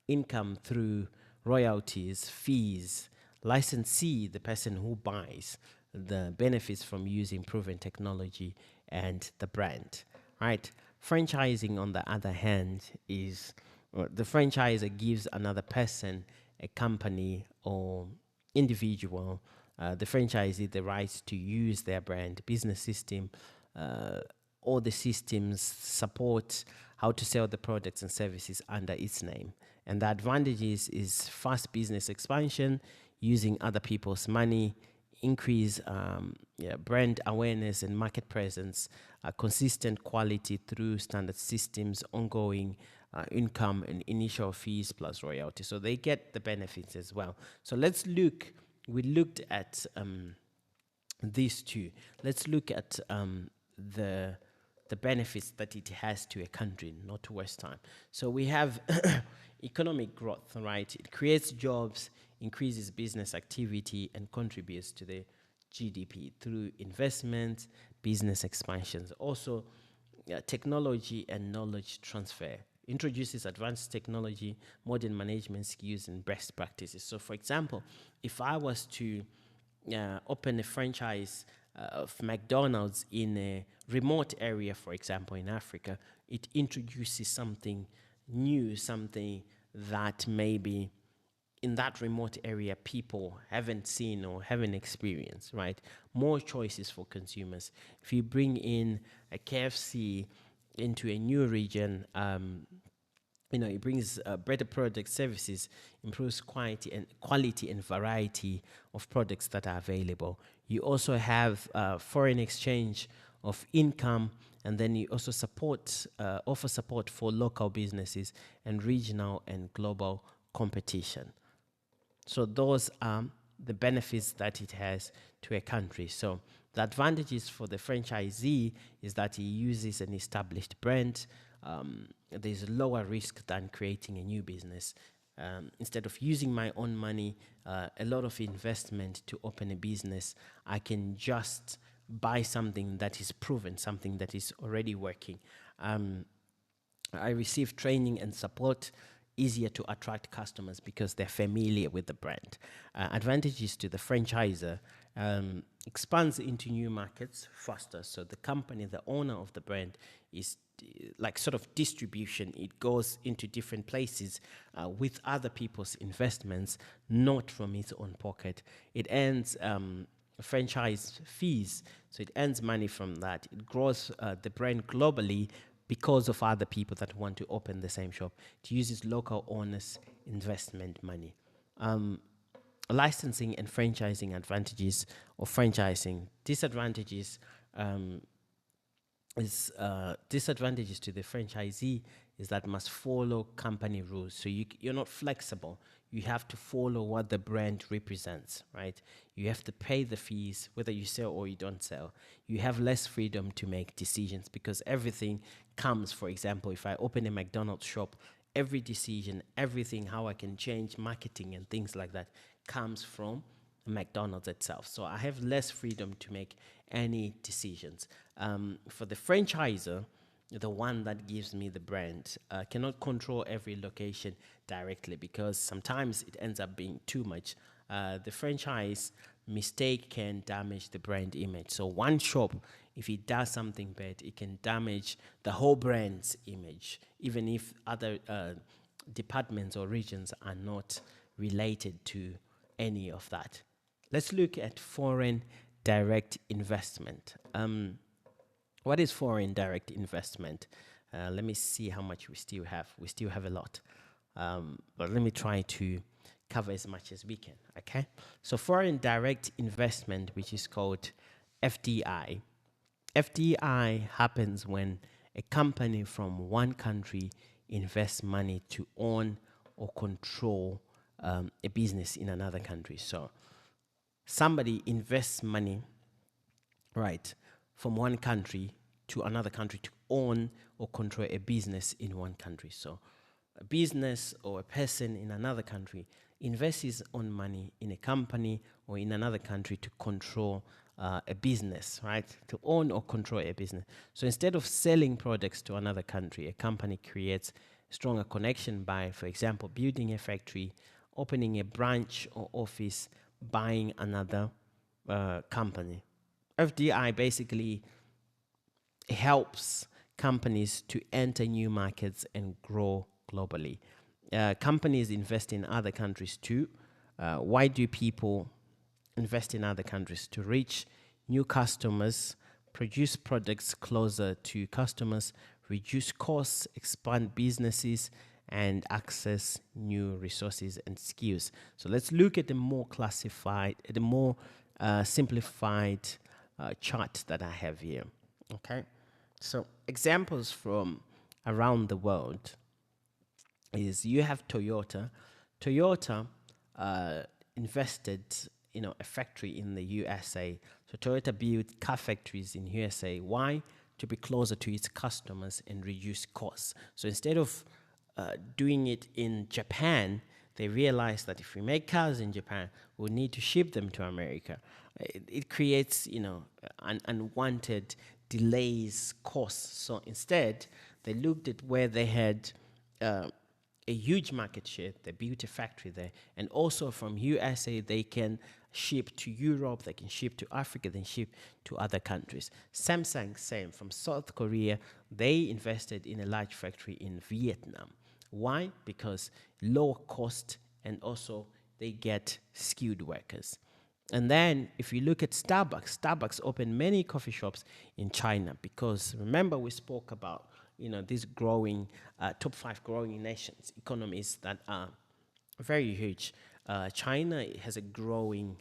income through royalties, fees. Licensee, the person who buys, the benefits from using proven technology and the brand, right? Franchising, on the other hand, is the franchisor gives another person, a company or individual, the franchisee, the rights to use their brand, business system, all the systems, support, how to sell the products and services under its name. And the advantages is fast business expansion, using other people's money, increase brand awareness and market presence, consistent quality through standard systems, ongoing income and initial fees plus royalty. So they get the benefits as well. So we looked at these two. Let's look at the benefits that it has to a country, not to waste time. So we have economic growth, right? It creates jobs, increases business activity, and contributes to the GDP through investment, business expansions. Also, technology and knowledge transfer. Introduces advanced technology, modern management skills, and best practices. So, for example, if I was to open a franchise of McDonald's in a remote area, for example, in Africa, it introduces something new, something that maybe in that remote area people haven't seen or haven't experienced, right? More choices for consumers. If you bring in a KFC into a new region, it brings better product services, improves quality and variety of products that are available. You also have foreign exchange of income, and then you also offer support for local businesses and regional and global competition. So those are the benefits that it has to a country. So the advantages for the franchisee is that he uses an established brand. There's lower risk than creating a new business. Instead of using my own money, a lot of investment to open a business, I can just buy something that is proven, something that is already working. I receive training and support, easier to attract customers because they're familiar with the brand. Advantages to the franchisor, expands into new markets faster. So the company, the owner of the brand, is like sort of distribution. It goes into different places with other people's investments, not from its own pocket. It earns franchise fees, so it earns money from that. It grows the brand globally because of other people that want to open the same shop. It uses local owners' investment money. Licensing and franchising advantages of franchising. Disadvantages disadvantages to the franchisee is that must follow company rules. So you're not flexible. You have to follow what the brand represents, right? You have to pay the fees, whether you sell or you don't sell. You have less freedom to make decisions because everything comes, for example, if I open a McDonald's shop, every decision, everything, how I can change marketing and things like that comes from McDonald's itself. So I have less freedom to make any decisions. For the franchisor, the one that gives me the brand, cannot control every location directly because sometimes it ends up being too much. The franchise mistake can damage the brand image. So one shop, if it does something bad, it can damage the whole brand's image, even if other departments or regions are not related to any of that. Let's look at foreign direct investment. What is foreign direct investment? Let me see how much we still have. We still have a lot. But let me try to cover as much as we can. Okay, so foreign direct investment, which is called FDI. FDI happens when a company from one country invests money to own or control a business in another country. So somebody invests money, right, from one country to another country to own or control a business in one country. So a business or a person in another country invests his own money in a company or in another country to control a business, right? To own or control a business. So instead of selling products to another country, a company creates stronger connection by, for example, building a factory, opening a branch or office, buying another company. FDI basically helps companies to enter new markets and grow globally. Companies invest in other countries too. Why do people invest in other countries? To reach new customers, produce products closer to customers, reduce costs, expand businesses, and access new resources and skills. So let's look at the more classified, the more simplified chart that I have here. Okay, so examples from around the world is you have Toyota. Toyota invested, a factory in the USA. So Toyota built car factories in USA. Why? To be closer to its customers and reduce costs. So instead of doing it in Japan, they realized that if we make cars in Japan, we'll need to ship them to America. It creates, unwanted delays, costs. So instead, they looked at where they had a huge market share. They built a factory there, and also from USA they can ship to Europe, they can ship to Africa, then ship to other countries. Samsung, same. From South Korea, they invested in a large factory in Vietnam. Why? Because lower cost, and also they get skilled workers. And then if you look at Starbucks, Starbucks opened many coffee shops in China because remember we spoke about these growing top 5 growing nations, economies that are very huge. China has a growing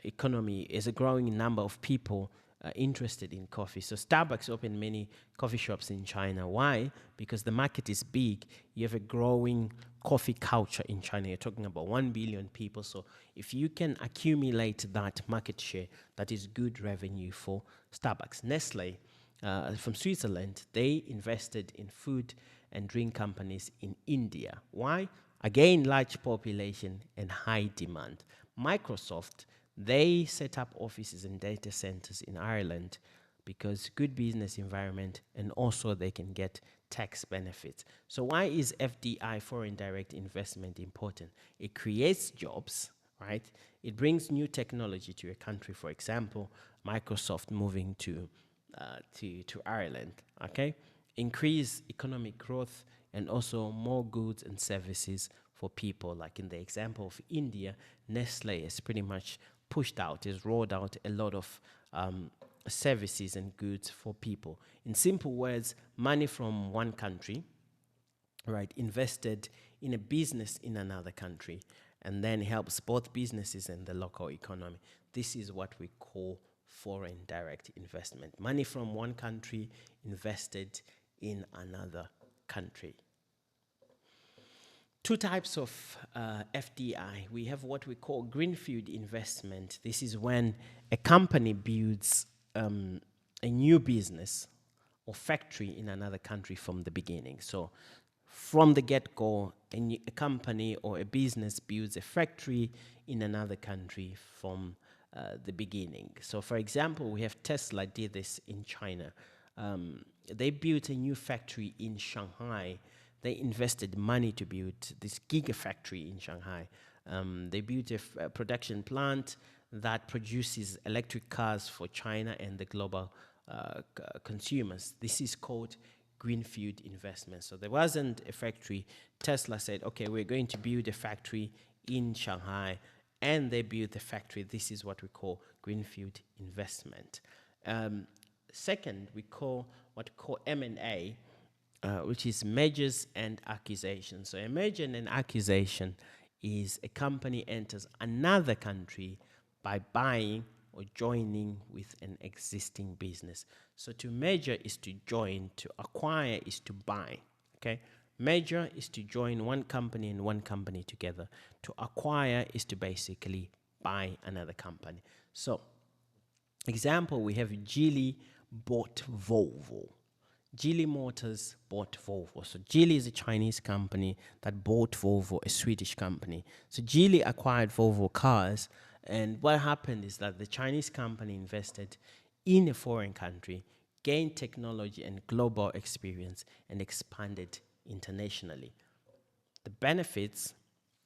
economy, is a growing number of people interested in coffee. So Starbucks opened many coffee shops in China. Why? Because the market is big. You have a growing coffee culture in China. You're talking about 1 billion people. So if you can accumulate that market share, that is good revenue for Starbucks. Nestle, from Switzerland, they invested in food and drink companies in India. Why? Again, large population and high demand. Microsoft, they set up offices and data centers in Ireland because good business environment, and also they can get tax benefits. So why is FDI, foreign direct investment, important? It creates jobs, right? It brings new technology to a country. For example, Microsoft moving to Ireland, okay? Increase economic growth and also more goods and services for people. Like in the example of India, Nestle has pretty much pushed out, has rolled out a lot of services and goods for people. In simple words, money from one country, right, invested in a business in another country, and then helps both businesses and the local economy. This is what we call foreign direct investment. Money from one country invested in another country. Two types of FDI. We have what we call greenfield investment. This is when a company builds a new business or factory in another country from the beginning. So from the get-go, a company or a business builds a factory in another country from the beginning. So for example, we have Tesla did this in China. They built a new factory in Shanghai. They invested money to build this gigafactory in Shanghai. They built a production plant that produces electric cars for China and the global consumers. This is called greenfield investment. So there wasn't a factory. Tesla said, okay, we're going to build a factory in Shanghai, and they built the factory. This is what we call greenfield investment. Second, we call what we call M&A, which is mergers and acquisitions. So a merger and an acquisition is a company enters another country by buying or joining with an existing business. So to merger is to join, to acquire is to buy. Okay? Merger is to join one company and one company together. To acquire is to basically buy another company. So, example, we have Geely bought Volvo. Geely Motors bought Volvo. So Geely is a Chinese company that bought Volvo, a Swedish company. So Geely acquired Volvo cars, and what happened is that the Chinese company invested in a foreign country, gained technology and global experience, and expanded internationally. The benefits,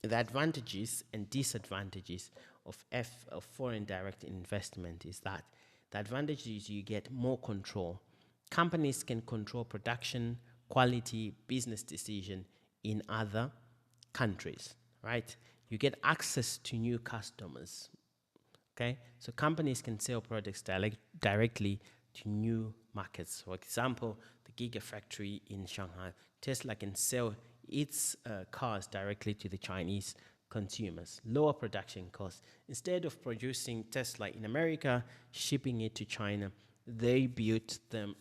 the advantages and disadvantages of foreign direct investment is that the advantage is you get more control. Companies can control production, quality, business decision in other countries, right? You get access to new customers, okay? So companies can sell products directly to new markets. For example, the Gigafactory in Shanghai, Tesla can sell its cars directly to the Chinese consumers, lower production costs. Instead of producing Tesla in America, shipping it to China, they built the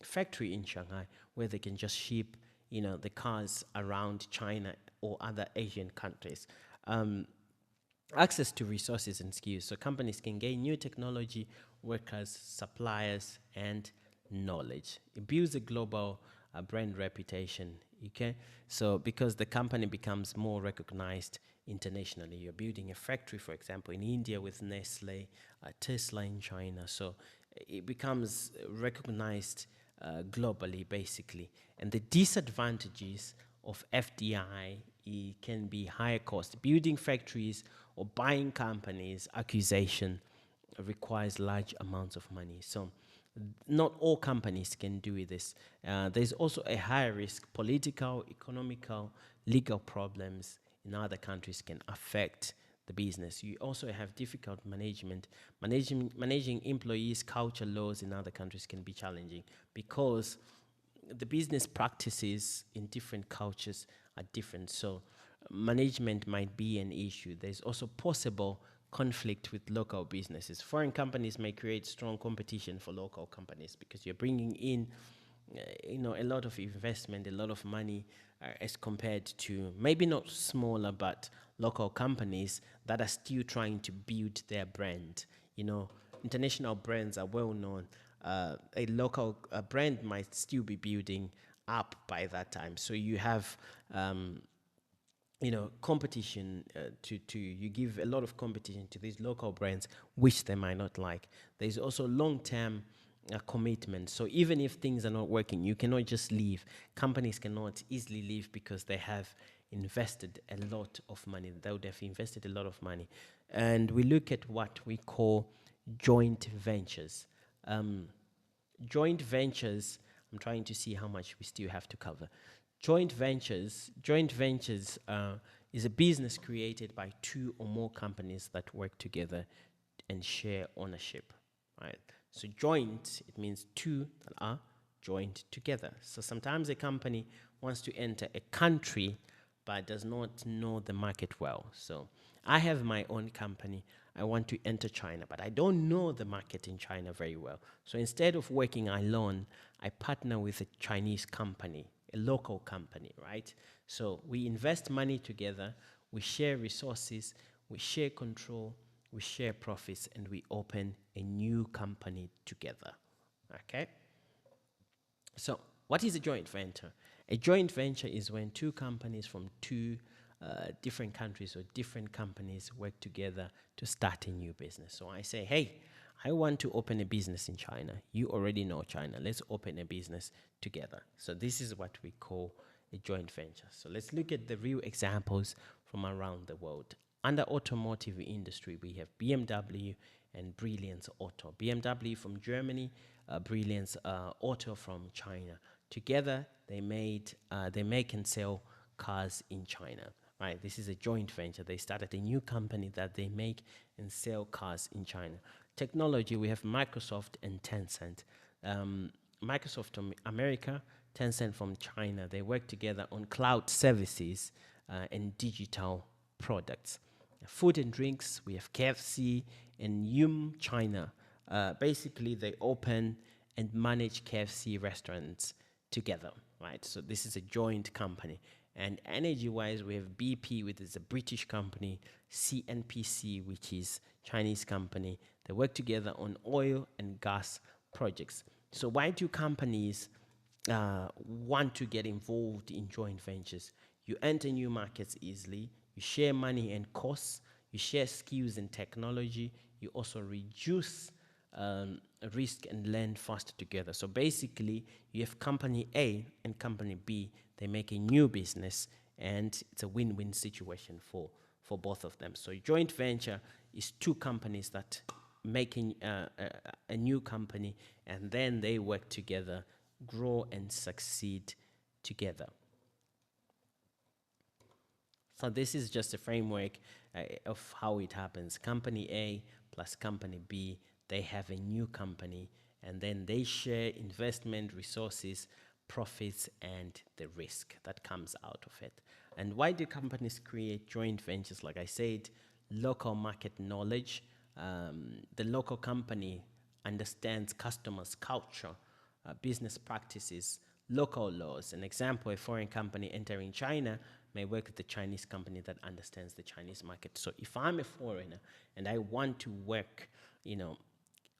factory in Shanghai where they can just ship, the cars around China or other Asian countries. Access to resources and skills. So companies can gain new technology, workers, suppliers, and knowledge. It builds a global brand reputation. Okay, so because the company becomes more recognized internationally, you're building a factory, for example, in India with Nestle, Tesla in China. So it becomes recognized globally, basically. And the disadvantages of FDI, it can be higher cost. Building factories or buying companies, accusation requires large amounts of money. So not all companies can do this. There's also a higher risk. Political, economical, legal problems in other countries can affect the business. You also have difficult management. Managing employees, culture, laws in other countries can be challenging because the business practices in different cultures are different. So management might be an issue. There's also possible conflict with local businesses. Foreign companies may create strong competition for local companies because you're bringing in a lot of investment, a lot of money, as compared to maybe not smaller but local companies that are still trying to build their brand. International brands are well known. A local brand might still be building up by that time. So you have competition, you give a lot of competition to these local brands, which they might not like. There's also long-term commitment. So even if things are not working, you cannot just leave. Companies cannot easily leave because they have invested a lot of money. They would have invested a lot of money. And we look at what we call joint ventures. Joint ventures, I'm trying to see how much we still have to cover. Joint ventures is a business created by two or more companies that work together and share ownership, right? So joint, it means two that are joined together. So sometimes a company wants to enter a country but does not know the market well. So I have my own company. I want to enter China, but I don't know the market in China very well. So instead of working alone, I partner with a Chinese company, a local company, right? So we invest money together, we share resources, we share control, we share profits, and we open a new company together, okay? So what is a joint venture? A joint venture is when two companies from two different countries or different companies work together to start a new business. So I say, hey, I want to open a business in China. You already know China. Let's open a business together. So this is what we call a joint venture. So let's look at the real examples from around the world. Under automotive industry, we have BMW and Brilliance Auto. BMW from Germany, Brilliance Auto from China. Together, they make and sell cars in China. Right, this is a joint venture. They started a new company that they make and sell cars in China. Technology, we have Microsoft and Tencent. Microsoft from America, Tencent from China. They work together on cloud services and digital products. Food and drinks, we have KFC and Yum China. Basically, they open and manage KFC restaurants together, right? So this is a joint company. And energy-wise, we have BP, which is a British company, CNPC, which is Chinese company. They work together on oil and gas projects. So why do companies want to get involved in joint ventures? You enter new markets easily, you share money and costs, you share skills and technology, you also reduce risk and learn faster together. So basically, you have company A and company B, they make a new business, and it's a win-win situation for both of them. So joint venture is two companies that making a new company, and then they work together, grow and succeed together. So this is just a framework of how it happens. Company A plus company B, they have a new company, and then they share investment, resources, profits, and the risk that comes out of it. And why do companies create joint ventures? Like I said, local market knowledge. The local company understands customers' culture, business practices, local laws. An example, a foreign company entering China may work with the Chinese company that understands the Chinese market. So if I'm a foreigner and I want to work,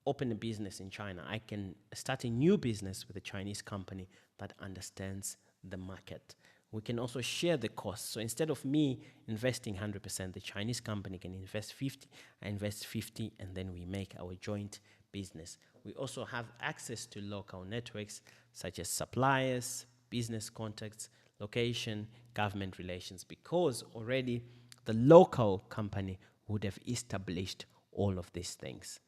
open a business in China, I can start a new business with a Chinese company that understands the market. We can also share the costs. So instead of me investing 100%, the Chinese company can invest 50, I invest 50, and then we make our joint business. We also have access to local networks such as suppliers, business contacts, location, government relations, because already the local company would have established all of these things.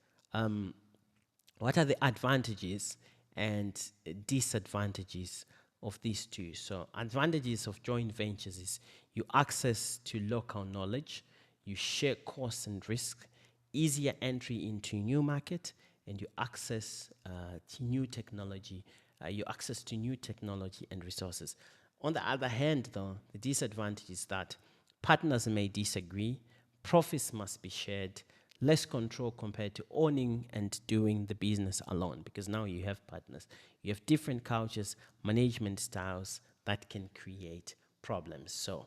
What are the advantages and disadvantages of these two? So advantages of joint ventures is you access to local knowledge, you share costs and risks, easier entry into new market, and you access to new technology. You access to new technology and resources. On the other hand, though, the disadvantage is that partners may disagree, profits must be shared, less control compared to owning and doing the business alone, because now you have partners. You have different cultures, management styles that can create problems. So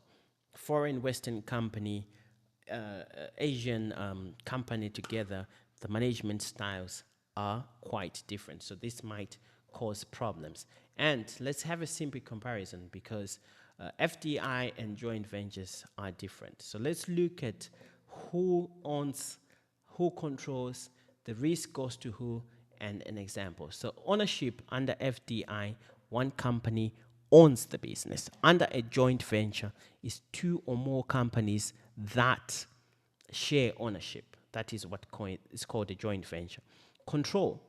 foreign Western company, Asian company together, the management styles are quite different. So this might cause problems. And let's have a simple comparison, because FDI and joint ventures are different. So let's look at who owns, who controls, the risk goes to who, and an example. So ownership under FDI, one company owns the business. Under a joint venture is two or more companies that share ownership. That is what is called a joint venture. Control.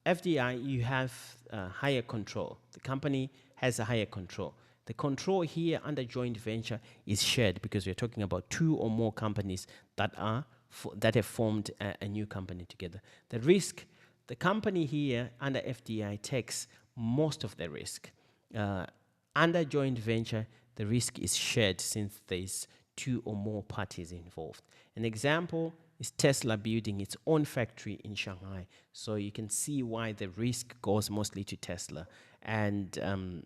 FDI, you have higher control. The company has a higher control. The control here under joint venture is shared, because we're talking about two or more companies that have formed a new company together. The risk, the company here under FDI takes most of the risk. Under joint venture, the risk is shared since there's two or more parties involved. An example is Tesla building its own factory in Shanghai. So you can see why the risk goes mostly to Tesla. And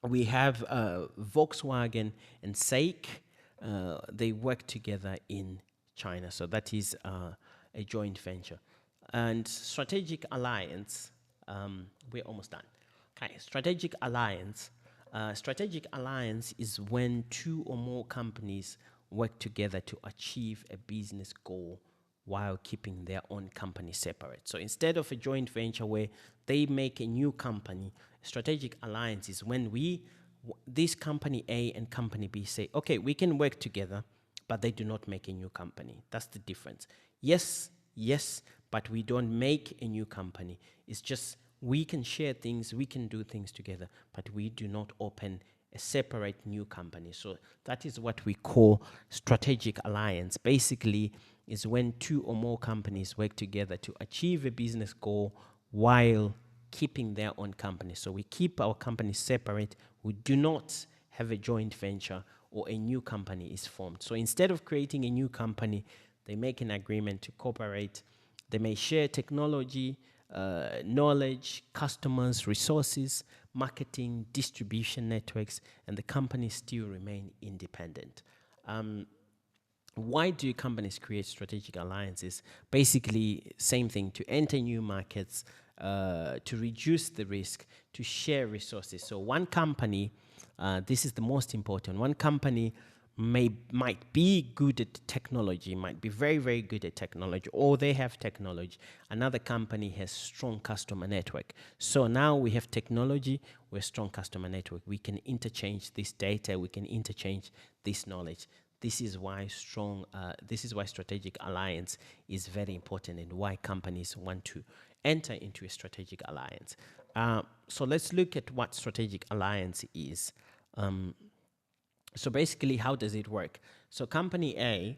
we have Volkswagen and SAIC. They work together in China. So that is a joint venture. And strategic alliance, we're almost done. Okay, strategic alliance. Strategic alliance is when two or more companies work together to achieve a business goal while keeping their own company separate. So instead of a joint venture where they make a new company, strategic alliance is when this company A and company B say, okay, we can work together, but they do not make a new company. That's the difference. Yes, but we don't make a new company. It's just we can share things, we can do things together, but we do not open a separate new company. So that is what we call strategic alliance. Basically, is when two or more companies work together to achieve a business goal while keeping their own company. So we keep our companies separate. We do not have a joint venture or a new company is formed. So instead of creating a new company, they make an agreement to cooperate. They may share technology, knowledge, customers, resources, marketing, distribution networks, and the companies still remain independent. Why do companies create strategic alliances? Basically, same thing, to enter new markets, to reduce the risk, to share resources. So one company, this is the most important, one company might be good at technology, might be very, very good at technology, or they have technology. Another company has strong customer network. So now we have technology, we have strong customer network. We can interchange this data, we can interchange this knowledge. This is why strategic alliance is very important, and why companies want to enter into a strategic alliance. So let's look at what strategic alliance is. So basically, how does it work? So company A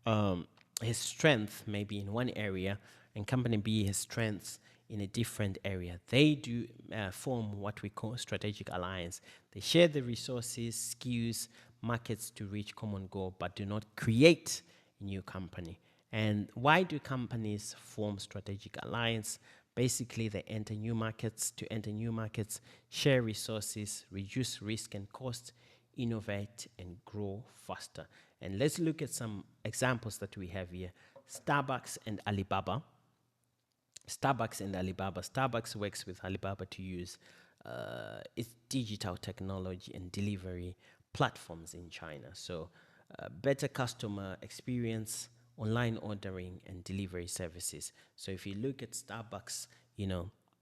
has strength maybe in one area, and company B has strengths in a different area. They do form what we call strategic alliance. They share the resources, skills, markets to reach common goal, but do not create a new company. And why do companies form strategic alliance? Basically, they enter new markets. To enter new markets, share resources, reduce risk and cost, innovate, and grow faster. And let's look at some examples that we have here. Starbucks and Alibaba. Starbucks works with Alibaba to use its digital technology and delivery platforms in China. So better customer experience, online ordering, and delivery services. So if you look at Starbucks,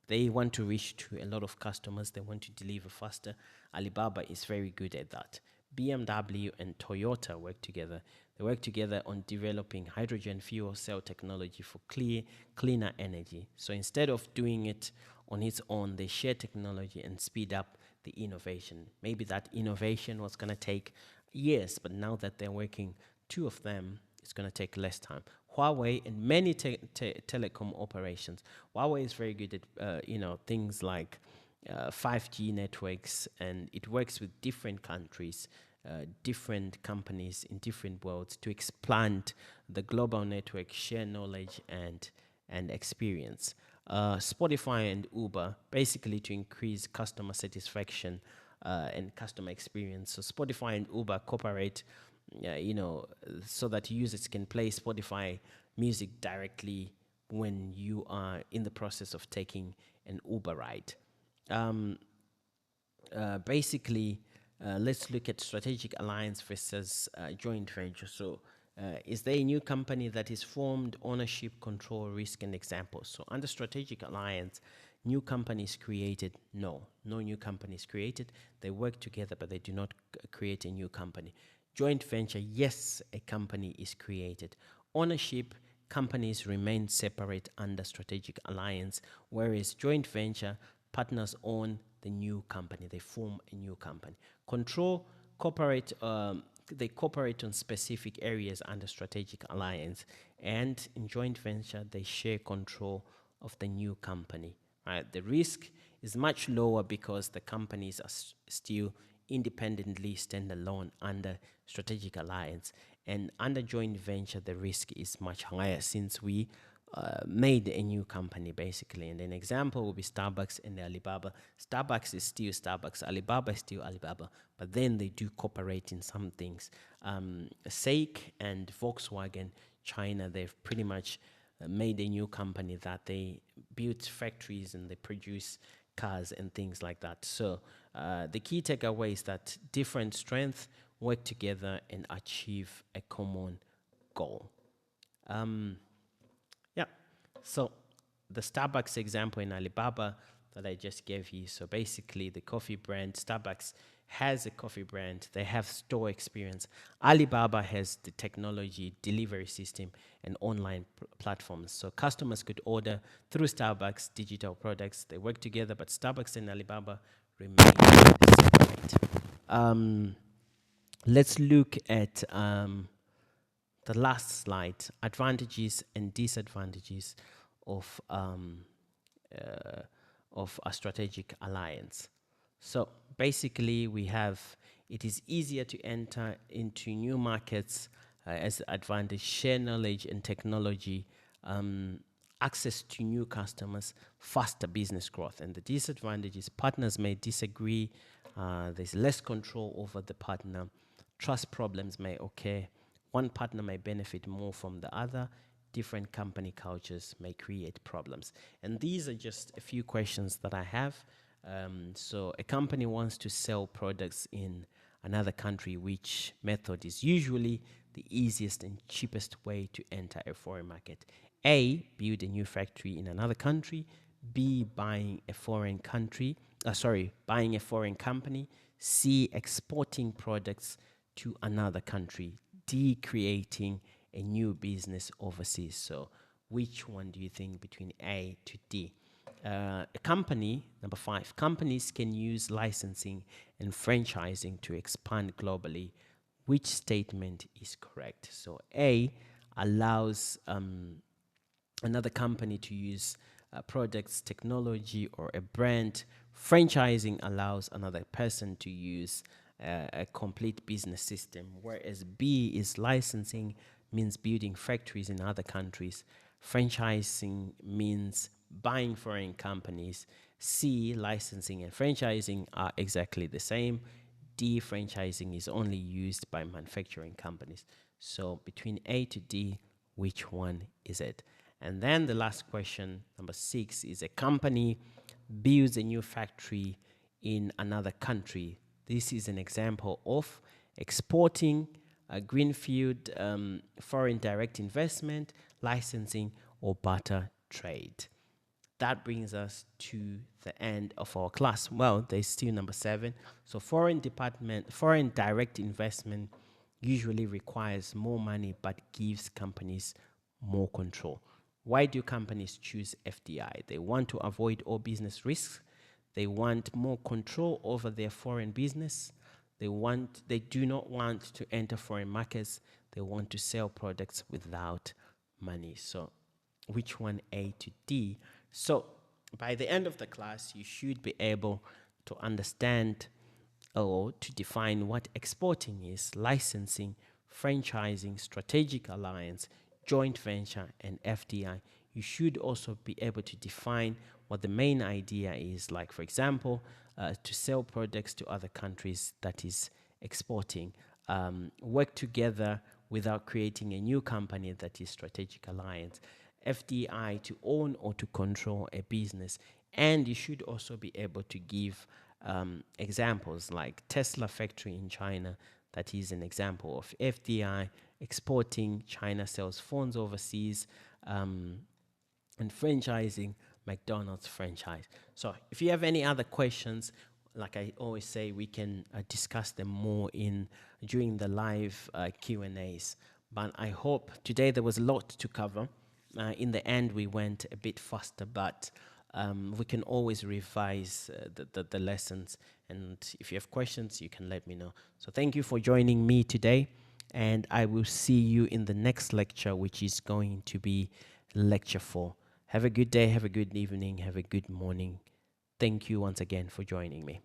they want to reach to a lot of customers. They want to deliver faster. Alibaba is very good at that. BMW and Toyota work together. They work together on developing hydrogen fuel cell technology for cleaner energy. So instead of doing it on its own, they share technology and speed up the innovation. Maybe that innovation was going to take years, but now that they're working, two of them, it's going to take less time. Huawei and many telecom operations. Huawei is very good at things like 5G networks, and it works with different countries, different companies in different worlds to expand the global network, share knowledge and experience. Spotify and Uber, basically to increase customer satisfaction and customer experience. So Spotify and Uber cooperate, so that users can play Spotify music directly when you are in the process of taking an Uber ride. Let's look at strategic alliance versus joint venture. So is there a new company that is formed, ownership, control, risk, and examples? So under strategic alliance, new companies created? No new companies created. They work together, but they do not create a new company. Joint venture, yes, a company is created. Ownership, companies remain separate under strategic alliance, whereas joint venture, partners own the new company. They form a new company. Control, they cooperate on specific areas under strategic alliance, and in joint venture, they share control of the new company. Right? The risk is much lower because the companies are still independently standalone under strategic alliance, and under joint venture the risk is much higher since we made a new company basically. And an example will be Starbucks and Alibaba. Starbucks is still Starbucks, Alibaba is still Alibaba, but then they do cooperate in some things. SAIC and Volkswagen China, they've pretty much made a new company that they build factories and they produce cars and things like that. So the key takeaway is that different strengths work together and achieve a common goal. So the Starbucks example in Alibaba that I just gave you. So basically the coffee brand, Starbucks has a coffee brand. They have store experience. Alibaba has the technology, delivery system, and online platforms. So customers could order through Starbucks digital products. They work together, but Starbucks and Alibaba remain separate. Let's look at the last slide, advantages and disadvantages of a strategic alliance. So basically we have It is easier to enter into new markets as the advantage, share knowledge and technology, access to new customers, faster business growth. And the disadvantage is partners may disagree, there's less control over the partner, trust problems may occur, one partner may benefit more from the other, different company cultures may create problems. And these are just a few questions that I have. So a company wants to sell products in another country. Which method is usually the easiest and cheapest way to enter a foreign market? A, build a new factory in another country. B, buying a foreign company. C, exporting products to another country. D, creating a new business overseas. So which one do you think between A to D? A company, number 5, companies can use licensing and franchising to expand globally. Which statement is correct? So A allows another company to use products, technology, or a brand. Franchising allows another person to use a complete business system, whereas B is licensing, means building factories in other countries. Franchising means buying foreign companies. C, licensing and franchising are exactly the same. D, franchising is only used by manufacturing companies. So between A to D, which one is it? And then the last question, number 6, is a company builds a new factory in another country. This is an example of exporting, a greenfield, foreign direct investment, licensing, or barter trade. That brings us to the end of our class. Well, there's still number 7. So foreign direct investment usually requires more money but gives companies more control. Why do companies choose FDI? They want to avoid all business risks. They want more control over their foreign business. They do not want to enter foreign markets. They want to sell products without money. So which one, A to D? So by the end of the class, you should be able to understand or to define what exporting is, licensing, franchising, strategic alliance, joint venture, and FDI. You should also be able to define what the main idea is, like, for example, to sell products to other countries, that is exporting. Work together without creating a new company, that is strategic alliance. FDI, to own or to control a business. And you should also be able to give examples like Tesla factory in China, that is an example of FDI. Exporting, China sells phones overseas, and franchising, McDonald's franchise. So if you have any other questions, like I always say, we can discuss them more during the live Q&As. But I hope today there was a lot to cover. In the end, we went a bit faster, but we can always revise the lessons. And if you have questions, you can let me know. So thank you for joining me today. And I will see you in the next lecture, which is going to be lecture 4. Have a good day, have a good evening, have a good morning. Thank you once again for joining me.